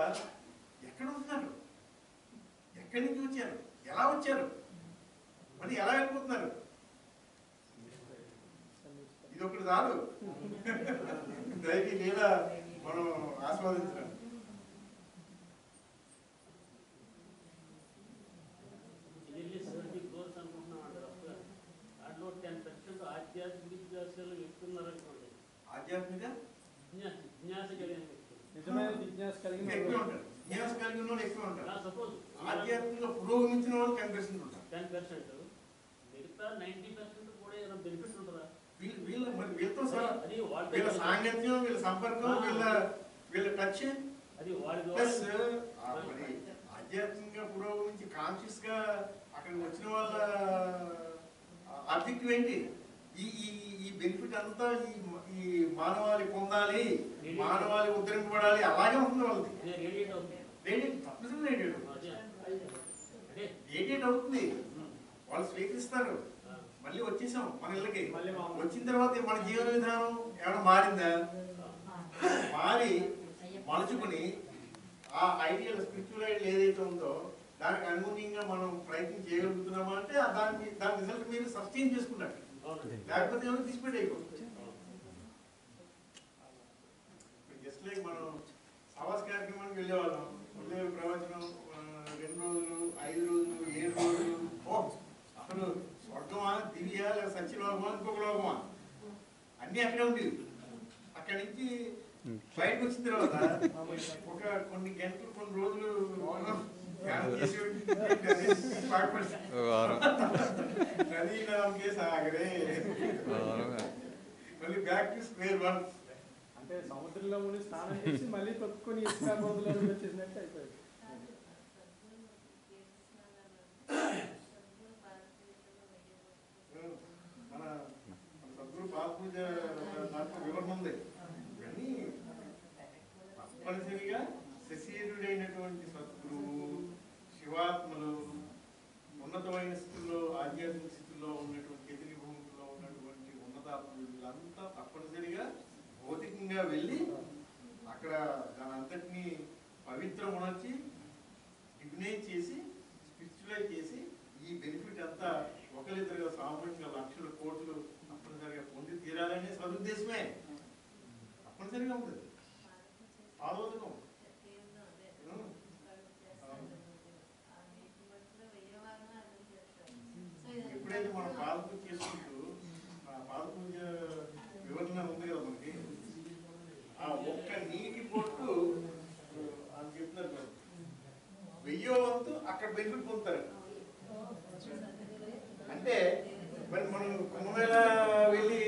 Speaker 2: ఎక్కడ ఉంటున్నారు? ఎక్కడి నుంచి వచ్చారు? ఎలా వచ్చారు? మరి ఎలా వెళ్ళిపోతున్నారు? ఇది ఒకటి చాలు దైవీ లీల మనం ఆస్వాదించడం. ఆధ్యాత్మిక ఎక్కువ ఉంటారు. ఆధ్యాత్మిక పురోగమించిన వాళ్ళు 10% ఉంటారు.
Speaker 5: 10%. మిగతా 90% కూడా ఏదైనా బెనిఫిట్ ఉంటుందా?
Speaker 2: వీళ్ళతో వీళ్ళ సాంగత్యం, వీళ్ళ సంపర్కం, వీళ్ళ టచ్,
Speaker 5: అది వాడి
Speaker 2: ప్లస్ ఆధ్యాత్మికంగా పురోగమించి కాన్షియస్ గా అక్కడికి వచ్చిన వాళ్ళ ఆబ్జెక్టివ్ ఏంటి? ఈ బెనిఫిట్ అంతా ఈ మానవాళి పొందాలి, మానవాళి ఉద్ధరింపబడాలి, అలాగే ఉంటుంది వాళ్ళది. రేడియేట్ తప్పనిసరిగా రేడియేట్ అవుతుంది. వాళ్ళు స్వీకరిస్తారు. మళ్ళీ వచ్చేసాం మన ఇళ్ళకి. వచ్చిన తర్వాత మన జీవన విధానం ఏమైనా మారిందా? మారి మలుచుకుని ఆ ఐడియల్, స్పిరిచువల్ ఐడియల్ ఏదైతే ఉందో దానికి అనుగుణంగా మనం ప్రయత్నం చేయగలుగుతున్నామా అంటే దాని రిజల్ట్ మీరు సస్టైన్ చేసుకున్నట్టు. లేకపోతే ఏమైనా డిస్పెండ్ అయిపోతుంది. జస్ట్ లైక్ మనం సవాస్ కార్యక్రమానికి వెళ్ళేవాళ్ళం. ఉదయం ప్రవచనం 2 రోజులు, 5 రోజులు, 7 రోజులు. అసలు స్వర్గమా, దివ్య, లేదా సత్యలోకమా, ఇంకొక లోకమా, అన్నీ అక్కడే ఉండేవి. అక్కడి నుంచి బయటకు వచ్చిన తర్వాత ఒక కొన్ని గంటలు, కొన్ని రోజులు మళ్ళీ బ్యాక్ టు స్క్వేర్ వన్.
Speaker 3: అంటే సముద్రంలో ముందు స్నానం చేసి మళ్ళీ తొక్కుని ఇసుక రోజులో వచ్చేసినట్టు అయిపోయింది.
Speaker 2: మన సద్గురు పాదపూజ దాంట్లో వివరణ ఉంది. కానీ తప్పనిసరిగా శశీరుడైనటువంటి సద్గురువు, శివాత్మలు, ఉన్నతమైన స్థితిలో, ఆధ్యాత్మిక స్థితిలో ఉన్నటువంటి ఎదిరి భూమిలో ఉన్నటువంటి ఉన్నతాత్మలు, వీళ్ళంతా తప్పనిసరిగా భౌతికంగా వెళ్ళి అక్కడ దాని అంతటినీ పవిత్రం ఉనర్చి, డిగ్నైజ్ చేసి, స్పిరిచువలైజ్ చేసి ఈ బెనిఫిట్ అంతా ఒకరిద్దరుగా సామూహికంగా లక్షల కోట్లు తప్పనిసరిగా పొంది తీరాలనే సదుద్దేశమే తప్పనిసరిగా ఉంటుంది. ఆలోచన ఎప్పుడైతే మనం పాదపూజ చేసుకుంటూ ఆ పాదపూజ వివరణ ఉంది కదా మనకి, ఆ ఒక్క నీటి పొట్టు అని చెప్తున్నారు కదా, 1000వ వంతు అక్కడ బెనిఫిట్ పొందుతారు. అంటే మరి మనం కుంభమేళ వెళ్ళి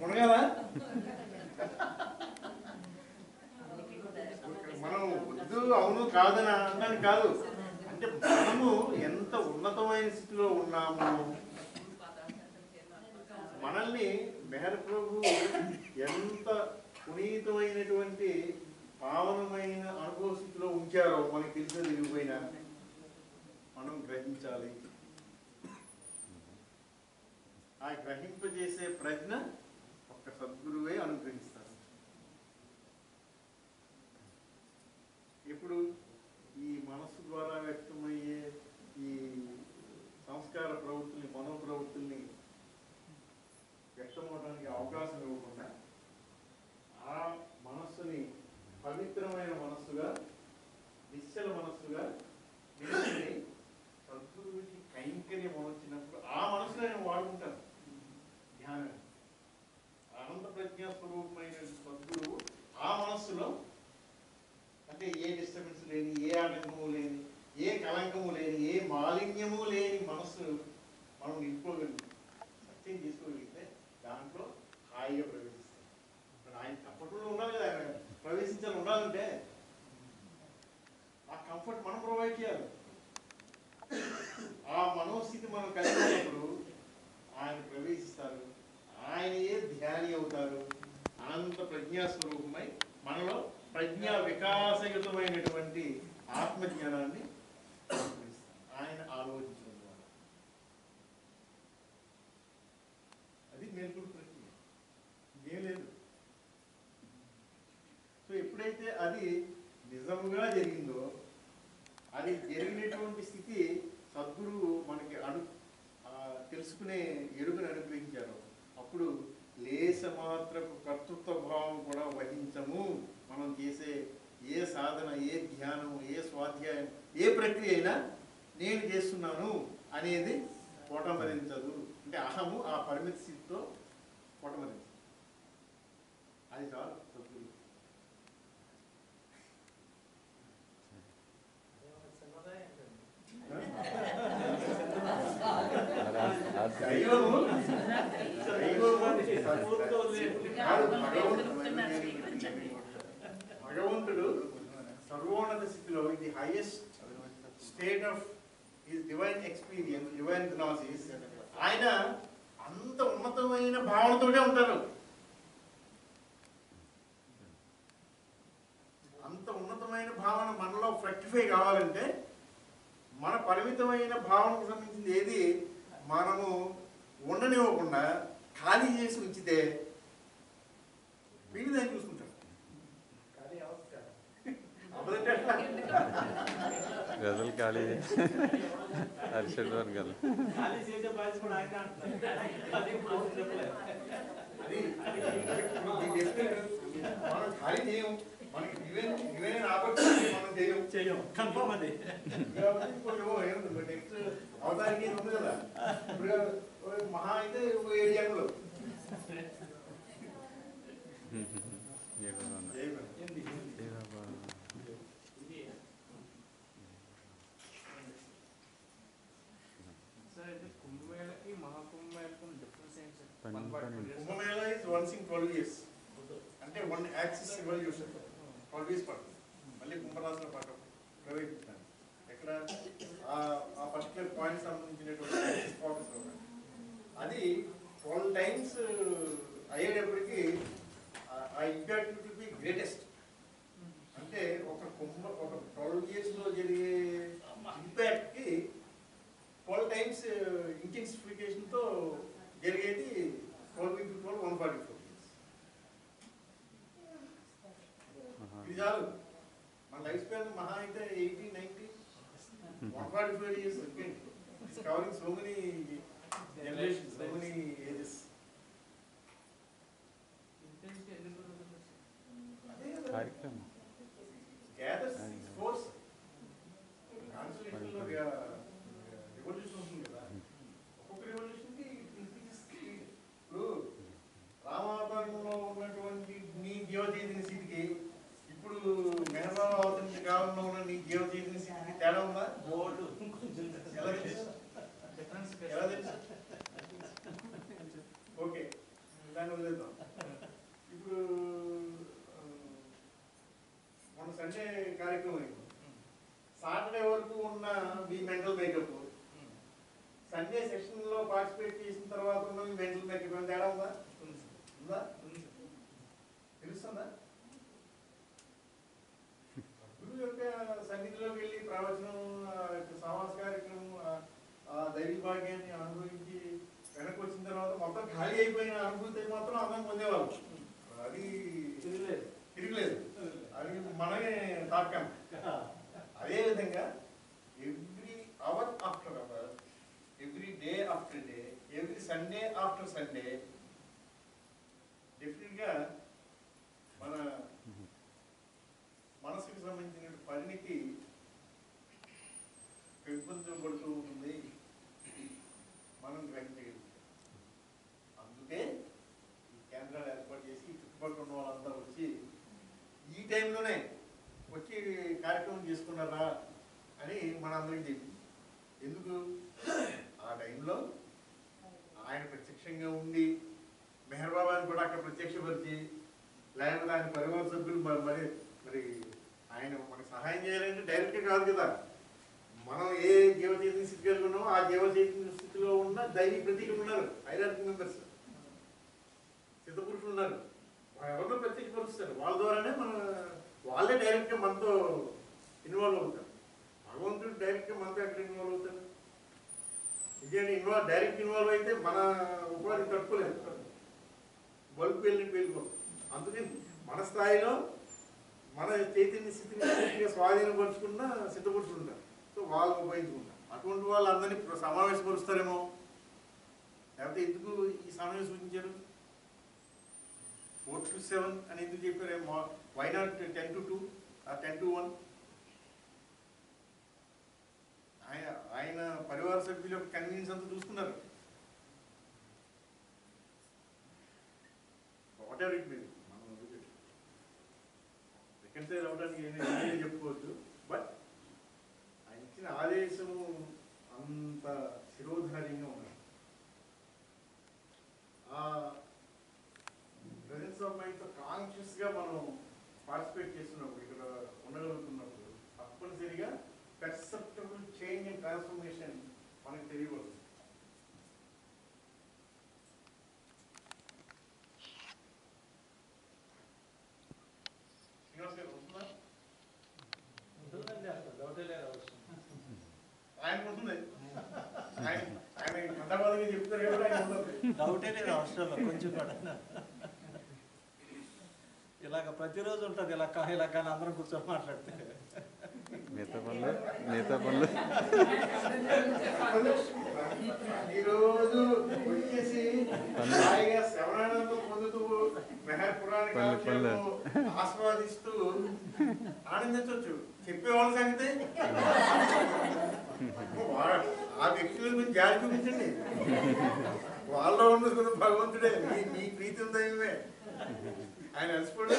Speaker 2: మునగాలా? మనం వద్దు అవును కాదని అనడానికి కాదు, అంటే మనము ఎంత ఉన్నతమైన స్థితిలో ఉన్నాము, మనల్ని మెహర్ ప్రభు ఎంత పునీతమైనటువంటి పావనమైన అనుభవ స్థితిలో ఉంచారో మనకి తెలిసే తెలియపోయినా మనం గ్రహించాలి. ఆ గ్రహింపజేసే ప్రజ్ఞ ఒక్క సద్గురువే అనుగ్రహిస్తారు. ఇప్పుడు ఈ మనస్సు ద్వారా వ్యక్తమయ్యే ఈ సంస్కార ప్రవృత్తుల్ని, మనోప్రవృత్తుల్ని వ్యక్తమవడానికి అవకాశం ఇవ్వకుండా ఆ మనస్సుని పవిత్రమైన మనస్సుగా, నిశ్చల మనస్సుగా నిలుచుని సద్గురువుకి కైంకర్యం వచ్చినప్పుడు ఆ మనసులో నేను వాడుకుంటాను. ధ్యానం ఆనంద ప్రజ్ఞా స్వరూపమైన సద్గురువు ఆ మనస్సులో, అంటే ఏ డిస్టర్బెన్స్ లేని, ఏ ఆటంకము లేని, ఏ కలంకము లేని, ఏ మాలిన్యము లేని మనస్సు మనం నింపుకోగలిగి సత్యం చేసుకోగలిగితే దాంట్లో హాయిగా ప్రవేశిస్తాం. ఆయన కంఫర్టబుల్గా ఉండాలి కదా, ఆయన ప్రవేశించాలి ఉండాలంటే ఆ కంఫర్ట్ మనం ప్రొవైడ్ చేయాలి. ఆ మనోస్థితి మనం కలిగినప్పుడు ఆయన ప్రవేశిస్తారు, ఆయనయే ధ్యాని అవుతారు. అనంత ప్రజ్ఞాస్వరూపమై మనలో ప్రజ్ఞా వికాసయుతమైనటువంటి ఆత్మజ్ఞానాన్ని ఆయన ఆలోచించడం ద్వారా అది మేల్కొల్పు ప్రక్రియ, ఇదేం లేదు. సో ఎప్పుడైతే అది నిజముగా జరిగిందో, అది జరిగినటువంటి స్థితి సద్గురువు మనకి తెలుసుకునే ఎరుకను అనుగ్రహించారు. అప్పుడు లేశమాత్రపు కర్తృత్వ భావం కూడా వహించము. మనం చేసే ఏ సాధన, ఏ ధ్యానము, ఏ స్వాధ్యాయం, ఏ ప్రక్రియ అయినా నేను చేస్తున్నాను అనేది పొటమరించదు. అంటే అహము ఆ పరిమితి స్థితితో పొటమరించదు. అది చాలు సద్గురు. భగవంతుడు సర్వోన్నత స్థితిలో, the highest state of his divine experience, divine gnosis, ఆయన అంత ఉన్నతమైన భావనతోనే ఉంటారు. అంత ఉన్నతమైన భావన మనలో ఫ్రక్టిఫై కావాలంటే మన పరిమితమైన భావనకు సంబంధించింది ఏది మనము ఉండనివ్వకుండా ఖాళీ చేసి ఉంచితే వీళ్ళు దాన్ని చూసుకుంటారు.
Speaker 6: గజల్ ఖాళీ హర్షద్ వర్గాలు
Speaker 2: మనం ఖాళీ చేయం, మనకి డివైన్ ఆపర్చునిటీ మనం చేయం కన్ఫర్మ్. అది నెక్స్ట్ అవతారికి ఉంది కదా, ఇప్పుడు మహా అయితే 7 జన్మలు. Kumbh Mela is once in 12 years. అంటే 1 axis evolution 12 years పడుతుంది. మళ్ళీ కుంభరాశిలో ప్రవేశించాను. ఎక్కడ ఆ పర్టికులర్ పాయింట్ సంబంధించినటువంటి ఫోకస్ అవుతుంది. అది 12 times అయ్యేటప్పటికి ఆ ఇంపాక్ట్ విల్ బి గ్రేటెస్ట్. అంటే ఒక 12 years లో జరిగే ఇంపాక్ట్కి 12 times ఇంటెన్సిఫికేషన్తో జరిగేది 12 into 12 144 years. ఇది చాలు. మన లైఫ్ స్పాన్ మహా అయితే 80, 90, 145 years. It's covering so many generations, so many ages. Gathers its force. Constellation లో revolution ఉంటుంది కదా, ఒక్కొక్క revolution వదిలేద్దాం. ఇప్పుడు మన సండే కార్యక్రమం అయింది. సాటర్డే వరకు ఉన్న మీ మెంటల్ మేకప్, సండే సెషన్లో పార్టిసిపేట్ చేసిన తర్వాత ఉన్న మీ మెంటల్ మేకప్ ఏమైనా తేడా ఉందా? ఉందా? తెలుస్తుందా? గురువు యొక్క సన్నిధిలోకి వెళ్ళి ప్రవచనం, సమాజ కార్యక్రమం, దైవ భాగ్యాన్ని అనుభవించి వెనక్కి వచ్చిన తర్వాత మొత్తం ఖాళీ అయిపోయిన అనుభూతి మాత్రం అందరం పొందేవాళ్ళు. అది తిరగలేదు, అది మనమే తాకాం. అదేవిధంగా every hour after hour, every day after day, every Sunday after Sunday డెఫినెట్గా మన మనసుకు సంబంధించిన పరిణితి పెంపొందించబడుతూ ఉంటుంది, మనం గ్రహించగలుగుతాం. అందుకే ఈ కేంద్రాలు ఏర్పాటు చేసి చుట్టుపక్కల ఉన్న వాళ్ళంతా వచ్చి ఈ టైంలోనే వచ్చి కార్యక్రమం చేసుకున్నారా అని మనందరికీ చెప్పింది. ఎందుకు? ఆ టైంలో ఆయన ప్రత్యక్షంగా ఉండి మెహర్ బాబాని కూడా అక్కడ ప్రత్యక్షపరిచి, లేకపోతే ఆయన పరివార సభ్యులు మరి ఆయన మనకు సహాయం చేయాలంటే డైరెక్ట్గా కాదు కదా. మనం ఏ జీవచైతన్య స్థితి కలిగి ఉన్నామో ఆ జీవచైతన్య స్థితిలో ఉన్న దైవీ ప్రతీకులు ఉన్నారు, హైరార్కీ మెంబర్స్, సిద్ధపురుషులు ఉన్నారు. ఎవరినో ప్రత్యేకపరుస్తారు, వాళ్ళ ద్వారానే వాళ్ళే డైరెక్ట్గా మనతో ఇన్వాల్వ్ అవుతారు. భగవంతుడు డైరెక్ట్గా మనతో ఎక్కడ ఇన్వాల్వ్ అవుతారు? ఇదేంటి డైరెక్ట్ ఇన్వాల్వ్ అయితే మన ఉపాధి తట్టుకోలేదు, బల్బు వెళ్ళిపోతాం. అందుకని మన స్థాయిలో మన చైతన్య స్థితిని పూర్తిగా స్వాధీనపరుచుకున్న సిద్ధపురుషులు ఉంటారు. సో వాళ్ళు ఉపయోగించుకుంటారు. అటువంటి వాళ్ళు అందరినీ సమావేశపరుస్తారేమో, లేకపోతే ఎందుకు ఈ సమయం సూచించారు? 4 to 7 అని ఎందుకు చెప్పారేమో? Why not 10 to 2 or 10 to 1? ఆయన పరివార సభ్యుల యొక్క కన్వీనియన్స్ అంతా చూసుకున్నారు. వాట్ ఎవర్ ఇట్ మీన్స్, మనం రికన్సైల్ అవడానికి ఏదైనా చెప్పుకోవచ్చు. బట్ ఆయన ఇచ్చిన ఆదేశము అంత శిరోధార్యంగా ఉన్నారు. ప్రెజెన్స్ ఆఫ్ మైండ్తో కాన్షియస్గా మనం పార్టిసిపేట్ చేస్తున్నప్పుడు, ఇక్కడ ఉండగలుగుతున్నప్పుడు తప్పనిసరిగా పెర్సెప్టబుల్ చేంజ్ అండ్ ట్రాన్స్ఫర్మేషన్ మనకు తెలియబడుతుంది. ఆయన ఉంటుంది, ఆయన హైదరాబాద్గా చెప్తారు కదా, ఆయన ఉంటుంది.
Speaker 7: డౌటే లేదు అవసరంలో కొంచెం కూడా. ఇలాగ ప్రతిరోజు ఉంటుంది ఇలా కానీ అందరం కూర్చొని మాట్లాడితే
Speaker 6: మిగతా పనులు
Speaker 2: ఈరోజు వచ్చేసి హాయిగా శ్రవణానందం పొందుతూ మెహర్ పురాణ కావ్యాలను ఆస్వాదిస్తూ ఆనందించవచ్చు. చెప్పేవాళ్ళ సంగతి ఆ వ్యక్తుల గురించి జాలి చూపించండి. వాళ్ళలో ఉన్న భగవంతుడే, మీ ప్రీతి దైవమే. ఆయన అలసిపోడు.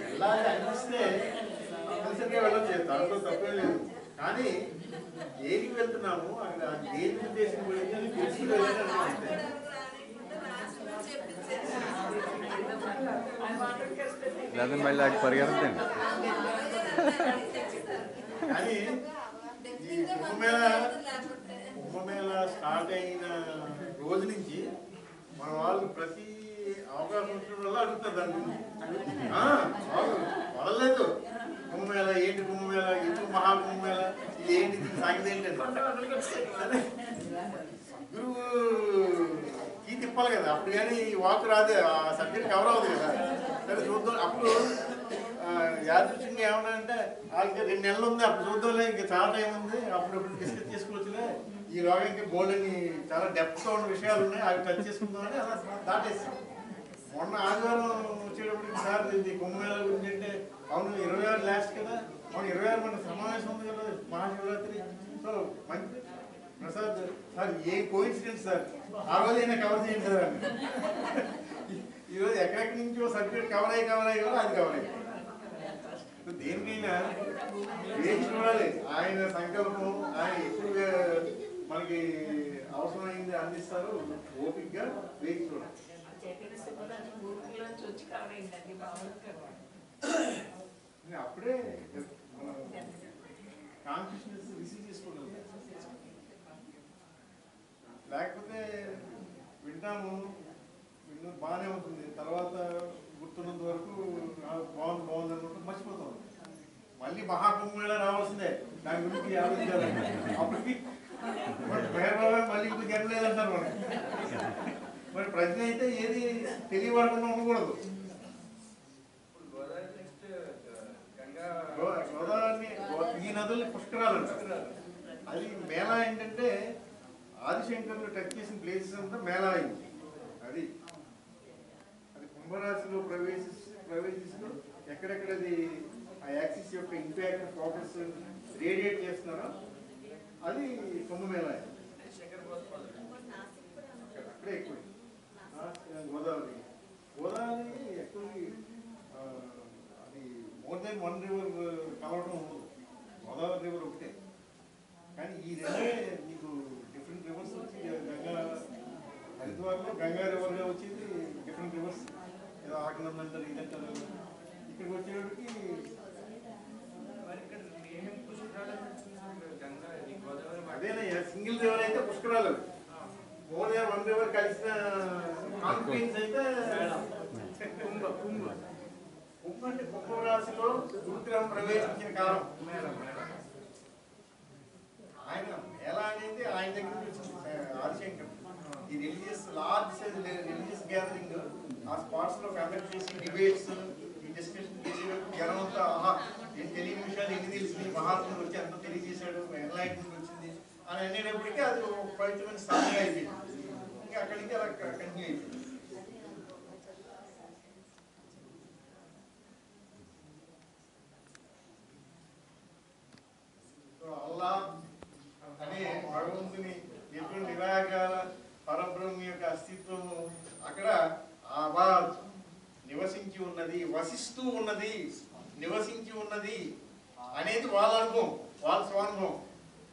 Speaker 2: వెళ్ళాలి అనిపిస్తే తప్పనిసరిగా వెళ్ళొచ్చు, దాంట్లో తప్పే లేదు. కానీ దేనికి వెళ్తున్నాము, అక్కడ దేని ఉద్దేశం గురించి తెలిసి వెళ్ళాలి.
Speaker 6: లేదా మళ్ళీ అటు పరిగెత్తండి.
Speaker 2: కానీ ఈ కుంభమేళ స్టార్ట్ అయిన రోజు నుంచి మన వాళ్ళు ప్రతి అవకాశం వచ్చిన వల్ల అడుగుతారు దాని గురించి. వాళ్ళు వదలలేదు. కుంభమేళ ఏంటి, కుంభమేళ ఎందుకు మహాకుంభమేళ, ఇది ఏంటి, సాగింది ఏంటంటే గురువు కీ తిప్పాలి కదా, అప్పుడు కానీ వాక్ రాదే, ఆ సబ్జెక్ట్ కవర్ అవ్వదు కదా. సరే చూద్దాం. అప్పుడు యాదృచ్ఛికంగా ఏమన్నా అంటే వాళ్ళకి 2 నెలలు ఉంది, అప్పుడు చూద్దాంలే, ఇంకా చాలా టైం ఉంది, అప్పుడు డిస్కస్ చేసుకోవచ్చులే, ఈ లోగా ఇంకా బోల్డ్ అని చాలా డెప్త్గా ఉన్న విషయాలు ఉన్నాయి, అవి టచ్ చేసుకుందామని అలా దాటేస్తాం. మొన్న ఆదివారం వచ్చేటప్పటికి సార్ ఇది కుంభమేళ గురించి అంటే అవును 26 లాస్ట్ కదా, అవును 26 మన సమావేశం ఉంది కదా మహాశివరాత్రి. సో మంచి Prasad sir a coincidence sir, ఆ రోజు అయినా కవర్ చేయండి సార్ అని. ఈరోజు ఎక్కడెక్కడి నుంచో సబ్జెక్ట్ కవర్ అయ్యి కూడా అది కవర్ అయ్యి దేనికైనా వేచి చూడాలి. ఆయన సంకల్పం ఆయన ఎప్పుడు మనకి అవసరమైంది అందిస్తారు, ఓపికగా వేచి చూడాలి. అప్పుడే మనం కాన్ఫిడెన్స్ రిసీవ్ చేసుకోగలుగుతాం. లేకపోతే వింటాము బాగానే ఉంటుంది, తర్వాత గుర్తున్నంత వరకు బాగుంది అనుకుంటే మర్చిపోతాం. మళ్ళీ మహాకుంభమేళ రావాల్సిందే, దాని గురించి ఆలోచించాలి. అప్పటికి మళ్ళీ ఇంకో జనం లేదంటారు మనకి. మరి ప్రజ్ఞ అయితే ఏది తెలియబడకుండా ఉండకూడదు. గోదావరిని ఈ నదుల్ని పుష్కరాలు అంటారు. అది మేళా ఏంటంటే ఆదిశంకర్లు టచ్ చేసిన ప్లేసెస్ అంతా మేళా అయింది. అది కుంభరాశిలో ప్రవేశిస్తూ ఎక్కడెక్కడది ఆ యాక్సిస్ యొక్క ఇంపాక్ట్ ఫోకస్ రేడియేట్ చేస్తున్నారో అది కుంభమేళ. అక్కడే ఎక్కువ గోదావరి ఎక్కువ అది మోర్ దెన్ 1 రివర్ కలవడం ఉండదు. గోదావరి రివర్ ఒకటే, కానీ ఈ రెండే మీకు డిఫరెంట్ రివర్స్ వచ్చి గంగా హరిద్వార్లో గంగా రివర్గా వచ్చేది డిఫరెంట్ రివర్స్, ఏదో ఆకనందంటారు ఇదంటారు. ఇక్కడికి వచ్చేటికి అదేనయ్యా సింగిల్ రివర్ అయితే పుష్కరాలు, మోర్ దెన్ 1 రివర్ కలిసిన కాన్ఫ్లుయెన్స్ అయితే కుంభ అంటే కుంభరాశిలో గురుగ్రహం ప్రవేశించిన కాలం. ఆయన మేళా అనేది ఆయన దగ్గర నుంచి ఆదిశంకర్ ఈ religious large size religious gathering ఆ స్పాట్స్ లో కండక్ట్ చేసి డిబేట్స్ ఈ డిస్కషన్ చేసేటప్పుడు జనం అంతా ఆహా నేను తెలియని విషయాలు ఎన్ని తెలిసింది, మహాత్ముడు వచ్చి అంతా తెలియజేశాడు, ఎన్లైట్మెంట్ వచ్చింది అని అనేటప్పటికీ అది ఒక పవిత్రమైన స్థానంగా అయిపోయింది. ఇంకా అక్కడి నుంచి అలా కంటిన్యూ అయిపోయింది. అల్లా అనే భగవంతుని ఎటువంటి నిరాకార పరబ్రహ్మ యొక్క అస్తిత్వము అక్కడ ఆబాద్ నివసించి ఉన్నది, వసిస్తూ ఉన్నది, నివసించి ఉన్నది అనేది వాళ్ళ అనుభవం, వాళ్ళ స్వానుభవం.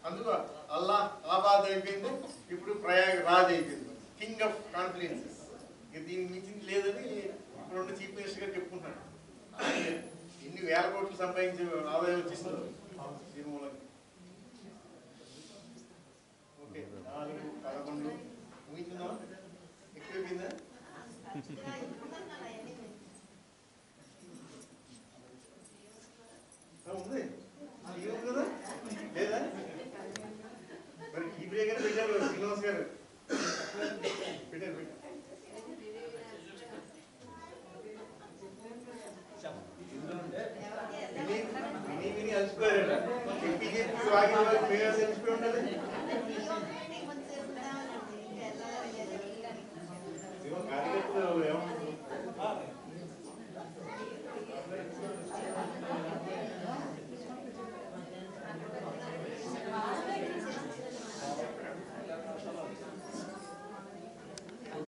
Speaker 2: అందుకు అల్లా ఆబాద్ అయిపోయింది, ఇప్పుడు ప్రయాగ్ రాజ్ అయిపోయింది, కింగ్ ఆఫ్ కాన్ఫిడెన్సెస్. ఇక దీనికి మించింది లేదని ఇప్పుడున్న చీఫ్ మినిస్టర్ గారు చెప్పుకుంటున్నాడు. ఎన్ని వేల కోట్లు సంపాదించే ఆదాయం వచ్చేస్తుంది దీని మూలంగా. ఓకే 4, 11 ఊహించుందా? ఎక్కువైపోయిందా? ఉంది ఏముంది కదా లేదా? మరి ఈ బ్రేక్ అని పెట్టారు శ్రీనివాస్ గారు, పెట్టారు. విని అలసిపోయారట, చెప్పి చెప్పి వాకి వాకి మేము అలసిపోయి ఉండాలి.